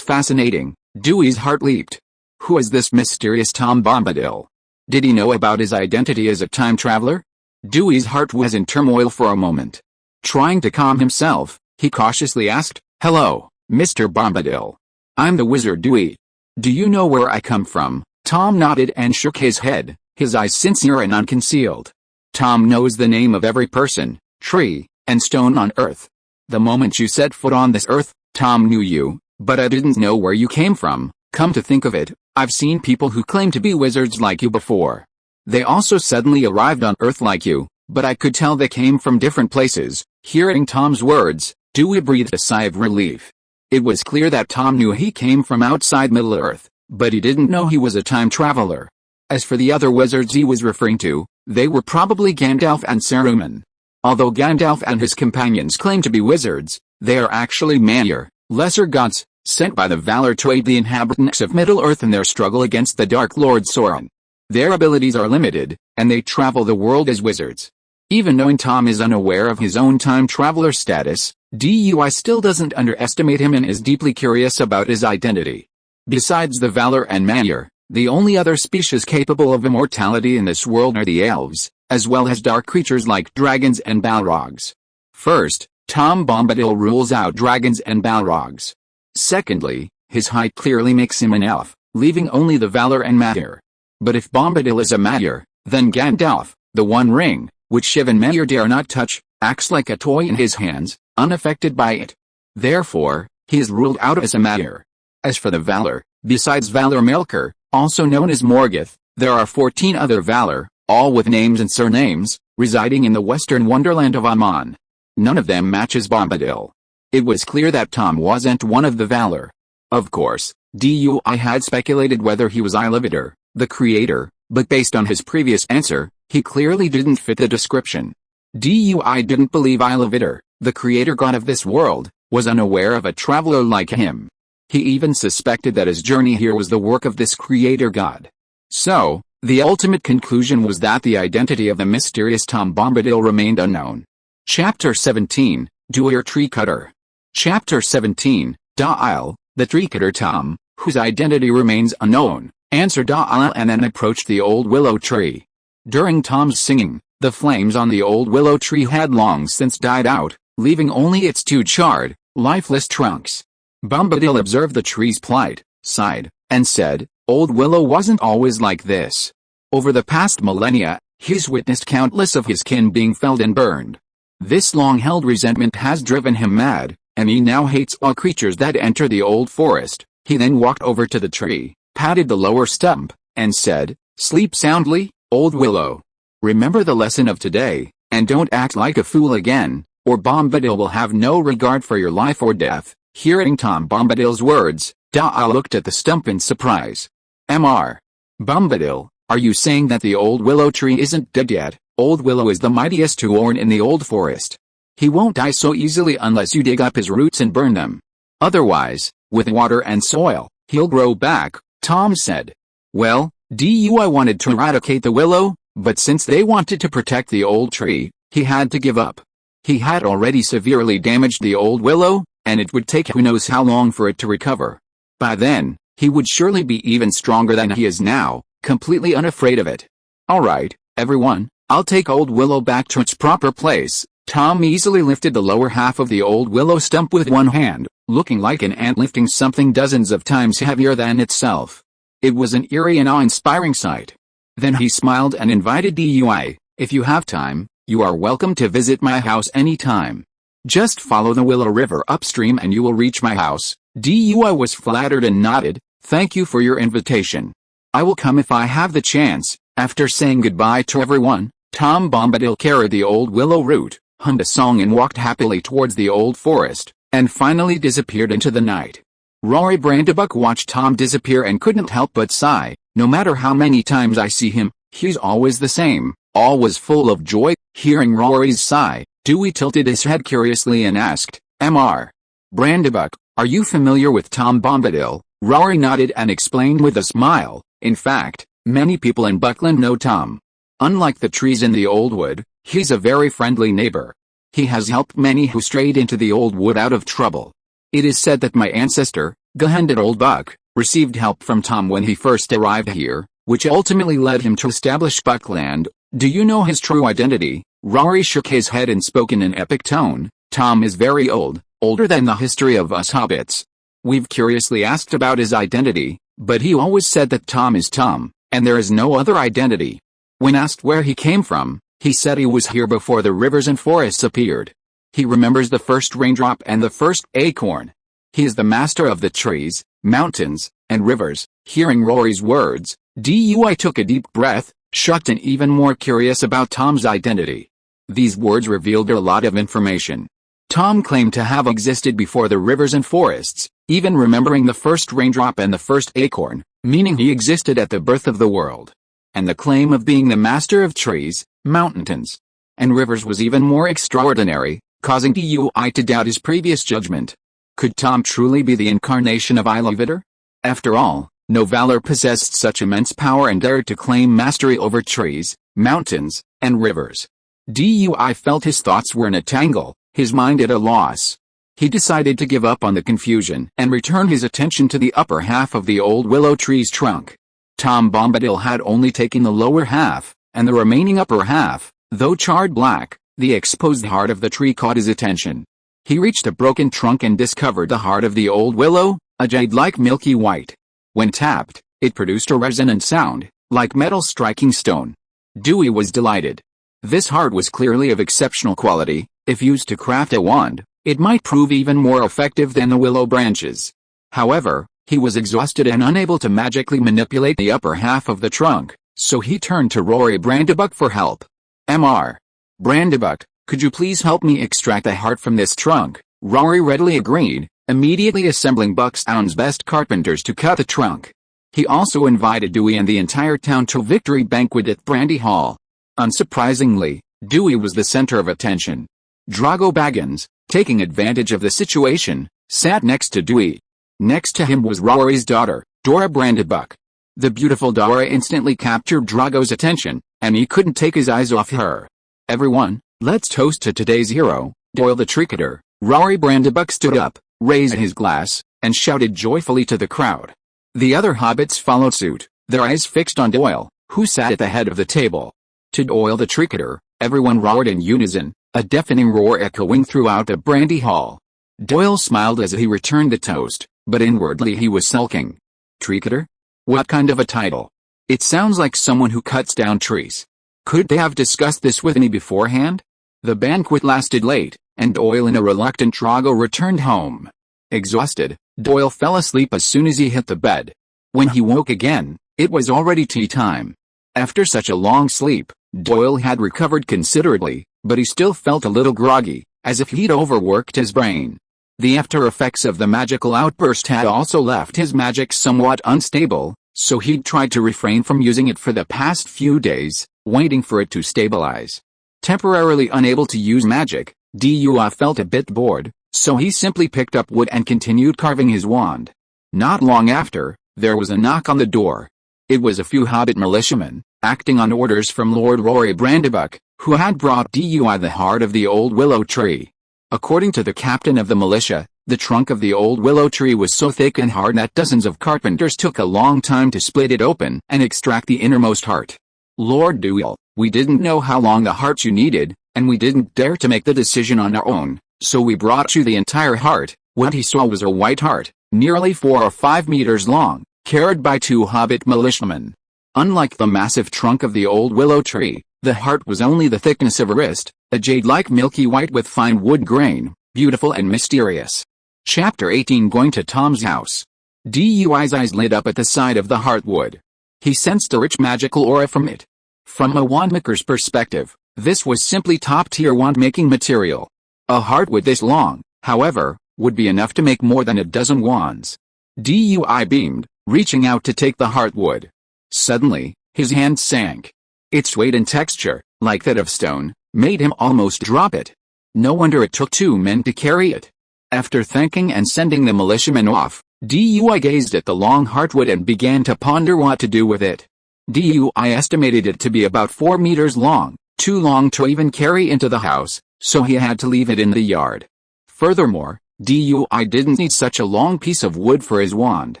fascinating." Dewey's heart leaped. Who is this mysterious Tom Bombadil? Did he know about his identity as a time traveler? Dewey's heart was in turmoil for a moment. Trying to calm himself, he cautiously asked, "Hello, Mr. Bombadil. I'm the wizard Dewey. Do you know where I come from?" Tom nodded and shook his head, his eyes sincere and unconcealed. Tom knows the name of every person, tree, and stone on Earth. The moment you set foot on this Earth, Tom knew you, but I didn't know where you came from. Come to think of it, I've seen people who claim to be wizards like you before. They also suddenly arrived on Earth like you, but I could tell they came from different places. Hearing Tom's words, Dewey breathed a sigh of relief. It was clear that Tom knew he came from outside Middle-earth, but he didn't know he was a time traveler. As for the other wizards he was referring to, they were probably Gandalf and Saruman. Although Gandalf and his companions claim to be wizards, they are actually Maiar, lesser gods, sent by the Valar to aid the inhabitants of Middle-earth in their struggle against the Dark Lord Sauron. Their abilities are limited, and they travel the world as wizards. Even knowing Tom is unaware of his own time traveler status, Dewey still doesn't underestimate him and is deeply curious about his identity. Besides the Valar and Maiar, the only other species capable of immortality in this world are the elves, as well as dark creatures like dragons and balrogs. First, Tom Bombadil rules out dragons and balrogs. Secondly, his height clearly makes him an elf, leaving only the Valar and Maiar. But if Bombadil is a Magyar, then Gandalf, the One Ring, which Shiv and Magyar dare not touch, acts like a toy in his hands, unaffected by it. Therefore, he is ruled out as a Magyar. As for the Valar, besides Valar Melkor, also known as Morgoth, there are 14 other Valar, all with names and surnames, residing in the western wonderland of Aman. None of them matches Bombadil. It was clear that Tom wasn't one of the Valar. Of course, Dui had speculated whether he was Iluvatar, the creator, but based on his previous answer, he clearly didn't fit the description. Dui didn't believe Iluvatar, the creator god of this world, was unaware of a traveler like him. He even suspected that his journey here was the work of this creator god. So, the ultimate conclusion was that the identity of the mysterious Tom Bombadil remained unknown. Chapter 17, Duir Tree Cutter. Chapter 17, Da'il, the tree cutter Tom, whose identity remains unknown, answered Da'il and then approached the old willow tree. During Tom's singing, the flames on the old willow tree had long since died out, leaving only its two charred, lifeless trunks. Bombadil observed the tree's plight, sighed, and said, "Old willow wasn't always like this. Over the past millennia, he's witnessed countless of his kin being felled and burned. This long-held resentment has driven him mad, and he now hates all creatures that enter the old forest." He then walked over to the tree, patted the lower stump, and said, "Sleep soundly, old willow. Remember the lesson of today, and don't act like a fool again, or Bombadil will have no regard for your life or death." Hearing Tom Bombadil's words, Da'il looked at the stump in surprise. "Mr. Bombadil, are you saying that the old willow tree isn't dead yet? Old willow is the mightiest Huorn in the old forest. He won't die so easily unless you dig up his roots and burn them. Otherwise, with water and soil, he'll grow back," Tom said. "Well, Dui wanted to eradicate the willow, but since they wanted to protect the old tree, he had to give up. He had already severely damaged the old willow, and it would take who knows how long for it to recover. By then, he would surely be even stronger than he is now, completely unafraid of it. Alright, everyone, I'll take old willow back to its proper place." Tom easily lifted the lower half of the old willow stump with one hand, looking like an ant lifting something dozens of times heavier than itself. It was an eerie and awe-inspiring sight. Then he smiled and invited Dui, "If you have time, you are welcome to visit my house anytime. Just follow the Willow River upstream and you will reach my house." Dui was flattered and nodded, "Thank you for your invitation. I will come if I have the chance." After saying goodbye to everyone, Tom Bombadil carried the old willow root, hummed a song and walked happily towards the old forest, and finally disappeared into the night. Rory Brandybuck watched Tom disappear and couldn't help but sigh. "No matter how many times I see him, he's always the same, always full of joy." Hearing Rory's sigh, Dewey tilted his head curiously and asked, "Mr. Brandybuck, are you familiar with Tom Bombadil?" Rory nodded and explained with a smile, "In fact, many people in Buckland know Tom. Unlike the trees in the old wood, he's a very friendly neighbor. He has helped many who strayed into the old wood out of trouble. It is said that my ancestor, Gahended Old Buck, received help from Tom when he first arrived here, which ultimately led him to establish Buckland. Do you know his true identity?" Rory shook his head and spoke in an epic tone, "Tom is very old, older than the history of us hobbits. We've curiously asked about his identity, but he always said that Tom is Tom, and there is no other identity. When asked where he came from, he said he was here before the rivers and forests appeared. He remembers the first raindrop and the first acorn. He is the master of the trees, mountains, and rivers." Hearing Rory's words, Dui took a deep breath, shocked and even more curious about Tom's identity. These words revealed a lot of information. Tom claimed to have existed before the rivers and forests, even remembering the first raindrop and the first acorn, meaning he existed at the birth of the world. And the claim of being the master of trees, mountains, and rivers was even more extraordinary, causing Dui to doubt his previous judgment. Could Tom truly be the incarnation of Iluvatar? After all, no Valar possessed such immense power and dared to claim mastery over trees, mountains, and rivers. Dui felt his thoughts were in a tangle, his mind at a loss. He decided to give up on the confusion and return his attention to the upper half of the old willow tree's trunk. Tom Bombadil had only taken the lower half, and the remaining upper half, though charred black, the exposed heart of the tree caught his attention. He reached the broken trunk and discovered the heart of the old willow, a jade-like milky white. When tapped, it produced a resonant sound, like metal striking stone. Dewey was delighted. This heart was clearly of exceptional quality. If used to craft a wand, it might prove even more effective than the willow branches. However, he was exhausted and unable to magically manipulate the upper half of the trunk, so he turned to Rory Brandybuck for help. Mr. Brandybuck, could you please help me extract the heart from this trunk? Rory readily agreed, immediately assembling Buckstown's best carpenters to cut the trunk. He also invited Dewey and the entire town to a victory banquet at Brandy Hall. Unsurprisingly, Dewey was the center of attention. Bilbo Baggins, taking advantage of the situation, sat next to Dewey. Next to him was Rory's daughter, Dora Brandybuck. The beautiful Dora instantly captured Drogo's attention, and he couldn't take his eyes off her. Everyone, let's toast to today's hero, Doyle the Tricketer. Rory Brandybuck stood up, raised his glass, and shouted joyfully to the crowd. The other hobbits followed suit, their eyes fixed on Doyle, who sat at the head of the table. To Doyle the Tricketer, everyone roared in unison, a deafening roar echoing throughout the Brandy Hall. Doyle smiled as he returned the toast, but inwardly he was sulking. Tricketer? What kind of a title? It sounds like someone who cuts down trees. Could they have discussed this with me beforehand? The banquet lasted late, and Doyle and a reluctant Drogo returned home. Exhausted, Doyle fell asleep as soon as he hit the bed. When he woke again, it was already tea time. After such a long sleep, Doyle had recovered considerably, but he still felt a little groggy, as if he'd overworked his brain. The after effects of the magical outburst had also left his magic somewhat unstable, so he'd tried to refrain from using it for the past few days, waiting for it to stabilize. Temporarily unable to use magic, Dewey felt a bit bored, so he simply picked up wood and continued carving his wand. Not long after, there was a knock on the door. It was a few hobbit militiamen, acting on orders from Lord Rory Brandybuck, who had brought Dewey the heart of the old willow tree. According to the captain of the militia, the trunk of the old willow tree was so thick and hard that dozens of carpenters took a long time to split it open and extract the innermost heart. Lord Dewey, we didn't know how long the heart you needed, and we didn't dare to make the decision on our own, so we brought you the entire heart. What he saw was a white heart, nearly 4 or 5 meters long, carried by 2 hobbit militiamen. Unlike the massive trunk of the old willow tree, the heart was only the thickness of a wrist, a jade-like milky white with fine wood grain, beautiful and mysterious. Chapter 18. Going to Tom's house. Dewey's eyes lit up at the sight of the heartwood. He sensed a rich magical aura from it. From a wandmaker's perspective, this was simply top-tier wand-making material. A heartwood this long, however, would be enough to make more than a dozen wands. Dewey beamed, reaching out to take the heartwood. Suddenly, his hand sank. Its weight and texture, like that of stone, made him almost drop it. No wonder it took 2 men to carry it. After thanking and sending the militiamen off, Dewey gazed at the long heartwood and began to ponder what to do with it. Dewey estimated it to be about 4 meters long, too long to even carry into the house, so he had to leave it in the yard. Furthermore, Dewey didn't need such a long piece of wood for his wand.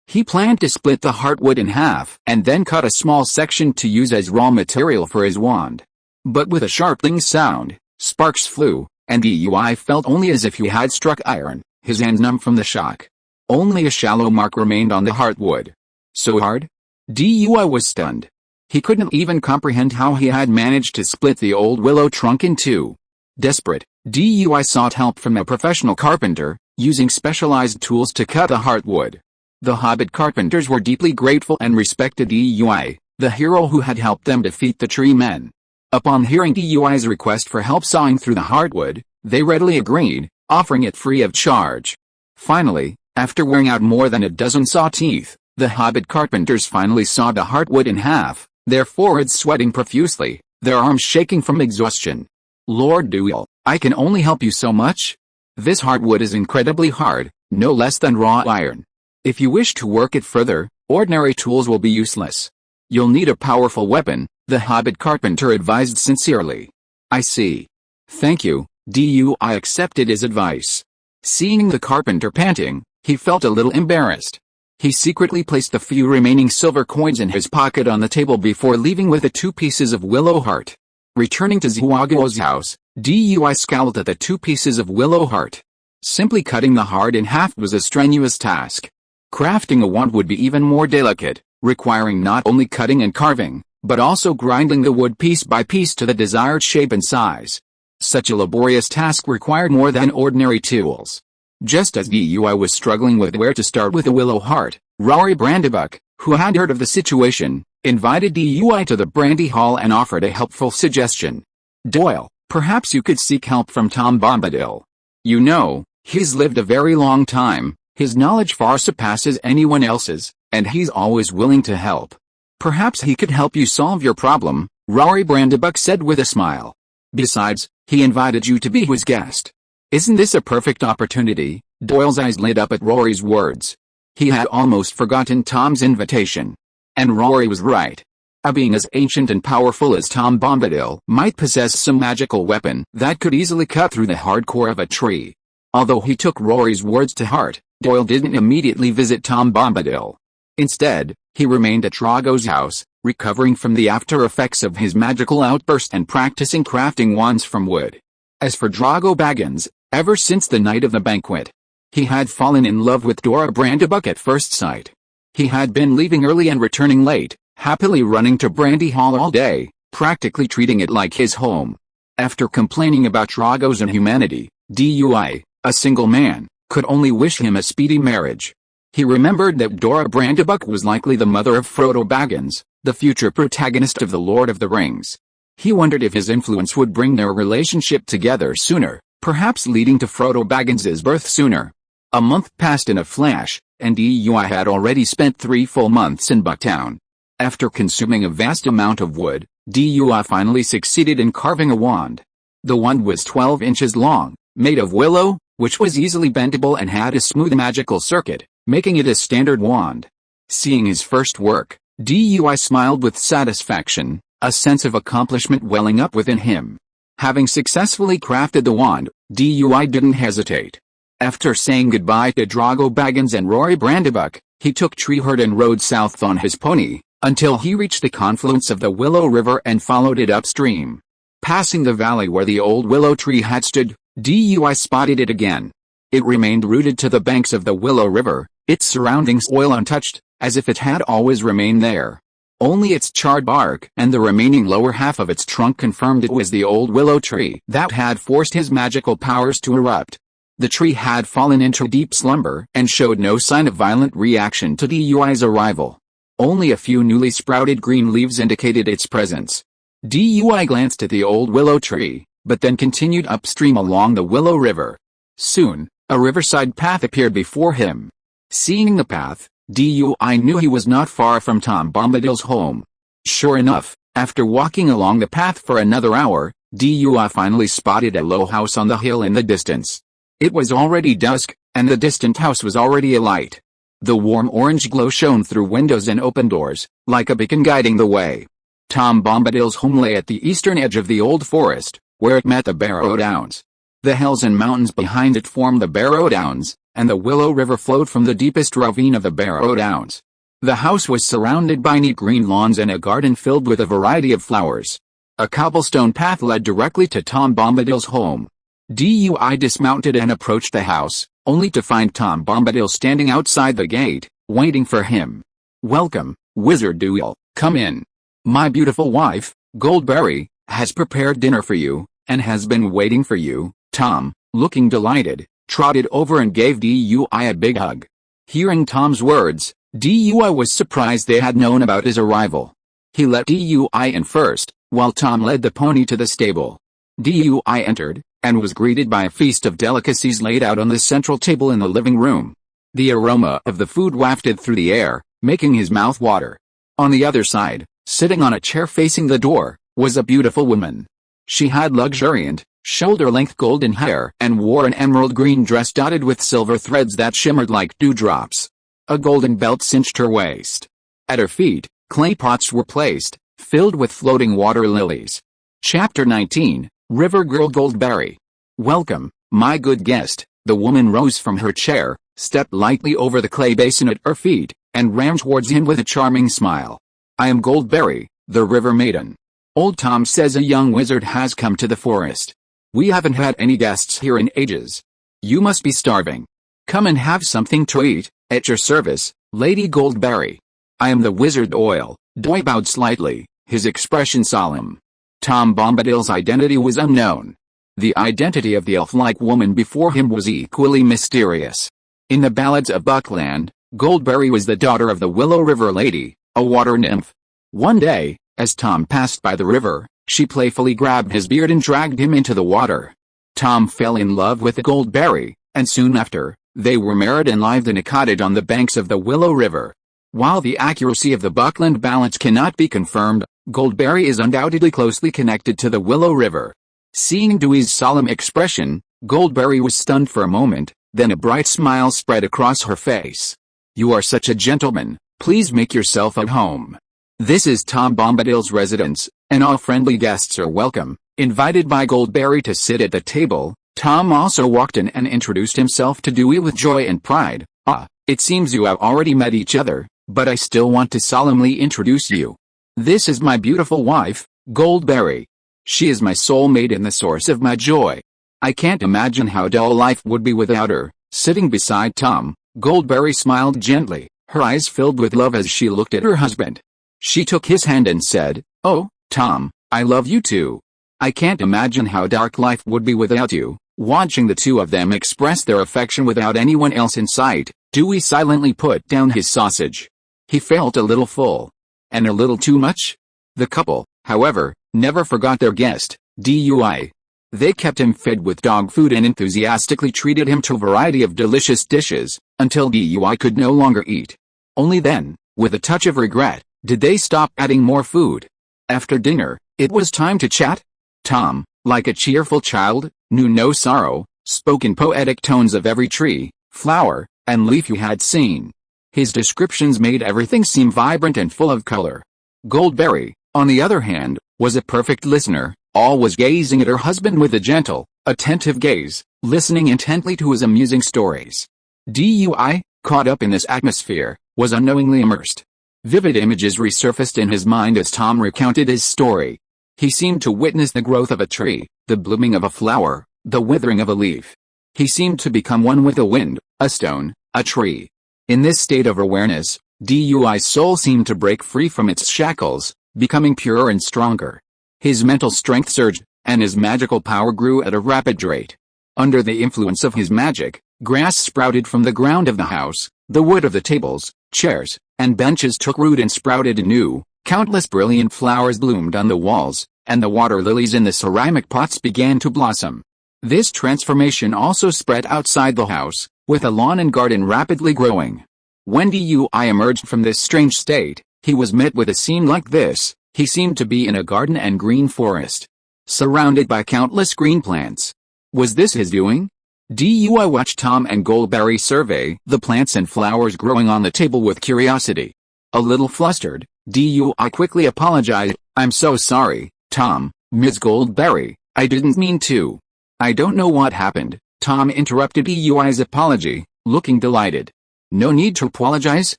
He planned to split the heartwood in half and then cut a small section to use as raw material for his wand. But with a sharpling sound, sparks flew, and Dewey felt only as if he had struck iron, his hands numb from the shock. Only a shallow mark remained on the heartwood. So hard? Dewey was stunned. He couldn't even comprehend how he had managed to split the old willow trunk in 2. Desperate, Dewey sought help from a professional carpenter, using specialized tools to cut the heartwood. The hobbit carpenters were deeply grateful and respected Dewey, the hero who had helped them defeat the tree men. Upon hearing Dewey's request for help sawing through the heartwood, they readily agreed, offering it free of charge. Finally, after wearing out more than a dozen saw teeth, the hobbit carpenters finally sawed the heartwood in half, their foreheads sweating profusely, their arms shaking from exhaustion. Lord Dewey, I can only help you so much. This heartwood is incredibly hard, no less than raw iron. If you wish to work it further, ordinary tools will be useless. You'll need a powerful weapon, the hobbit carpenter advised sincerely. I see. Thank you. Dewey accepted his advice. Seeing the carpenter panting, he felt a little embarrassed. He secretly placed the few remaining silver coins in his pocket on the table before leaving with the 2 pieces of willow heart. Returning to Drogo's house, Dewey scowled at the 2 pieces of willow heart. Simply cutting the heart in half was a strenuous task. Crafting a wand would be even more delicate, requiring not only cutting and carving, but also grinding the wood piece by piece to the desired shape and size. Such a laborious task required more than ordinary tools. Just as DUI was struggling with where to start with a willow heart, Rory Brandybuck, who had heard of the situation, invited DUI to the Brandy Hall and offered a helpful suggestion. "Doyle, perhaps you could seek help from Tom Bombadil. You know, he's lived a very long time, his knowledge far surpasses anyone else's, and he's always willing to help. Perhaps he could help you solve your problem," Rory Brandybuck said with a smile. "Besides, he invited you to be his guest. Isn't this a perfect opportunity?" Doyle's eyes lit up at Rory's words. He had almost forgotten Tom's invitation. And Rory was right. A being as ancient and powerful as Tom Bombadil might possess some magical weapon that could easily cut through the hard core of a tree. Although he took Rory's words to heart, Doyle didn't immediately visit Tom Bombadil. Instead, he remained at Drago's house, recovering from the after effects of his magical outburst and practicing crafting wands from wood. As for Bilbo Baggins, ever since the night of the banquet, he had fallen in love with Dora Brandybuck at first sight. He had been leaving early and returning late, happily running to Brandy Hall all day, practically treating it like his home. After complaining about Drago's inhumanity, DUI, a single man, could only wish him a speedy marriage. He remembered that Dora Brandybuck was likely the mother of Frodo Baggins, the future protagonist of The Lord of the Rings. He wondered if his influence would bring their relationship together sooner, perhaps leading to Frodo Baggins's birth sooner. A month passed in a flash, and DUI had already spent 3 full months in Bucktown. After consuming a vast amount of wood, DUI finally succeeded in carving a wand. The wand was 12 inches long, made of willow, which was easily bendable and had a smooth magical circuit, making it a standard wand. Seeing his first work, DUI smiled with satisfaction, a sense of accomplishment welling up within him. Having successfully crafted the wand, DUI didn't hesitate. After saying goodbye to Bilbo Baggins and Rory Brandybuck, he took Treeherd and rode south on his pony, until he reached the confluence of the Willow River and followed it upstream. Passing the valley where the old willow tree had stood, DUI spotted it again. It remained rooted to the banks of the Willow River, its surrounding soil untouched, as if it had always remained there. Only its charred bark and the remaining lower half of its trunk confirmed it was the old willow tree that had forced his magical powers to erupt. The tree had fallen into deep slumber and showed no sign of violent reaction to DUI's arrival. Only a few newly sprouted green leaves indicated its presence. DUI glanced at the old willow tree, but then continued upstream along the Willow River. Soon, a riverside path appeared before him. Seeing the path, DUI knew he was not far from Tom Bombadil's home. Sure enough, after walking along the path for another hour, DUI finally spotted a low house on the hill in the distance. It was already dusk, and the distant house was already alight. The warm orange glow shone through windows and open doors, like a beacon guiding the way. Tom Bombadil's home lay at the eastern edge of the old forest, where it met the Barrow Downs. The hills and mountains behind it formed the Barrow Downs, and the Willow River flowed from the deepest ravine of the Barrow Downs. The house was surrounded by neat green lawns and a garden filled with a variety of flowers. A cobblestone path led directly to Tom Bombadil's home. DUI dismounted and approached the house, only to find Tom Bombadil standing outside the gate, waiting for him. "Welcome, Wizard Doyle, come in. My beautiful wife, Goldberry, has prepared dinner for you, and has been waiting for you." Tom, looking delighted, trotted over and gave DUI a big hug. Hearing Tom's words, DUI was surprised they had known about his arrival. He let DUI in first, while Tom led the pony to the stable. DUI entered, and was greeted by a feast of delicacies laid out on the central table in the living room. The aroma of the food wafted through the air, making his mouth water. On the other side, sitting on a chair facing the door, was a beautiful woman. She had luxuriant, shoulder-length golden hair and wore an emerald green dress dotted with silver threads that shimmered like dewdrops. A golden belt cinched her waist. At her feet, clay pots were placed, filled with floating water lilies. Chapter 19, River Girl Goldberry. "Welcome, my good guest." The woman rose from her chair, stepped lightly over the clay basin at her feet, and ran towards him with a charming smile. "I am Goldberry, the River Maiden. Old Tom says a young wizard has come to the forest. We haven't had any guests here in ages. You must be starving. Come and have something to eat. At your service, Lady Goldberry." I am the wizard Doyle. Doyle bowed slightly, his expression solemn. Tom Bombadil's identity was unknown. The identity of the elf-like woman before him was equally mysterious. In the ballads of Buckland, Goldberry was the daughter of the Willow River Lady, a water nymph. One day, as Tom passed by the river, she playfully grabbed his beard and dragged him into the water. Tom fell in love with the Goldberry, and soon after, they were married and lived in a cottage on the banks of the Willow River. While the accuracy of the Buckland ballads cannot be confirmed, Goldberry is undoubtedly closely connected to the Willow River. Seeing Dewey's solemn expression, Goldberry was stunned for a moment, then a bright smile spread across her face. "You are such a gentleman, please make yourself at home. This is Tom Bombadil's residence, and all friendly guests are welcome." Invited by Goldberry to sit at the table, Tom also walked in and introduced himself to Dewey with joy and pride. "Ah, it seems you have already met each other, but I still want to solemnly introduce you. This is my beautiful wife, Goldberry. She is my soulmate and the source of my joy. I can't imagine how dull life would be without her." Sitting beside Tom, Goldberry smiled gently, her eyes filled with love as she looked at her husband. She took his hand and said, "Oh, Tom, I love you too. I can't imagine how dark life would be without you." Watching the two of them express their affection without anyone else in sight, Dewey silently put down his sausage. He felt a little full. And a little too much? The couple, however, never forgot their guest, Dewey. They kept him fed with dog food and enthusiastically treated him to a variety of delicious dishes, until Dewey could no longer eat. Only then, with a touch of regret, did they stop adding more food. After dinner, it was time to chat. Tom, like a cheerful child, knew no sorrow, spoke in poetic tones of every tree, flower, and leaf he had seen. His descriptions made everything seem vibrant and full of color. Goldberry, on the other hand, was a perfect listener, always gazing at her husband with a gentle, attentive gaze, listening intently to his amusing stories. Dewey, caught up in this atmosphere, was unknowingly immersed. Vivid images resurfaced in his mind as Tom recounted his story. He seemed to witness the growth of a tree, the blooming of a flower, the withering of a leaf. He seemed to become one with the wind, a stone, a tree. In this state of awareness, Dewey's soul seemed to break free from its shackles, becoming purer and stronger. His mental strength surged, and his magical power grew at a rapid rate. Under the influence of his magic, grass sprouted from the ground of the house, the wood of the tables, chairs, and benches took root and sprouted anew, countless brilliant flowers bloomed on the walls, and the water lilies in the ceramic pots began to blossom. This transformation also spread outside the house, with a lawn and garden rapidly growing. When Dewey emerged from this strange state, he was met with a scene like this. He seemed to be in a garden and green forest, surrounded by countless green plants. Was this his doing? Dewey watched Tom and Goldberry survey the plants and flowers growing on the table with curiosity. A little flustered, Dewey quickly apologized. "I'm so sorry, Tom, Ms. Goldberry, I didn't mean to." "I don't know what happened," Tom interrupted Dewey's apology, looking delighted. "No need to apologize,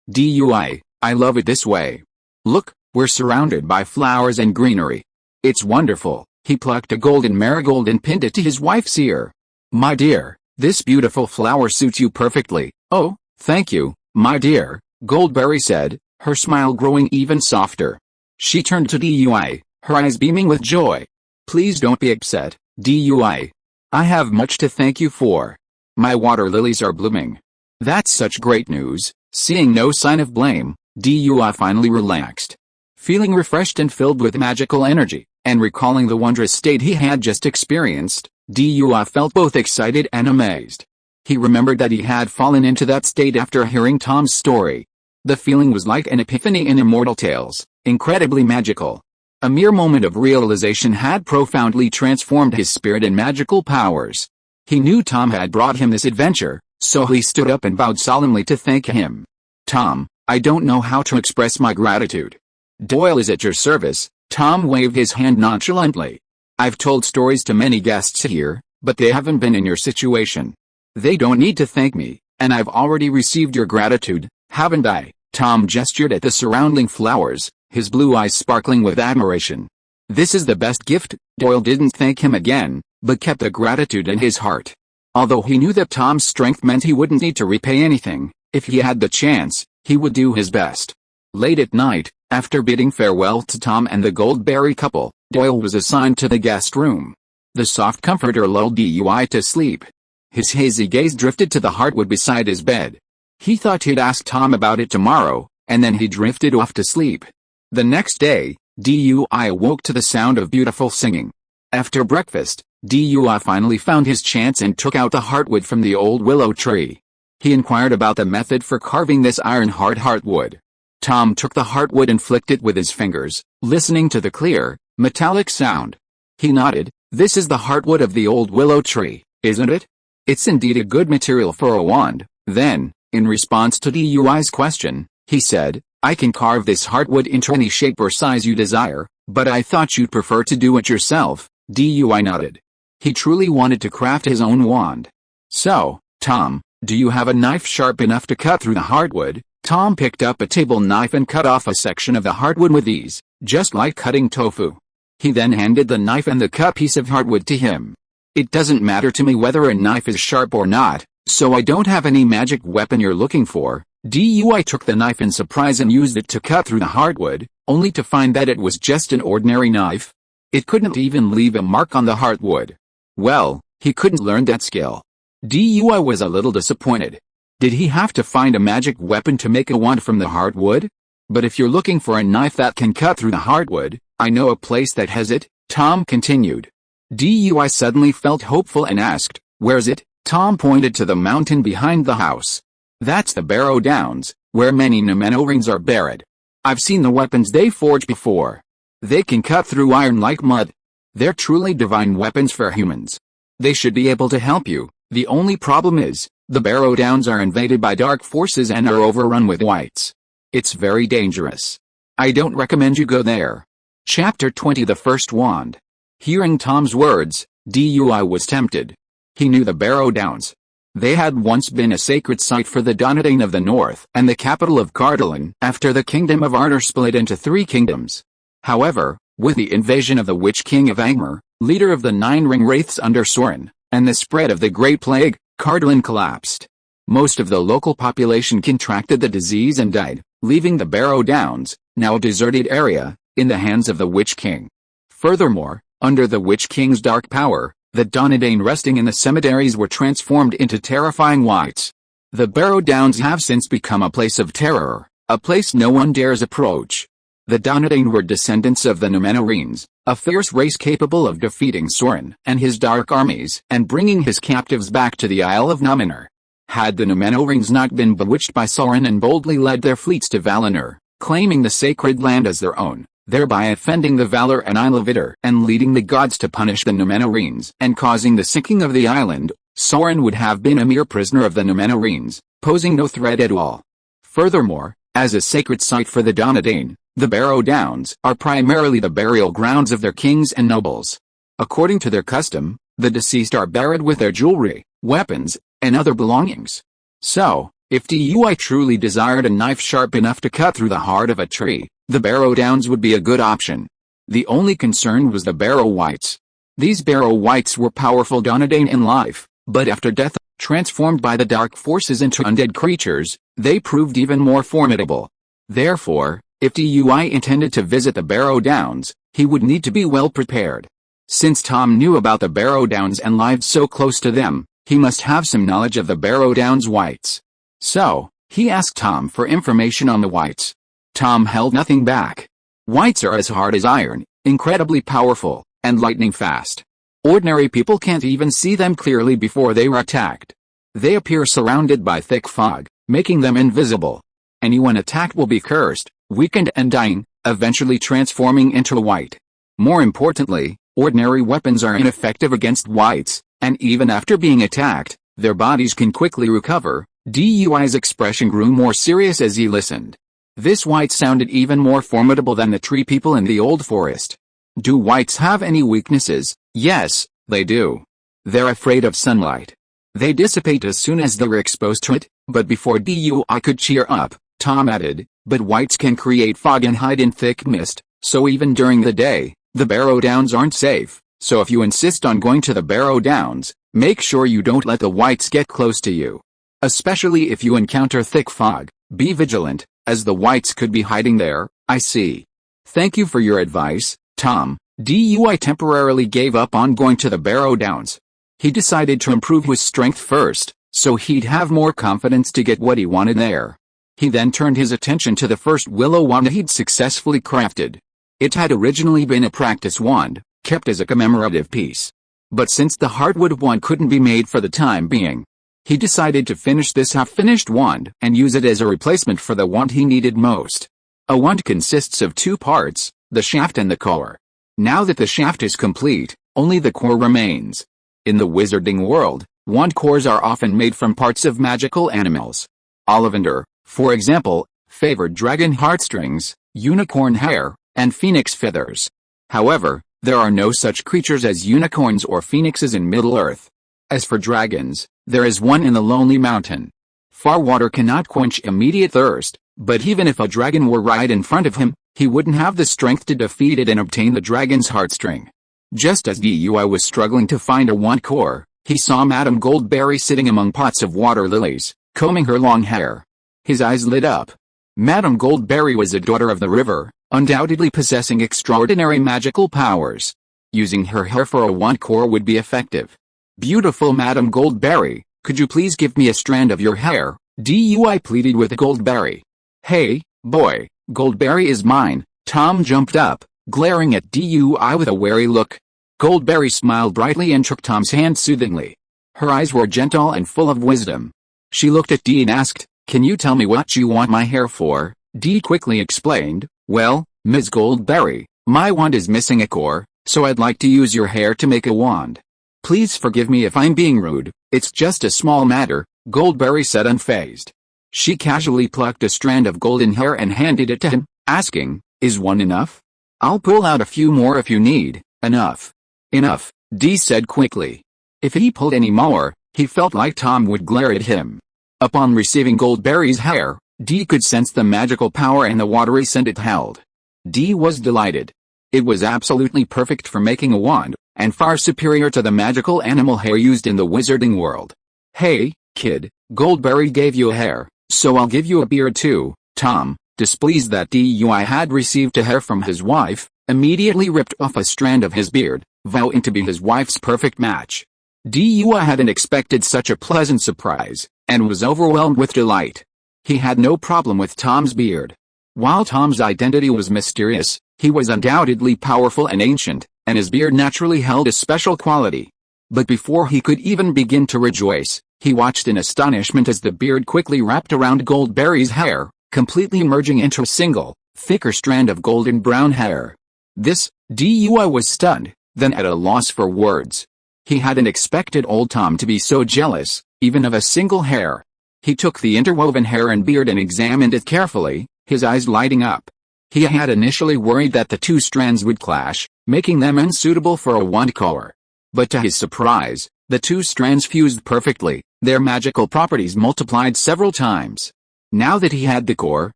Dewey, I love it this way. Look, we're surrounded by flowers and greenery. It's wonderful." He plucked a golden marigold and pinned it to his wife's ear. "My dear, this beautiful flower suits you perfectly." "Oh, thank you, my dear," Goldberry said, her smile growing even softer. She turned to Dewey, her eyes beaming with joy. "Please don't be upset, Dewey. I have much to thank you for. My water lilies are blooming." "That's such great news." Seeing no sign of blame, Dewey finally relaxed. Feeling refreshed and filled with magical energy, and recalling the wondrous state he had just experienced, Dewey felt both excited and amazed. He remembered that he had fallen into that state after hearing Tom's story. The feeling was like an epiphany in immortal tales, incredibly magical. A mere moment of realization had profoundly transformed his spirit and magical powers. He knew Tom had brought him this adventure, so he stood up and bowed solemnly to thank him. "Tom, I don't know how to express my gratitude." "Doyle is at your service." Tom waved his hand nonchalantly. "I've told stories to many guests here, but they haven't been in your situation. They don't need to thank me, and I've already received your gratitude, haven't I?" Tom gestured at the surrounding flowers, his blue eyes sparkling with admiration. "This is the best gift." Doyle didn't thank him again, but kept the gratitude in his heart. Although he knew that Tom's strength meant he wouldn't need to repay anything, if he had the chance, he would do his best. Late at night, after bidding farewell to Tom and the Goldberry couple, Doyle was assigned to the guest room. The soft comforter lulled Dui to sleep. His hazy gaze drifted to the heartwood beside his bed. He thought he'd ask Tom about it tomorrow, and then he drifted off to sleep. The next day, Dui awoke to the sound of beautiful singing. After breakfast, Dui finally found his chance and took out the heartwood from the old willow tree. He inquired about the method for carving this iron-hard heartwood. Tom took the heartwood and flicked it with his fingers, listening to the clear, metallic sound. He nodded. "This is the heartwood of the old willow tree, isn't it? It's indeed a good material for a wand." Then, in response to Dui's question, he said, "I can carve this heartwood into any shape or size you desire, but I thought you'd prefer to do it yourself." Dui nodded. He truly wanted to craft his own wand. "So, Tom, do you have a knife sharp enough to cut through the heartwood?" Tom picked up a table knife and cut off a section of the heartwood with ease, just like cutting tofu. He then handed the knife and the cut piece of heartwood to him. "It doesn't matter to me whether a knife is sharp or not, so I don't have any magic weapon you're looking for." Dui took the knife in surprise and used it to cut through the heartwood, only to find that it was just an ordinary knife. It couldn't even leave a mark on the heartwood. Well, he couldn't learn that skill. Dui was a little disappointed. Did he have to find a magic weapon to make a wand from the heartwood? "But if you're looking for a knife that can cut through the heartwood, I know a place that has it," Tom continued. Dui suddenly felt hopeful and asked, "Where's it?" Tom pointed to the mountain behind the house. "That's the Barrow Downs, where many Numeno rings are buried. I've seen the weapons they forge before. They can cut through iron like mud. They're truly divine weapons for humans. They should be able to help you. The only problem is, the Barrow Downs are invaded by dark forces and are overrun with wights. It's very dangerous. I don't recommend you go there." Chapter 20 The First Wand. Hearing Tom's words, Dui was tempted. He knew the Barrow Downs. They had once been a sacred site for the Dunedain of the North and the capital of Cardolan after the Kingdom of Arnor split into 3 kingdoms. However, with the invasion of the Witch King of Angmar, leader of the 9 ring wraiths under Sorin, and the spread of the Great Plague, Cardolan collapsed. Most of the local population contracted the disease and died, leaving the Barrow Downs, now a deserted area, in the hands of the Witch King. Furthermore, under the Witch King's dark power, the Dunedain resting in the cemeteries were transformed into terrifying wights. The Barrow Downs have since become a place of terror, a place no one dares approach. The Dunedain were descendants of the Numenoreans, a fierce race capable of defeating Sorin and his dark armies and bringing his captives back to the Isle of Numenor. Had the Numenoreans not been bewitched by Sorin and boldly led their fleets to Valinor, claiming the sacred land as their own, thereby offending the Valar and Isle of Vidar and leading the gods to punish the Numenoreans and causing the sinking of the island, Sorin would have been a mere prisoner of the Numenoreans, posing no threat at all. Furthermore, as a sacred site for the Dunedain, the Barrow Downs are primarily the burial grounds of their kings and nobles. According to their custom, the deceased are buried with their jewelry, weapons, and other belongings. So, if Dui truly desired a knife sharp enough to cut through the heart of a tree, the Barrow Downs would be a good option. The only concern was the Barrow Wights. These Barrow Wights were powerful Dunedain in life, but after death, transformed by the dark forces into undead creatures, they proved even more formidable. Therefore, if Dui intended to visit the Barrow Downs, he would need to be well prepared. Since Tom knew about the Barrow Downs and lived so close to them, he must have some knowledge of the Barrow Downs wights. So, he asked Tom for information on the wights. Tom held nothing back. Wights are as hard as iron, incredibly powerful, and lightning fast. Ordinary people can't even see them clearly before they are attacked. They appear surrounded by thick fog, making them invisible. Anyone attacked will be cursed, weakened and dying, eventually transforming into a wight. More importantly, ordinary weapons are ineffective against wights, and even after being attacked, their bodies can quickly recover. Dui's expression grew more serious as he listened. This wight sounded even more formidable than the tree people in the old forest. Do wights have any weaknesses? Yes, they do. They're afraid of sunlight. They dissipate as soon as they're exposed to it, but before Dui could cheer up, Tom added, but wights can create fog and hide in thick mist, so even during the day, the Barrow Downs aren't safe. So if you insist on going to the Barrow Downs, make sure you don't let the wights get close to you. Especially if you encounter thick fog, be vigilant, as the whites could be hiding there. I see. Thank you for your advice, Tom. DUI temporarily gave up on going to the Barrow Downs. He decided to improve his strength first, so he'd have more confidence to get what he wanted there. He then turned his attention to the first willow wand he'd successfully crafted. It had originally been a practice wand, kept as a commemorative piece. But since the Heartwood wand couldn't be made for the time being, he decided to finish this half-finished wand and use it as a replacement for the wand he needed most. A wand consists of two parts, the shaft and the core. Now that the shaft is complete, only the core remains. In the wizarding world, wand cores are often made from parts of magical animals. Ollivander, for example, favored dragon heartstrings, unicorn hair, and phoenix feathers. However, there are no such creatures as unicorns or phoenixes in Middle-earth. As for dragons, there is one in the Lonely Mountain. Far water cannot quench immediate thirst, but even if a dragon were right in front of him, he wouldn't have the strength to defeat it and obtain the dragon's heartstring. Just as DUI was struggling to find a wand core, he saw Madame Goldberry sitting among pots of water lilies, combing her long hair. His eyes lit up. Madame Goldberry was a daughter of the river, undoubtedly possessing extraordinary magical powers. Using her hair for a wand core would be effective. Beautiful Madame Goldberry, could you please give me a strand of your hair? DUI pleaded with Goldberry. Hey, boy, Goldberry is mine. Tom jumped up, glaring at DUI with a wary look. Goldberry smiled brightly and shook Tom's hand soothingly. Her eyes were gentle and full of wisdom. She looked at Dee and asked, "Can you tell me what you want my hair for?" Dee quickly explained, "Well, Ms. Goldberry, my wand is missing a core, so I'd like to use your hair to make a wand." "Please forgive me if I'm being rude, it's just a small matter," Goldberry said unfazed. She casually plucked a strand of golden hair and handed it to him, asking, "Is one enough? I'll pull out a few more if you need." "Enough. Enough," Dee said quickly. If he pulled any more, he felt like Tom would glare at him. Upon receiving Goldberry's hair, Dee could sense the magical power and the watery scent it held. Dee was delighted. It was absolutely perfect for making a wand, and far superior to the magical animal hair used in the wizarding world. "Hey, kid, Goldberry gave you a hair, so I'll give you a beard too." Tom, displeased that DUI had received a hair from his wife, immediately ripped off a strand of his beard, vowing to be his wife's perfect match. DUI hadn't expected such a pleasant surprise, and was overwhelmed with delight. He had no problem with Tom's beard. While Tom's identity was mysterious, he was undoubtedly powerful and ancient, and his beard naturally held a special quality. But before he could even begin to rejoice, he watched in astonishment as the beard quickly wrapped around Goldberry's hair, completely merging into a single, thicker strand of golden brown hair. This, DUI was stunned, then at a loss for words. He hadn't expected old Tom to be so jealous, even of a single hair. He took the interwoven hair and beard and examined it carefully, his eyes lighting up. He had initially worried that the two strands would clash, making them unsuitable for a wand core. But to his surprise, the two strands fused perfectly, their magical properties multiplied several times. Now that he had the core,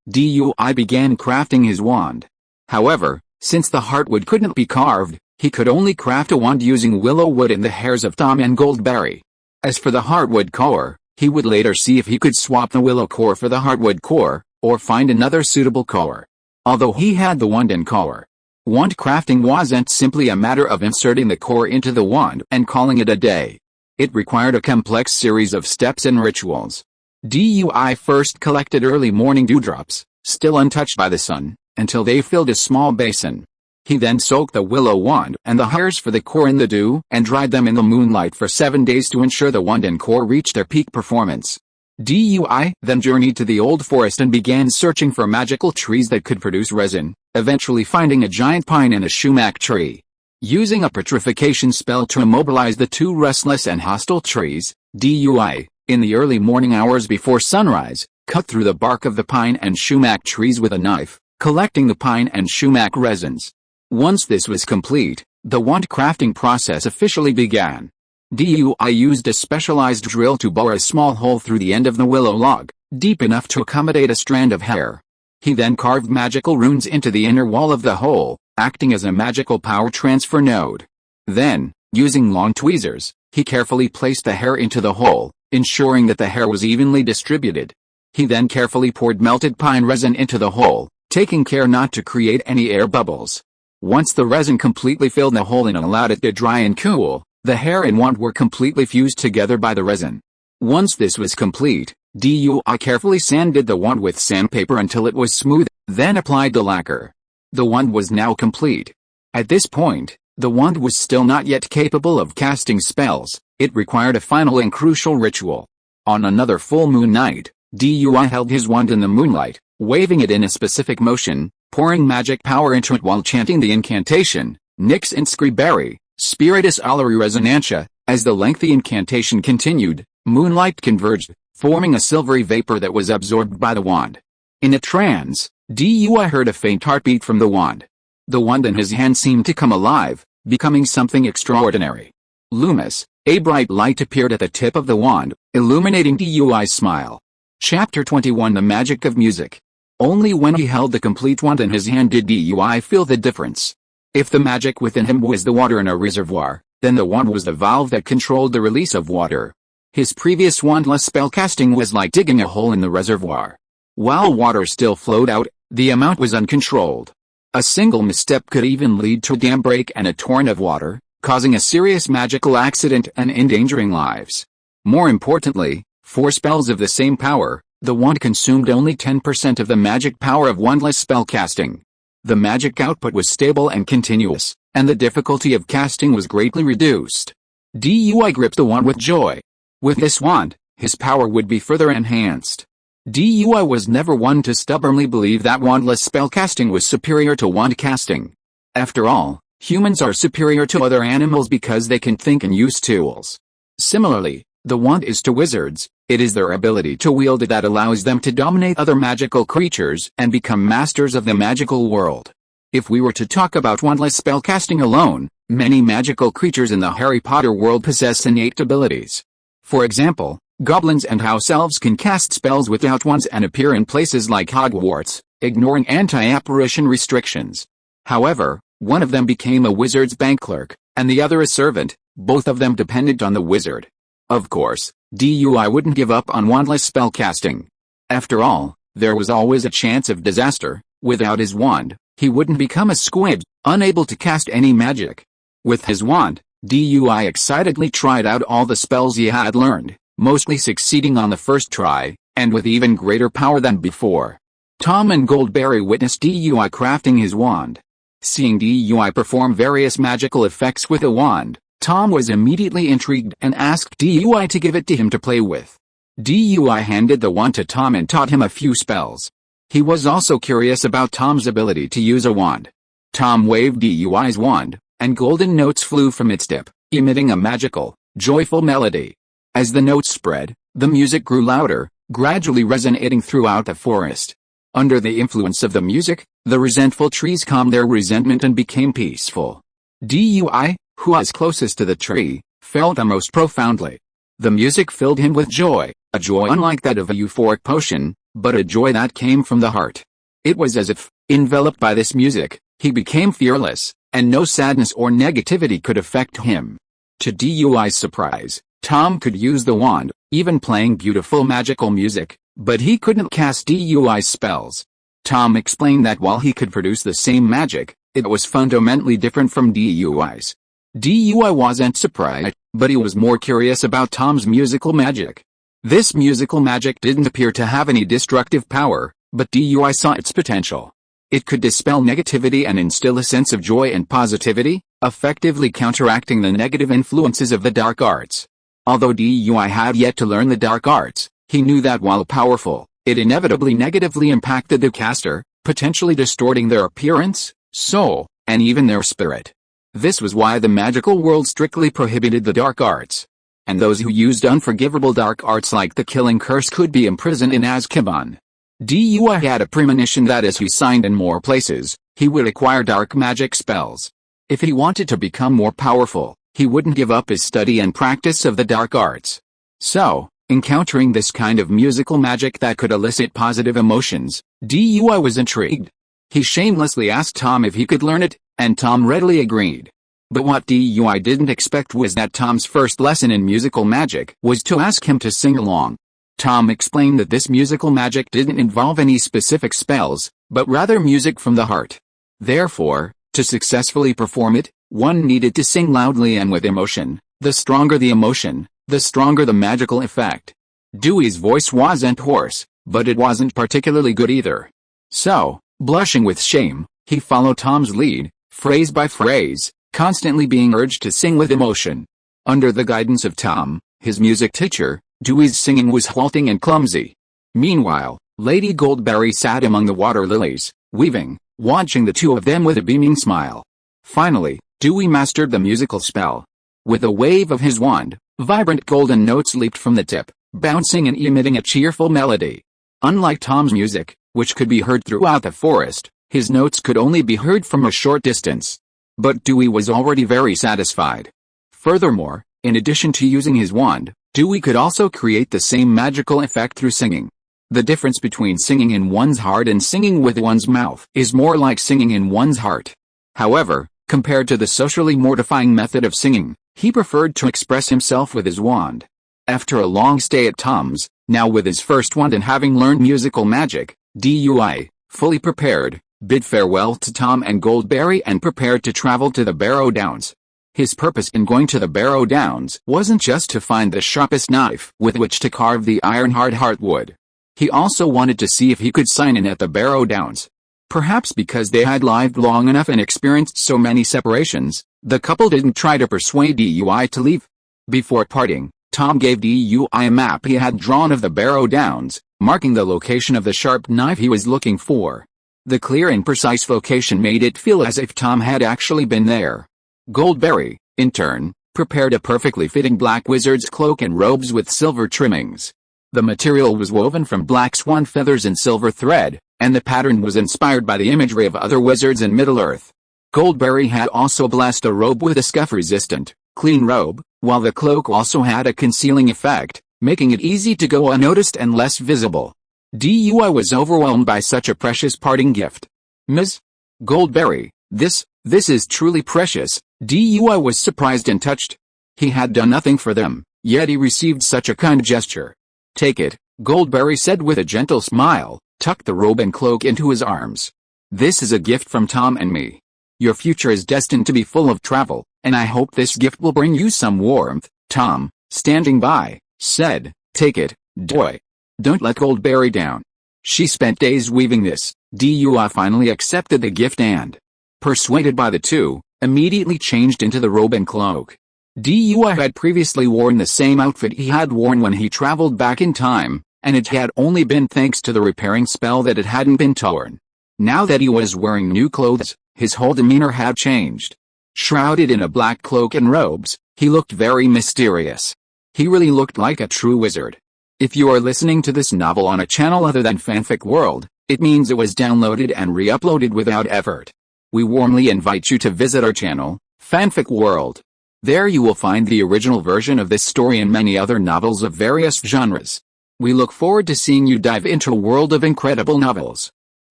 DUI began crafting his wand. However, since the heartwood couldn't be carved, he could only craft a wand using willow wood and the hairs of Tom and Goldberry. As for the heartwood core, he would later see if he could swap the willow core for the heartwood core, or find another suitable core. Although he had the wand and core, wand crafting wasn't simply a matter of inserting the core into the wand and calling it a day. It required a complex series of steps and rituals. DUI first collected early morning dewdrops, still untouched by the sun, until they filled a small basin. He then soaked the willow wand and the hairs for the core in the dew and dried them in the moonlight for 7 days to ensure the wand and core reached their peak performance. DUI then journeyed to the old forest and began searching for magical trees that could produce resin, eventually finding a giant pine and a sumac tree. Using a petrification spell to immobilize the two restless and hostile trees, DUI, in the early morning hours before sunrise, cut through the bark of the pine and sumac trees with a knife, collecting the pine and sumac resins. Once this was complete, the wand crafting process officially began. DUI used a specialized drill to bore a small hole through the end of the willow log, deep enough to accommodate a strand of hair. He then carved magical runes into the inner wall of the hole, acting as a magical power transfer node. Then, using long tweezers, he carefully placed the hair into the hole, ensuring that the hair was evenly distributed. He then carefully poured melted pine resin into the hole, taking care not to create any air bubbles. Once the resin completely filled the hole and allowed it to dry and cool, the hair and wand were completely fused together by the resin. Once this was complete, DUI carefully sanded the wand with sandpaper until it was smooth, then applied the lacquer. The wand was now complete. At this point, the wand was still not yet capable of casting spells. It required a final and crucial ritual. On another full moon night, DUI held his wand in the moonlight, waving it in a specific motion, pouring magic power into it while chanting the incantation, Nix Inscribere, Spiritus Alari Resonantia. As the lengthy incantation continued, moonlight converged, forming a silvery vapor that was absorbed by the wand. In a trance, DUI heard a faint heartbeat from the wand. The wand in his hand seemed to come alive, becoming something extraordinary. Luminous, a bright light appeared at the tip of the wand, illuminating DUI's smile. Chapter 21 The Magic of Music. Only when he held the complete wand in his hand did DUI feel the difference. If the magic within him was the water in a reservoir, then the wand was the valve that controlled the release of water. His previous wandless spellcasting was like digging a hole in the reservoir. While water still flowed out, the amount was uncontrolled. A single misstep could even lead to a dam break and a torrent of water, causing a serious magical accident and endangering lives. More importantly, for spells of the same power, the wand consumed only 10% of the magic power of wandless spellcasting. The magic output was stable and continuous, and the difficulty of casting was greatly reduced. DUI gripped the wand with joy. With this wand, his power would be further enhanced. DUI was never one to stubbornly believe that wandless spellcasting was superior to wand casting. After all, humans are superior to other animals because they can think and use tools. Similarly, the wand is to wizards. It is their ability to wield it that allows them to dominate other magical creatures and become masters of the magical world. If we were to talk about wandless spellcasting alone, many magical creatures in the Harry Potter world possess innate abilities. For example, goblins and house elves can cast spells without wands and appear in places like Hogwarts, ignoring anti-apparition restrictions. However, one of them became a wizard's bank clerk, and the other a servant, both of them dependent on the wizard. Of course, DUI wouldn't give up on wandless spellcasting. After all, there was always a chance of disaster. Without his wand, he wouldn't become a squib, unable to cast any magic. With his wand, DUI excitedly tried out all the spells he had learned, mostly succeeding on the first try, and with even greater power than before. Tom and Goldberry witnessed DUI crafting his wand. Seeing DUI perform various magical effects with a wand, Tom was immediately intrigued and asked DUI to give it to him to play with. DUI handed the wand to Tom and taught him a few spells. He was also curious about Tom's ability to use a wand. Tom waved DUI's wand, and golden notes flew from its tip, emitting a magical, joyful melody. As the notes spread, the music grew louder, gradually resonating throughout the forest. Under the influence of the music, the resentful trees calmed their resentment and became peaceful. DUI, who was closest to the tree, felt the most profoundly. The music filled him with joy, a joy unlike that of a euphoric potion, but a joy that came from the heart. It was as if, enveloped by this music, he became fearless, and no sadness or negativity could affect him. To DUI's surprise, Tom could use the wand, even playing beautiful magical music, but he couldn't cast DUI's spells. Tom explained that while he could produce the same magic, it was fundamentally different from DUI's. DUI wasn't surprised, but he was more curious about Tom's musical magic. This musical magic didn't appear to have any destructive power, but DUI saw its potential. It could dispel negativity and instill a sense of joy and positivity, effectively counteracting the negative influences of the dark arts. Although DUI had yet to learn the dark arts, he knew that while powerful, it inevitably negatively impacted the caster, potentially distorting their appearance, soul, and even their spirit. This was why the magical world strictly prohibited the dark arts. And those who used unforgivable dark arts like the killing curse could be imprisoned in Azkaban. DUI had a premonition that as he signed in more places, he would acquire dark magic spells. If he wanted to become more powerful, he wouldn't give up his study and practice of the dark arts. So, encountering this kind of musical magic that could elicit positive emotions, DUI was intrigued. He shamelessly asked Tom if he could learn it, and Tom readily agreed. But what DUI didn't expect was that Tom's first lesson in musical magic was to ask him to sing along. Tom explained that this musical magic didn't involve any specific spells, but rather music from the heart. Therefore, to successfully perform it, one needed to sing loudly and with emotion. The stronger the emotion, the stronger the magical effect. Dewey's voice wasn't hoarse, but it wasn't particularly good either. So, blushing with shame, he followed Tom's lead, phrase by phrase, constantly being urged to sing with emotion. Under the guidance of Tom, his music teacher, Dewey's singing was halting and clumsy. Meanwhile, Lady Goldberry sat among the water lilies, weaving, watching the two of them with a beaming smile. Finally, Dewey mastered the musical spell. With a wave of his wand, vibrant golden notes leaped from the tip, bouncing and emitting a cheerful melody. Unlike Tom's music, which could be heard throughout the forest, his notes could only be heard from a short distance. But Dewey was already very satisfied. Furthermore, in addition to using his wand, Dewey could also create the same magical effect through singing. The difference between singing in one's heart and singing with one's mouth is more like singing in one's heart. However, compared to the socially mortifying method of singing, he preferred to express himself with his wand. After a long stay at Tom's, now with his first wand and having learned musical magic, Dewey, fully prepared, bid farewell to Tom and Goldberry and prepared to travel to the Barrow Downs. His purpose in going to the Barrow Downs wasn't just to find the sharpest knife with which to carve the iron-hard heartwood. He also wanted to see if he could sign in at the Barrow Downs. Perhaps because they had lived long enough and experienced so many separations, the couple didn't try to persuade Dewey to leave. Before parting, Tom gave Dewey a map he had drawn of the Barrow Downs, marking the location of the sharp knife he was looking for. The clear and precise location made it feel as if Tom had actually been there. Goldberry, in turn, prepared a perfectly fitting black wizard's cloak and robes with silver trimmings. The material was woven from black swan feathers and silver thread, and the pattern was inspired by the imagery of other wizards in Middle-earth. Goldberry had also blessed a robe with a scuff-resistant, clean robe, while the cloak also had a concealing effect, making it easy to go unnoticed and less visible. Dewey was overwhelmed by such a precious parting gift. Ms. Goldberry, this is truly precious. Dewey was surprised and touched. He had done nothing for them, yet he received such a kind gesture. Take it, Goldberry said with a gentle smile, tucked the robe and cloak into his arms. This is a gift from Tom and me. Your future is destined to be full of travel, and I hope this gift will bring you some warmth. Tom, standing by, said, take it, Dewey. Don't let Goldberry down. She spent days weaving this. Dewey finally accepted the gift and, persuaded by the two, immediately changed into the robe and cloak. Dewey had previously worn the same outfit he had worn when he traveled back in time, and it had only been thanks to the repairing spell that it hadn't been torn. Now that he was wearing new clothes, his whole demeanor had changed. Shrouded in a black cloak and robes, he looked very mysterious. He really looked like a true wizard. If you are listening to this novel on a channel other than Fanfic World, it means it was downloaded and re-uploaded without effort. We warmly invite you to visit our channel, Fanfic World. There you will find the original version of this story and many other novels of various genres. We look forward to seeing you dive into a world of incredible novels.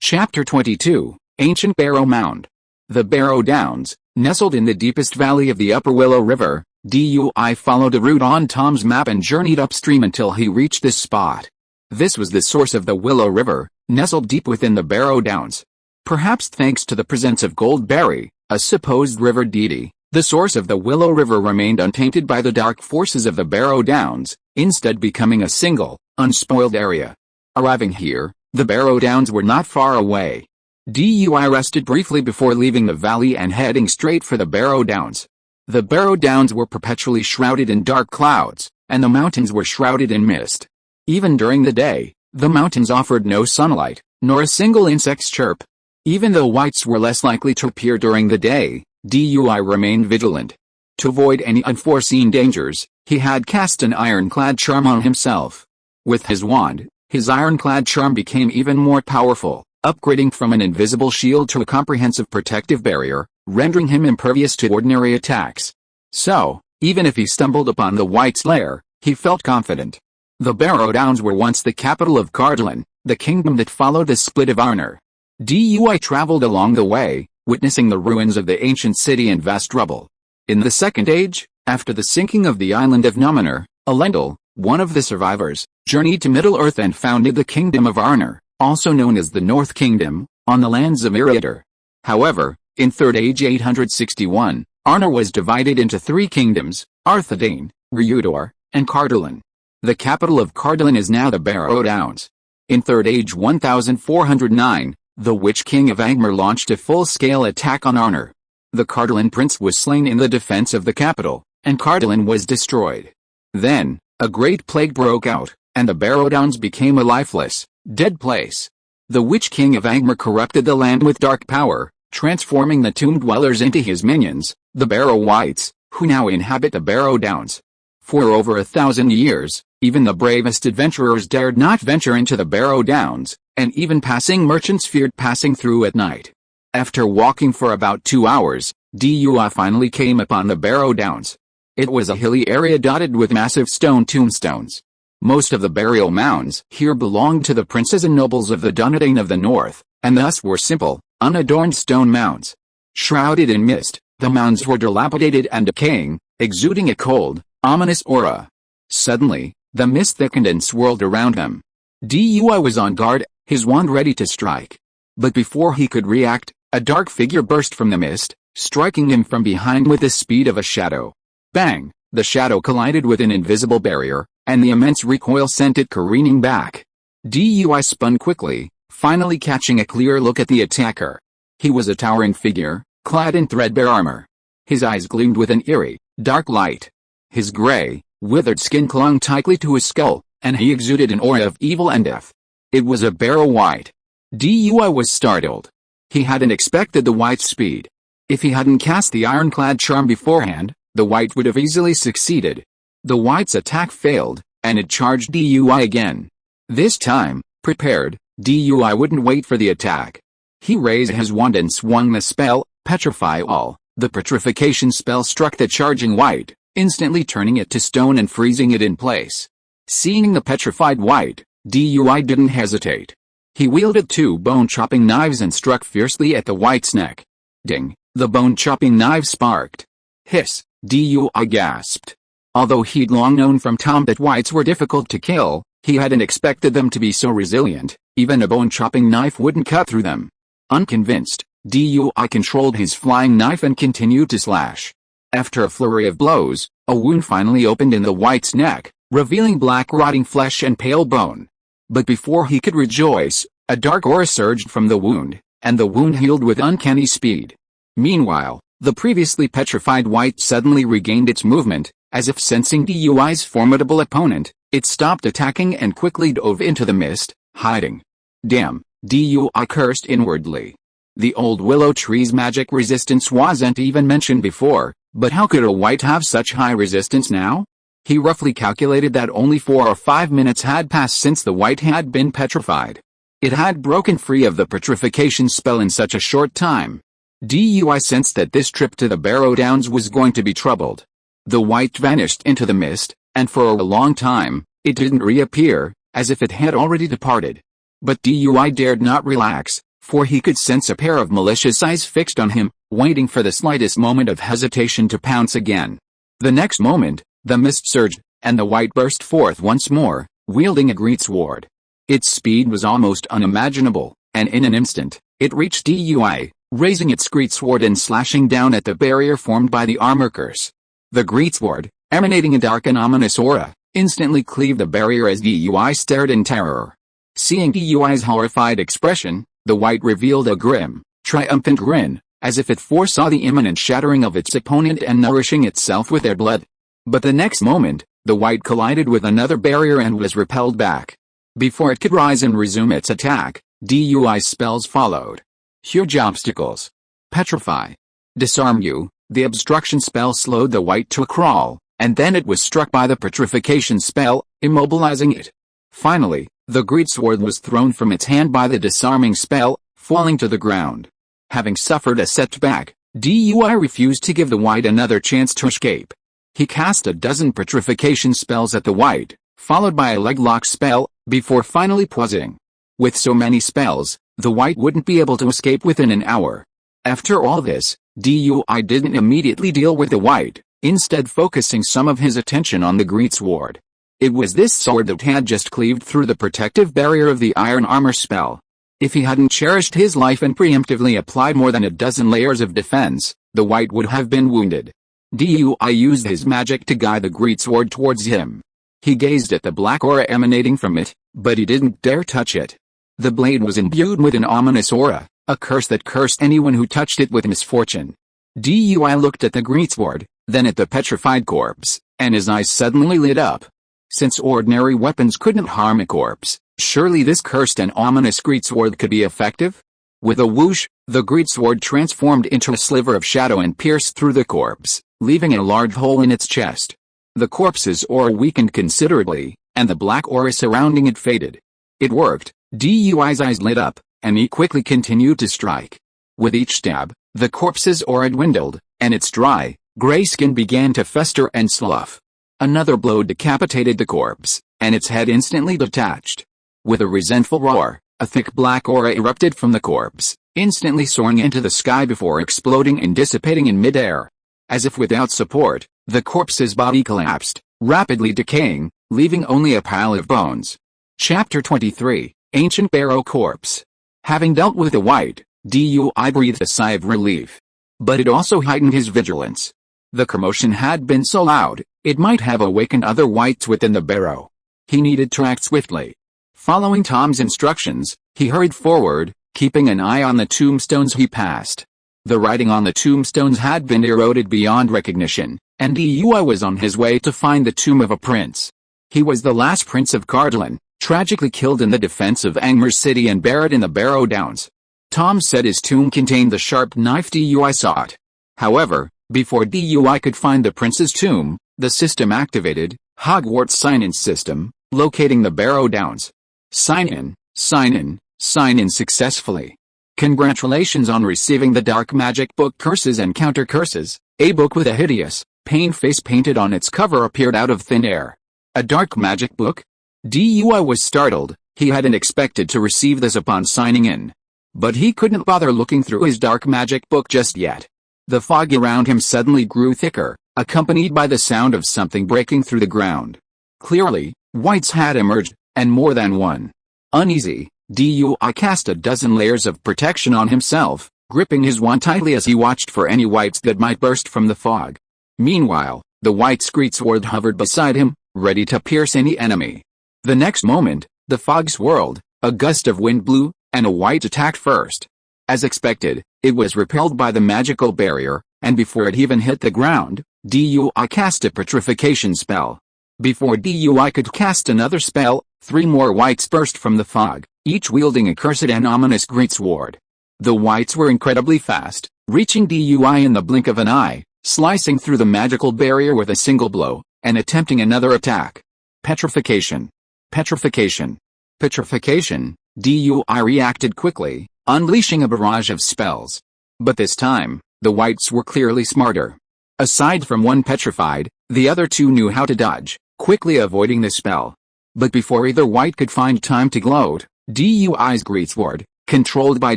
Chapter 22, Ancient Barrow Mound. The Barrow Downs, nestled in the deepest valley of the Upper Willow River, Dewey followed a route on Tom's map and journeyed upstream until he reached this spot. This was the source of the Willow River, nestled deep within the Barrow Downs. Perhaps thanks to the presence of Goldberry, a supposed river deity, the source of the Willow River remained untainted by the dark forces of the Barrow Downs, instead becoming a single, unspoiled area. Arriving here, the Barrow Downs were not far away. Dewey rested briefly before leaving the valley and heading straight for the Barrow Downs. The Barrow Downs were perpetually shrouded in dark clouds, and the mountains were shrouded in mist. Even during the day, the mountains offered no sunlight, nor a single insect's chirp. Even though wights were less likely to appear during the day, Dewey remained vigilant. To avoid any unforeseen dangers, he had cast an ironclad charm on himself. With his wand, his ironclad charm became even more powerful, upgrading from an invisible shield to a comprehensive protective barrier, rendering him impervious to ordinary attacks. So, even if he stumbled upon the White's lair, he felt confident. The Barrow Downs were once the capital of Cardlin, the kingdom that followed the split of Arnor. Dewey traveled along the way, witnessing the ruins of the ancient city and vast rubble. In the Second Age, after the sinking of the island of Numenor, Elendil, One of the survivors journeyed to Middle-earth and founded the Kingdom of Arnor, also known as the North Kingdom, on the lands of Eriador. However, in 3rd Age 861, Arnor was divided into 3 kingdoms, Arthedain, Rhuideor, and Cardolan. The capital of Cardolan is now the Barrow Downs. In 3rd Age 1409, the Witch King of Angmar launched a full-scale attack on Arnor. The Cardolan prince was slain in the defense of the capital, and Cardolan was destroyed. Then, a great plague broke out, and the Barrow Downs became a lifeless, dead place. The Witch King of Angmar corrupted the land with dark power, transforming the tomb dwellers into his minions, the Barrow Wights, who now inhabit the Barrow Downs. For over 1,000 years, even the bravest adventurers dared not venture into the Barrow Downs, and even passing merchants feared passing through at night. After walking for about 2 hours, Dui finally came upon the Barrow Downs. It was a hilly area dotted with massive stone tombstones. Most of the burial mounds here belonged to the princes and nobles of the Dunedain of the north, and thus were simple, unadorned stone mounds. Shrouded in mist, the mounds were dilapidated and decaying, exuding a cold, ominous aura. Suddenly, the mist thickened and swirled around him. Dui was on guard, his wand ready to strike. But before he could react, a dark figure burst from the mist, striking him from behind with the speed of a shadow. Bang! The shadow collided with an invisible barrier, and the immense recoil sent it careening back. Dui spun quickly, finally catching a clear look at the attacker. He was a towering figure, clad in threadbare armor. His eyes gleamed with an eerie, dark light. His gray, withered skin clung tightly to his skull, and he exuded an aura of evil and death. It was a Barrow Wight. Dui was startled. He hadn't expected the Wight's speed. If he hadn't cast the ironclad charm beforehand, the Wight would have easily succeeded. The Wight's attack failed, and it charged Dui again. This time, prepared, Dui wouldn't wait for the attack. He raised his wand and swung the spell, Petrify All. The petrification spell struck the charging Wight, instantly turning it to stone and freezing it in place. Seeing the petrified Wight, Dui didn't hesitate. He wielded 2 bone-chopping knives and struck fiercely at the Wight's neck. Ding! The bone-chopping knives sparked. Hiss! Dui gasped. Although he'd long known from Tom that Wights were difficult to kill, he hadn't expected them to be so resilient. Even a bone-chopping knife wouldn't cut through them. Unconvinced, Dui controlled his flying knife and continued to slash. After a flurry of blows, a wound finally opened in the Wight's neck, revealing black rotting flesh and pale bone. But before he could rejoice, a dark aura surged from the wound, and the wound healed with uncanny speed. Meanwhile, the previously petrified Wight suddenly regained its movement. As if sensing Dui's formidable opponent, it stopped attacking and quickly dove into the mist, hiding. Damn, Dui cursed inwardly. The old willow tree's magic resistance wasn't even mentioned before, but how could a Wight have such high resistance now? He roughly calculated that only 4 or 5 minutes had passed since the Wight had been petrified. It had broken free of the petrification spell in such a short time. Dui sensed that this trip to the Barrow Downs was going to be troubled. The Wight vanished into the mist, and for a long time, it didn't reappear, as if it had already departed. But Dui dared not relax, for he could sense a pair of malicious eyes fixed on him, waiting for the slightest moment of hesitation to pounce again. The next moment, the mist surged, and the Wight burst forth once more, wielding a greatsword. Its speed was almost unimaginable, and in an instant, it reached Dui, raising its greatsword and slashing down at the barrier formed by the armor curse. The greatsword, emanating a dark and ominous aura, instantly cleaved the barrier as Dui stared in terror. Seeing Dui's horrified expression, the Wight revealed a grim, triumphant grin, as if it foresaw the imminent shattering of its opponent and nourishing itself with their blood. But the next moment, the Wight collided with another barrier and was repelled back. Before it could rise and resume its attack, Dui's spells followed. Huge obstacles. Petrify. Disarm you. The obstruction spell slowed the Wight to a crawl, and then it was struck by the petrification spell, immobilizing it. Finally, the greatsword was thrown from its hand by the disarming spell, falling to the ground. Having suffered a setback, Dui refused to give the Wight another chance to escape. He cast a dozen petrification spells at the Wight, followed by a leglock spell, before finally pausing. With so many spells, the Wight wouldn't be able to escape within an hour. After all this, Dui didn't immediately deal with the Wight, instead focusing some of his attention on the greatsword. It was this sword that had just cleaved through the protective barrier of the iron armor spell. If he hadn't cherished his life and preemptively applied more than a dozen layers of defense, the wight would have been wounded. Dui used his magic to guide the greatsword towards him. He gazed at the black aura emanating from it, but he didn't dare touch it. The blade was imbued with an ominous aura, a curse that cursed anyone who touched it with misfortune. Dui looked at the greatsword, then at the petrified corpse, and his eyes suddenly lit up. Since ordinary weapons couldn't harm a corpse, surely this cursed and ominous greatsword could be effective? With a whoosh, the greatsword transformed into a sliver of shadow and pierced through the corpse, leaving a large hole in its chest. The corpse's aura weakened considerably, and the black aura surrounding it faded. It worked. Dui's eyes lit up, and he quickly continued to strike. With each stab, the corpse's aura dwindled, and its dry, gray skin began to fester and slough. Another blow decapitated the corpse, and its head instantly detached. With a resentful roar, a thick black aura erupted from the corpse, instantly soaring into the sky before exploding and dissipating in midair. As if without support, the corpse's body collapsed, rapidly decaying, leaving only a pile of bones. Chapter 23. Ancient Barrow Corpse. Having dealt with the wight, Dui breathed a sigh of relief. But it also heightened his vigilance. The commotion had been so loud, it might have awakened other wights within the barrow. He needed to act swiftly. Following Tom's instructions, he hurried forward, keeping an eye on the tombstones he passed. The writing on the tombstones had been eroded beyond recognition, and Dui was on his way to find the tomb of a prince. He was the last prince of Cardolan, tragically killed in the defense of Angmar City and buried in the Barrow Downs. Tom said his tomb contained the sharp knife Dui sought. However, before Dui could find the prince's tomb, the system activated, Hogwarts sign-in system, locating the Barrow Downs. Sign in successfully. Congratulations on receiving the Dark Magic book Curses and Counter Curses. A book with a hideous, pain face painted on its cover appeared out of thin air. A dark magic book? Dui was startled. He hadn't expected to receive this upon signing in. But he couldn't bother looking through his dark magic book just yet. The fog around him suddenly grew thicker, accompanied by the sound of something breaking through the ground. Clearly, wights had emerged, and more than one. Uneasy, Dui cast a dozen layers of protection on himself, gripping his wand tightly as he watched for any wights that might burst from the fog. Meanwhile, the wight's greatsword hovered beside him, ready to pierce any enemy. The next moment, the fog swirled, a gust of wind blew, and a wight attacked first. As expected, it was repelled by the magical barrier, and before it even hit the ground, Dui cast a petrification spell. Before Dui could cast another spell, 3 more wights burst from the fog, each wielding a cursed and ominous greatsword. The wights were incredibly fast, reaching Dui in the blink of an eye, slicing through the magical barrier with a single blow, and attempting another attack. Petrification. Petrification. Petrification. Dui reacted quickly, unleashing a barrage of spells. But this time, the wights were clearly smarter. Aside from one petrified, the other 2 knew how to dodge, quickly avoiding the spell. But before either wight could find time to gloat, Dui's greatsword, controlled by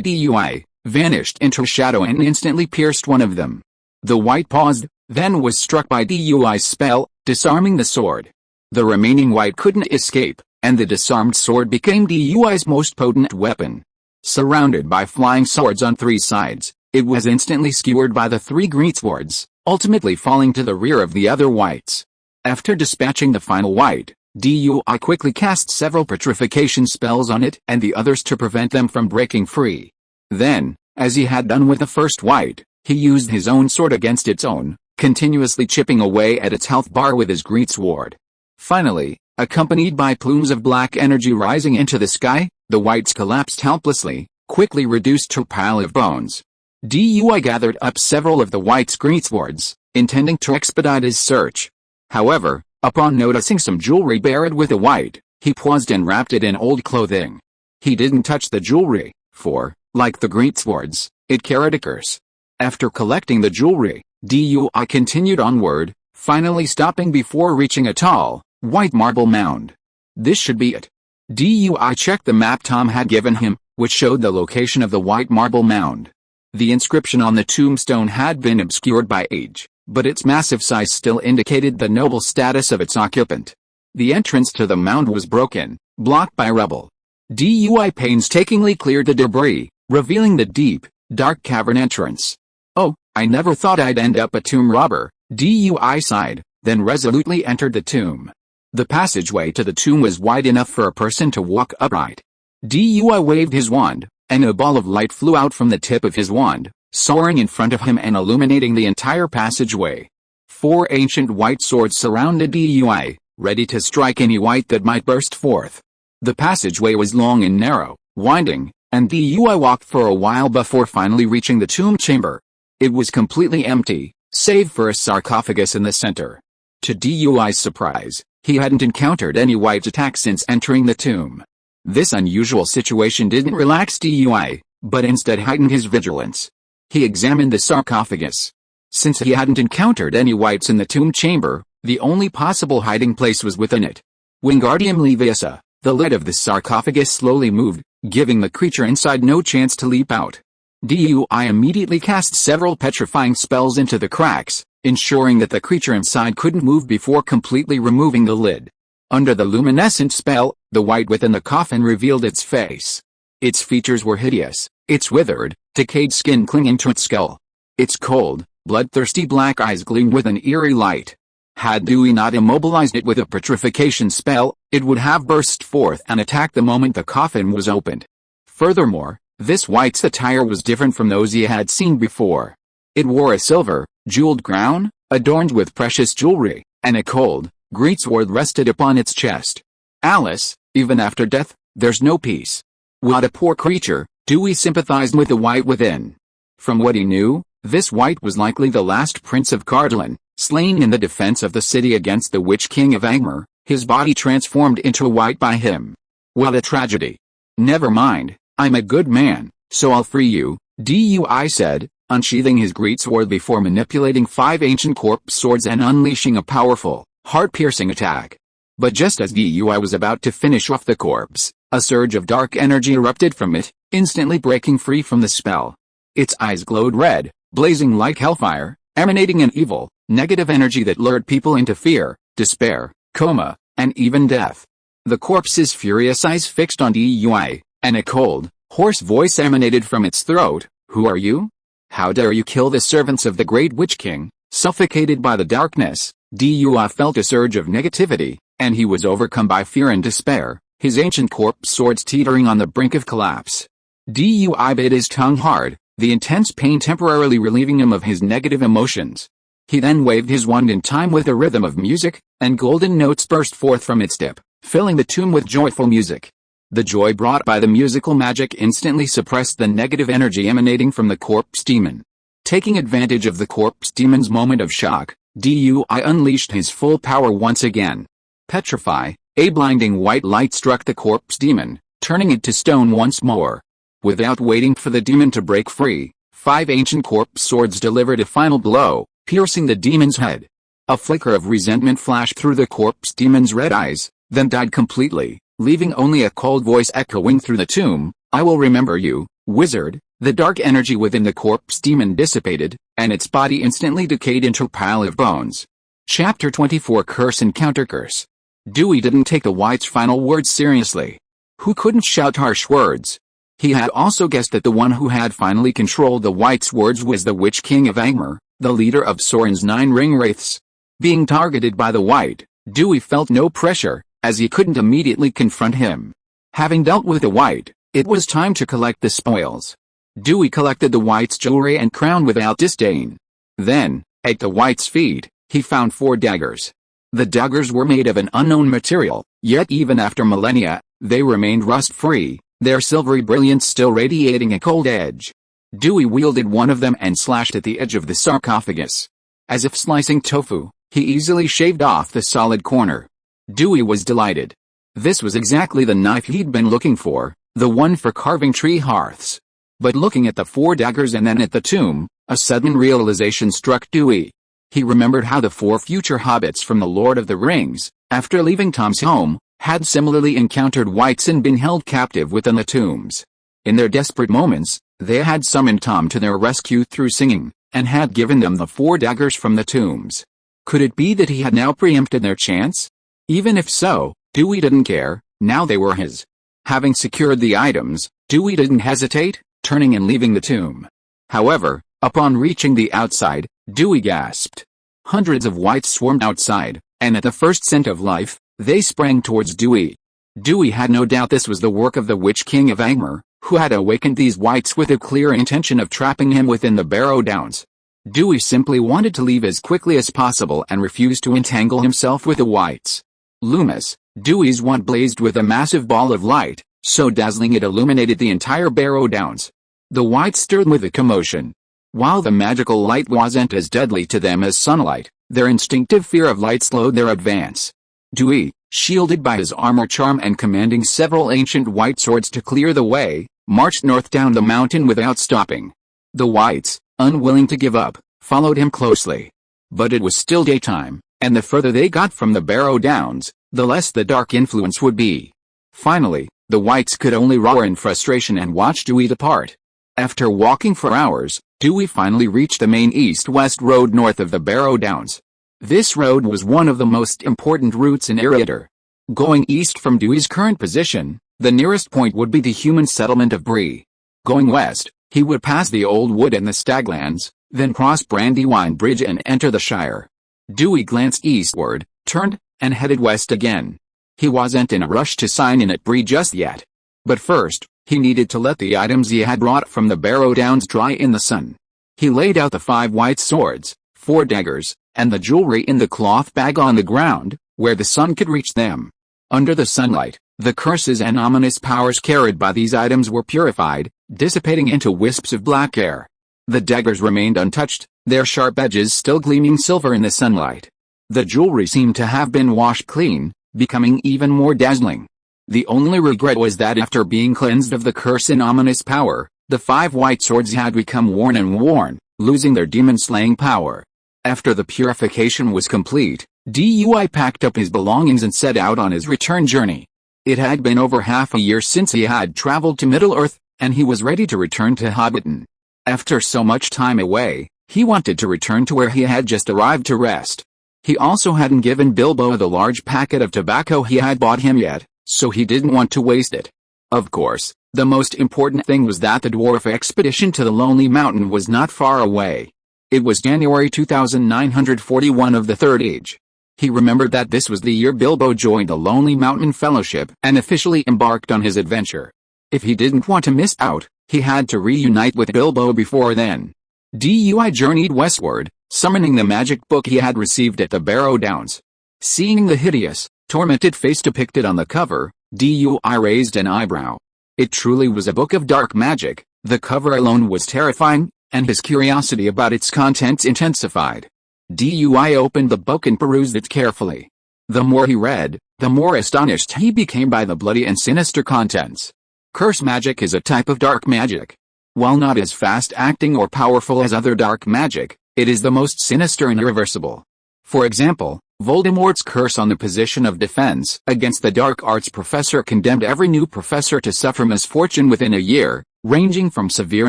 Dui, vanished into a shadow and instantly pierced one of them. The wight paused, then was struck by Dui's spell, disarming the sword. The remaining wight couldn't escape, and the disarmed sword became Dui's most potent weapon. Surrounded by flying swords on 3 sides, it was instantly skewered by the 3 greatswords, ultimately falling to the rear of the other wights. After dispatching the final wight, Dui quickly cast several petrification spells on it and the others to prevent them from breaking free. Then, as he had done with the first wight, he used his own sword against its own, continuously chipping away at its health bar with his greatsword. Finally, accompanied by plumes of black energy rising into the sky, the wights collapsed helplessly, quickly reduced to a pile of bones. Dui gathered up several of the wights' greatswords, intending to expedite his search. However, upon noticing some jewelry buried with a wight, he paused and wrapped it in old clothing. He didn't touch the jewelry, for, like the greatswords, it carried a curse. After collecting the jewelry, Dui continued onward, finally stopping before reaching a tall, white marble mound. This should be it. Dui checked the map Tom had given him, which showed the location of the white marble mound. The inscription on the tombstone had been obscured by age, but its massive size still indicated the noble status of its occupant. The entrance to the mound was broken, blocked by rubble. Dui painstakingly cleared the debris, revealing the deep, dark cavern entrance. "Oh, I never thought I'd end up a tomb robber," Dui sighed, then resolutely entered the tomb. The passageway to the tomb was wide enough for a person to walk upright. Dui waved his wand, and a ball of light flew out from the tip of his wand, soaring in front of him and illuminating the entire passageway. 4 ancient white swords surrounded Dui, ready to strike any wight that might burst forth. The passageway was long and narrow, winding, and Dui walked for a while before finally reaching the tomb chamber. It was completely empty, save for a sarcophagus in the center. To Dui's surprise, he hadn't encountered any wight attacks since entering the tomb. This unusual situation didn't relax Dui, but instead heightened his vigilance. He examined the sarcophagus. Since he hadn't encountered any wights in the tomb chamber, the only possible hiding place was within it. Wingardium Leviosa, the lid of the sarcophagus slowly moved, giving the creature inside no chance to leap out. Dui immediately cast several petrifying spells into the cracks, ensuring that the creature inside couldn't move before completely removing the lid. Under the luminescent spell, the wight within the coffin revealed its face. Its features were hideous, its withered, decayed skin clinging to its skull. Its cold, bloodthirsty black eyes gleamed with an eerie light. Had Dewey not immobilized it with a petrification spell, it would have burst forth and attacked the moment the coffin was opened. Furthermore, this wight's attire was different from those he had seen before. It wore a silver, jeweled crown, adorned with precious jewelry, and a cold, greatsword rested upon its chest. Alice, even after death, there's no peace. What a poor creature, Dewey sympathized with the wight within. From what he knew, this wight was likely the last prince of Cardolan, slain in the defense of the city against the Witch King of Angmar, his body transformed into a wight by him. What a tragedy. Never mind, I'm a good man, so I'll free you, Dui said, unsheathing his greatsword before manipulating 5 ancient corpse swords and unleashing a powerful, heart-piercing attack. But just as Dui was about to finish off the corpse, a surge of dark energy erupted from it, instantly breaking free from the spell. Its eyes glowed red, blazing like hellfire, emanating an evil, negative energy that lured people into fear, despair, coma, and even death. The corpse's furious eyes fixed on Dui, and a cold, hoarse voice emanated from its throat. "Who are you? How dare you kill the servants of the Great Witch King?" Suffocated by the darkness, Dui felt a surge of negativity, and he was overcome by fear and despair, his ancient corpse swords teetering on the brink of collapse. Dui bit his tongue hard, the intense pain temporarily relieving him of his negative emotions. He then waved his wand in time with a rhythm of music, and golden notes burst forth from its tip, filling the tomb with joyful music. The joy brought by the musical magic instantly suppressed the negative energy emanating from the corpse demon. Taking advantage of the corpse demon's moment of shock, Dui unleashed his full power once again. Petrify, a blinding white light struck the corpse demon, turning it to stone once more. Without waiting for the demon to break free, 5 ancient corpse swords delivered a final blow, piercing the demon's head. A flicker of resentment flashed through the corpse demon's red eyes, then died completely, leaving only a cold voice echoing through the tomb. "I will remember you, wizard." The dark energy within the corpse demon dissipated, and its body instantly decayed into a pile of bones. Chapter 24 Curse and Countercurse. Dewey didn't take the wight's final words seriously. Who couldn't shout harsh words? He had also guessed that the one who had finally controlled the wight's words was the Witch King of Angmar, the leader of Sorin's 9 ring wraiths. Being targeted by the wight, Dewey felt no pressure, as he couldn't immediately confront him. Having dealt with the wight, it was time to collect the spoils. Dewey collected the wight's jewelry and crown without disdain. Then, at the wight's feet, he found 4 daggers. The daggers were made of an unknown material, yet even after millennia, they remained rust-free, their silvery brilliance still radiating a cold edge. Dewey wielded one of them and slashed at the edge of the sarcophagus. As if slicing tofu, he easily shaved off the solid corner. Dewey was delighted. This was exactly the knife he'd been looking for, the one for carving tree hearths. But looking at the 4 daggers and then at the tomb, a sudden realization struck Dewey. He remembered how the 4 future hobbits from the Lord of the Rings, after leaving Tom's home, had similarly encountered wights and been held captive within the tombs. In their desperate moments, they had summoned Tom to their rescue through singing, and had given them the 4 daggers from the tombs. Could it be that he had now preempted their chance? Even if so, Dewey didn't care, now they were his. Having secured the items, Dewey didn't hesitate, turning and leaving the tomb. However, upon reaching the outside, Dewey gasped. Hundreds of wights swarmed outside, and at the first scent of life, they sprang towards Dewey. Dewey had no doubt this was the work of the Witch King of Angmar, who had awakened these wights with a clear intention of trapping him within the Barrow Downs. Dewey simply wanted to leave as quickly as possible and refused to entangle himself with the wights. Loomis, Dewey's wand blazed with a massive ball of light, so dazzling it illuminated the entire Barrow Downs. The wights stirred with a commotion. While the magical light wasn't as deadly to them as sunlight, their instinctive fear of light slowed their advance. Dewey, shielded by his armor charm and commanding several ancient white swords to clear the way, marched north down the mountain without stopping. The wights, unwilling to give up, followed him closely. But it was still daytime, and the further they got from the Barrow Downs, the less the dark influence would be. Finally, the wights could only roar in frustration and watch Dewey depart. After walking for hours, Dewey finally reached the main east-west road north of the Barrow Downs. This road was one of the most important routes in Eriador. Going east from Dewey's current position, the nearest point would be the human settlement of Bree. Going west, he would pass the Old Wood and the Staglands, then cross Brandywine Bridge and enter the Shire. Dewey glanced eastward, turned, and headed west again. He wasn't in a rush to sign in at Bree just yet. But first, he needed to let the items he had brought from the Barrow Downs dry in the sun. He laid out the 5 white swords, 4 daggers, and the jewelry in the cloth bag on the ground, where the sun could reach them. Under the sunlight, the curses and ominous powers carried by these items were purified, dissipating into wisps of black air. The daggers remained untouched, their sharp edges still gleaming silver in the sunlight. The jewelry seemed to have been washed clean, becoming even more dazzling. The only regret was that after being cleansed of the curse and ominous power, the 5 white swords had become worn and worn, losing their demon-slaying power. After the purification was complete, Dewey packed up his belongings and set out on his return journey. It had been over half a year since he had traveled to Middle-earth, and he was ready to return to Hobbiton. After so much time away, he wanted to return to where he had just arrived to rest. He also hadn't given Bilbo the large packet of tobacco he had bought him yet, so he didn't want to waste it. Of course, the most important thing was that the dwarf expedition to the Lonely Mountain was not far away. It was January 2941 of the Third Age. He remembered that this was the year Bilbo joined the Lonely Mountain Fellowship and officially embarked on his adventure. If he didn't want to miss out, he had to reunite with Bilbo before then. Dewey journeyed westward, summoning the magic book he had received at the Barrow Downs. Seeing the hideous, tormented face depicted on the cover, Dewey raised an eyebrow. It truly was a book of dark magic, the cover alone was terrifying, and his curiosity about its contents intensified. Dewey opened the book and perused it carefully. The more he read, the more astonished he became by the bloody and sinister contents. Curse magic is a type of dark magic. While not as fast-acting or powerful as other dark magic, it is the most sinister and irreversible. For example, Voldemort's curse on the position of defense against the dark arts professor condemned every new professor to suffer misfortune within a year, ranging from severe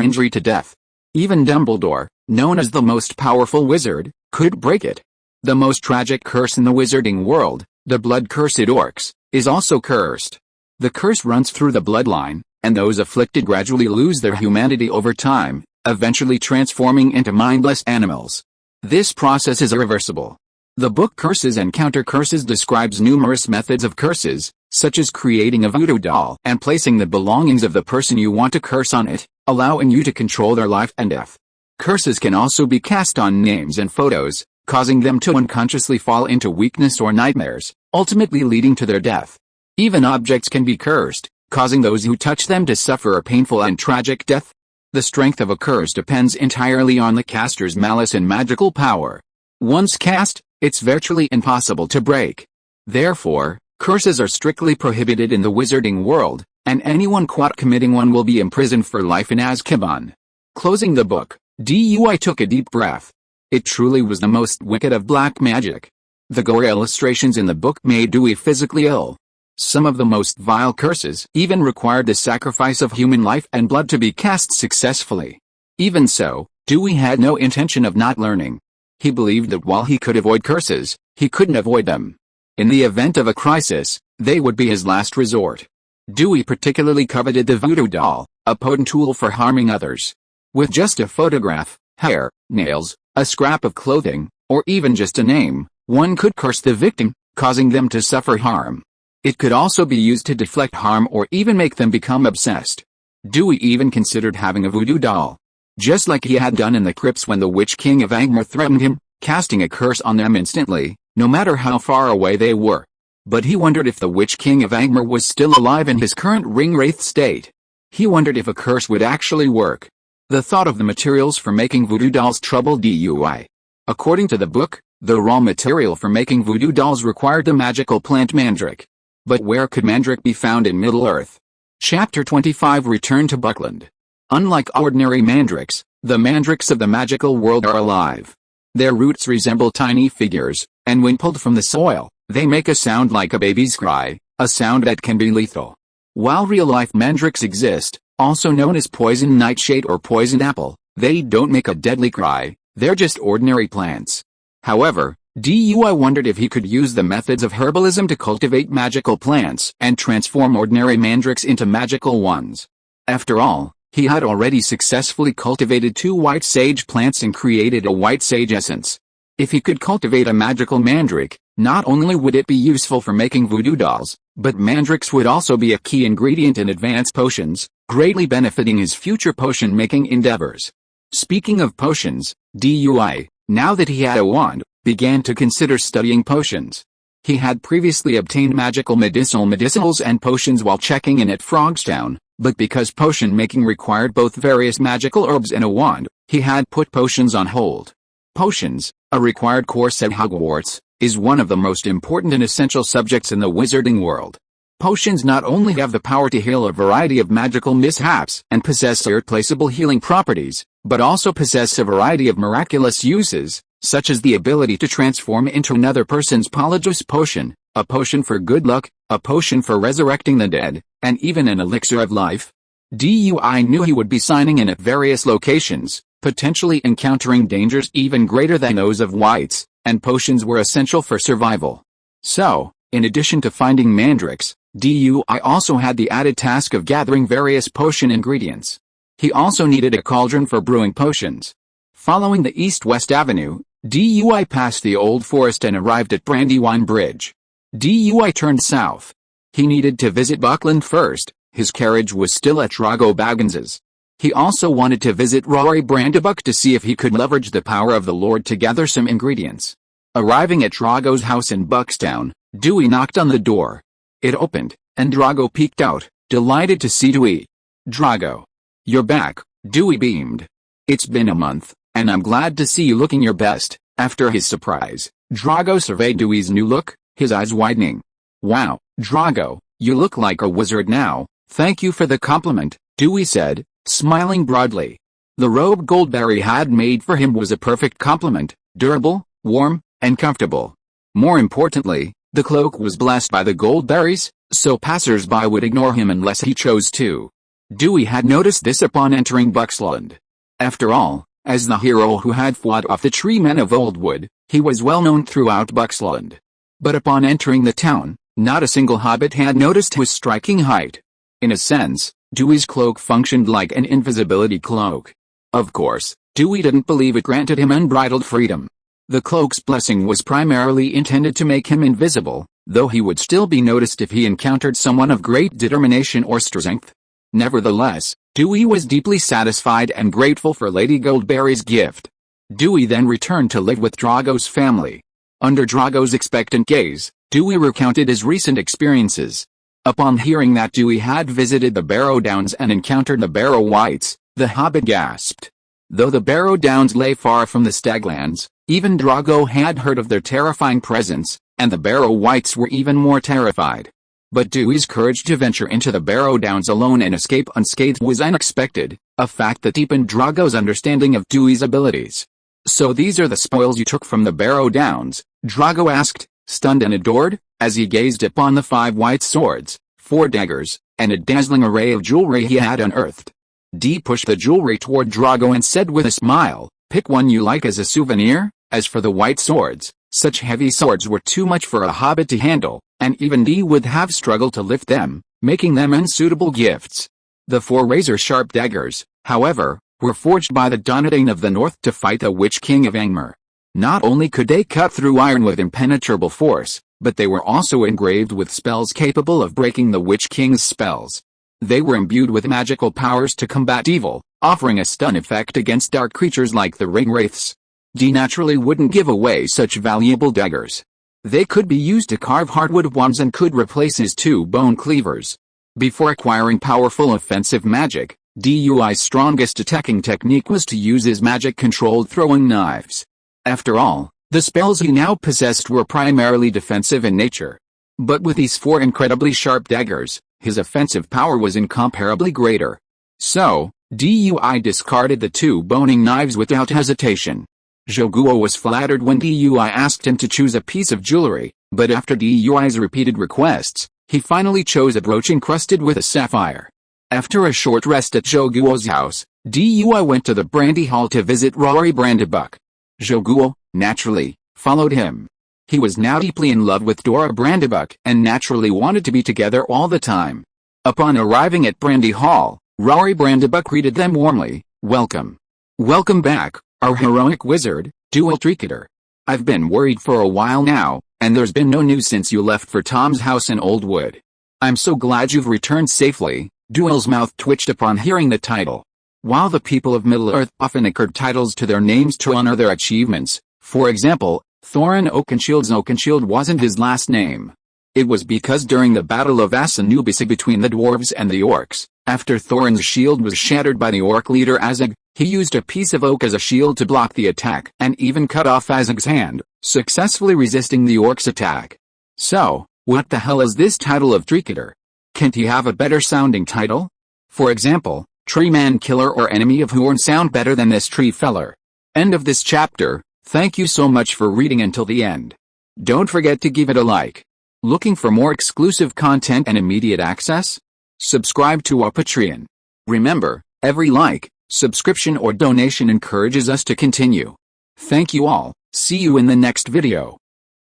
injury to death. Even Dumbledore, known as the most powerful wizard, could break it. The most tragic curse in the wizarding world, the blood-cursed orcs, is also cursed. The curse runs through the bloodline, and those afflicted gradually lose their humanity over time, eventually transforming into mindless animals. This process is irreversible. The book Curses and Counter-Curses describes numerous methods of curses, such as creating a voodoo doll and placing the belongings of the person you want to curse on it, allowing you to control their life and death. Curses can also be cast on names and photos, causing them to unconsciously fall into weakness or nightmares, ultimately leading to their death. Even objects can be cursed, causing those who touch them to suffer a painful and tragic death. The strength of a curse depends entirely on the caster's malice and magical power. Once cast, it's virtually impossible to break. Therefore, curses are strictly prohibited in the wizarding world, and anyone caught committing one will be imprisoned for life in Azkaban. Closing the book, Dewey took a deep breath. It truly was the most wicked of black magic. The gore illustrations in the book made Dewey physically ill. Some of the most vile curses even required the sacrifice of human life and blood to be cast successfully. Even so, Dewey had no intention of not learning. He believed that while he could avoid curses, he couldn't avoid them. In the event of a crisis, they would be his last resort. Dewey particularly coveted the voodoo doll, a potent tool for harming others. With just a photograph, hair, nails, a scrap of clothing, or even just a name, one could curse the victim, causing them to suffer harm. It could also be used to deflect harm or even make them become obsessed. Dewey even considered having a voodoo doll, just like he had done in the crypts when the Witch King of Angmar threatened him, casting a curse on them instantly, no matter how far away they were. But he wondered if the Witch King of Angmar was still alive in his current ring-wraith state. He wondered if a curse would actually work. The thought of the materials for making voodoo dolls troubled Dewey. According to the book, the raw material for making voodoo dolls required the magical plant mandrake. But where could mandrake be found in Middle-earth? Chapter 25 Return to Buckland. Unlike ordinary mandrakes, the mandrakes of the magical world are alive. Their roots resemble tiny figures, and when pulled from the soil, they make a sound like a baby's cry, a sound that can be lethal. While real-life mandrakes exist, also known as poison nightshade or poison apple, they don't make a deadly cry, they're just ordinary plants. However, Dewey wondered if he could use the methods of herbalism to cultivate magical plants and transform ordinary mandrakes into magical ones. After all, he had already successfully cultivated 2 white sage plants and created a white sage essence. If he could cultivate a magical mandrake, not only would it be useful for making voodoo dolls, but mandrakes would also be a key ingredient in advanced potions, greatly benefiting his future potion-making endeavors. Speaking of potions, Dewey, now that he had a wand, began to consider studying potions. He had previously obtained magical medicinals and potions while checking in at Frogstown, but because potion-making required both various magical herbs and a wand, he had put potions on hold. Potions, a required course at Hogwarts, is one of the most important and essential subjects in the wizarding world. Potions not only have the power to heal a variety of magical mishaps and possess irreplaceable healing properties, but also possess a variety of miraculous uses, such as the ability to transform into another person's Polyjuice potion, a potion for good luck, a potion for resurrecting the dead, and even an elixir of life. Dewey knew he would be signing in at various locations, potentially encountering dangers even greater than those of wights, and potions were essential for survival. So, in addition to finding mandrakes, Dewey also had the added task of gathering various potion ingredients. He also needed a cauldron for brewing potions. Following the East-West Avenue, Dewey passed the Old Forest and arrived at Brandywine Bridge. Dewey turned south. He needed to visit Buckland first, his carriage was still at Bilbo Baggins's. He also wanted to visit Rory Brandybuck to see if he could leverage the power of the Lord to gather some ingredients. Arriving at Drogo's house in Buckstown, Dewey knocked on the door. It opened, and Drogo peeked out, delighted to see Dewey. "Drogo. You're back," Dewey beamed. "It's been a month, and I'm glad to see you looking your best." After his surprise, Drogo surveyed Dewey's new look, his eyes widening. "Wow, Drogo, you look like a wizard now." "Thank you for the compliment," Dewey said, smiling broadly. The robe Goldberry had made for him was a perfect complement, durable, warm, and comfortable. More importantly, the cloak was blessed by the Goldberries, so passers-by would ignore him unless he chose to. Dewey had noticed this upon entering Buckland. After all, as the hero who had fought off the Tree Men of Oldwood, he was well known throughout Buckland. But upon entering the town, not a single hobbit had noticed his striking height. In a sense, Dewey's cloak functioned like an invisibility cloak. Of course, Dewey didn't believe it granted him unbridled freedom. The cloak's blessing was primarily intended to make him invisible, though he would still be noticed if he encountered someone of great determination or strength. Nevertheless, Dewey was deeply satisfied and grateful for Lady Goldberry's gift. Dewey then returned to live with Drogo's family. Under Drogo's expectant gaze, Dewey recounted his recent experiences. Upon hearing that Dewey had visited the Barrow Downs and encountered the Barrow Wights, the hobbit gasped. Though the Barrow Downs lay far from the Staglands, even Drogo had heard of their terrifying presence, and the Barrow Wights were even more terrified. But Dewey's courage to venture into the Barrow Downs alone and escape unscathed was unexpected, a fact that deepened Drogo's understanding of Dewey's abilities. "So these are the spoils you took from the Barrow Downs?" Drogo asked, stunned and adored, as he gazed upon the 5 white swords, 4 daggers, and a dazzling array of jewelry he had unearthed. Dee pushed the jewelry toward Drogo and said with a smile, "Pick one you like as a souvenir. As for the white swords, Such heavy swords were too much for a hobbit to handle, and even he would have struggled to lift them, making them unsuitable gifts. The 4 razor-sharp daggers, however, were forged by the Dunedain of the North to fight the Witch King of Angmar. Not only could they cut through iron with impenetrable force, but they were also engraved with spells capable of breaking the Witch King's spells. They were imbued with magical powers to combat evil, offering a stun effect against dark creatures like the ringwraiths. Dee naturally wouldn't give away such valuable daggers. They could be used to carve hardwood wands and could replace his 2 bone cleavers. Before acquiring powerful offensive magic, Dee's strongest attacking technique was to use his magic-controlled throwing knives. After all, the spells he now possessed were primarily defensive in nature. But with these 4 incredibly sharp daggers, his offensive power was incomparably greater. So, Dei discarded the 2 boning knives without hesitation. Zhouguo was flattered when Dei asked him to choose a piece of jewelry, but after Dei's repeated requests, he finally chose a brooch encrusted with a sapphire. After a short rest at Zhouguo's house, Dei went to the Brandy Hall to visit Rory Brandybuck. Zhouguo, naturally, followed him. He was now deeply in love with Dora Brandybuck and naturally wanted to be together all the time. Upon arriving at Brandy Hall, Rory Brandybuck greeted them warmly. "Welcome. Welcome back, our heroic wizard, Duel Trickster. I've been worried for a while now, and there's been no news since you left for Tom's house in Oldwood. I'm so glad you've returned safely." Duel's mouth twitched upon hearing the title. While the people of Middle-earth often accord titles to their names to honor their achievements, for example, Thorin Oakenshield wasn't his last name. It was because during the Battle of SYNOPSIS between the dwarves and the orcs, after Thorin's shield was shattered by the orc leader Azog, he used a piece of oak as a shield to block the attack and even cut off Azog's hand, successfully resisting the orc's attack. So, what the hell is this title of Trickster? Can't he have a better sounding title? For example, Tree Man Killer or Enemy of Huorn sound better than this Tree Feller. End of this chapter. Thank you so much for reading until the end. Don't forget to give it a like. Looking for more exclusive content and immediate access? Subscribe to our Patreon. Remember, every like, subscription or donation encourages us to continue. Thank you all. See you in the next video.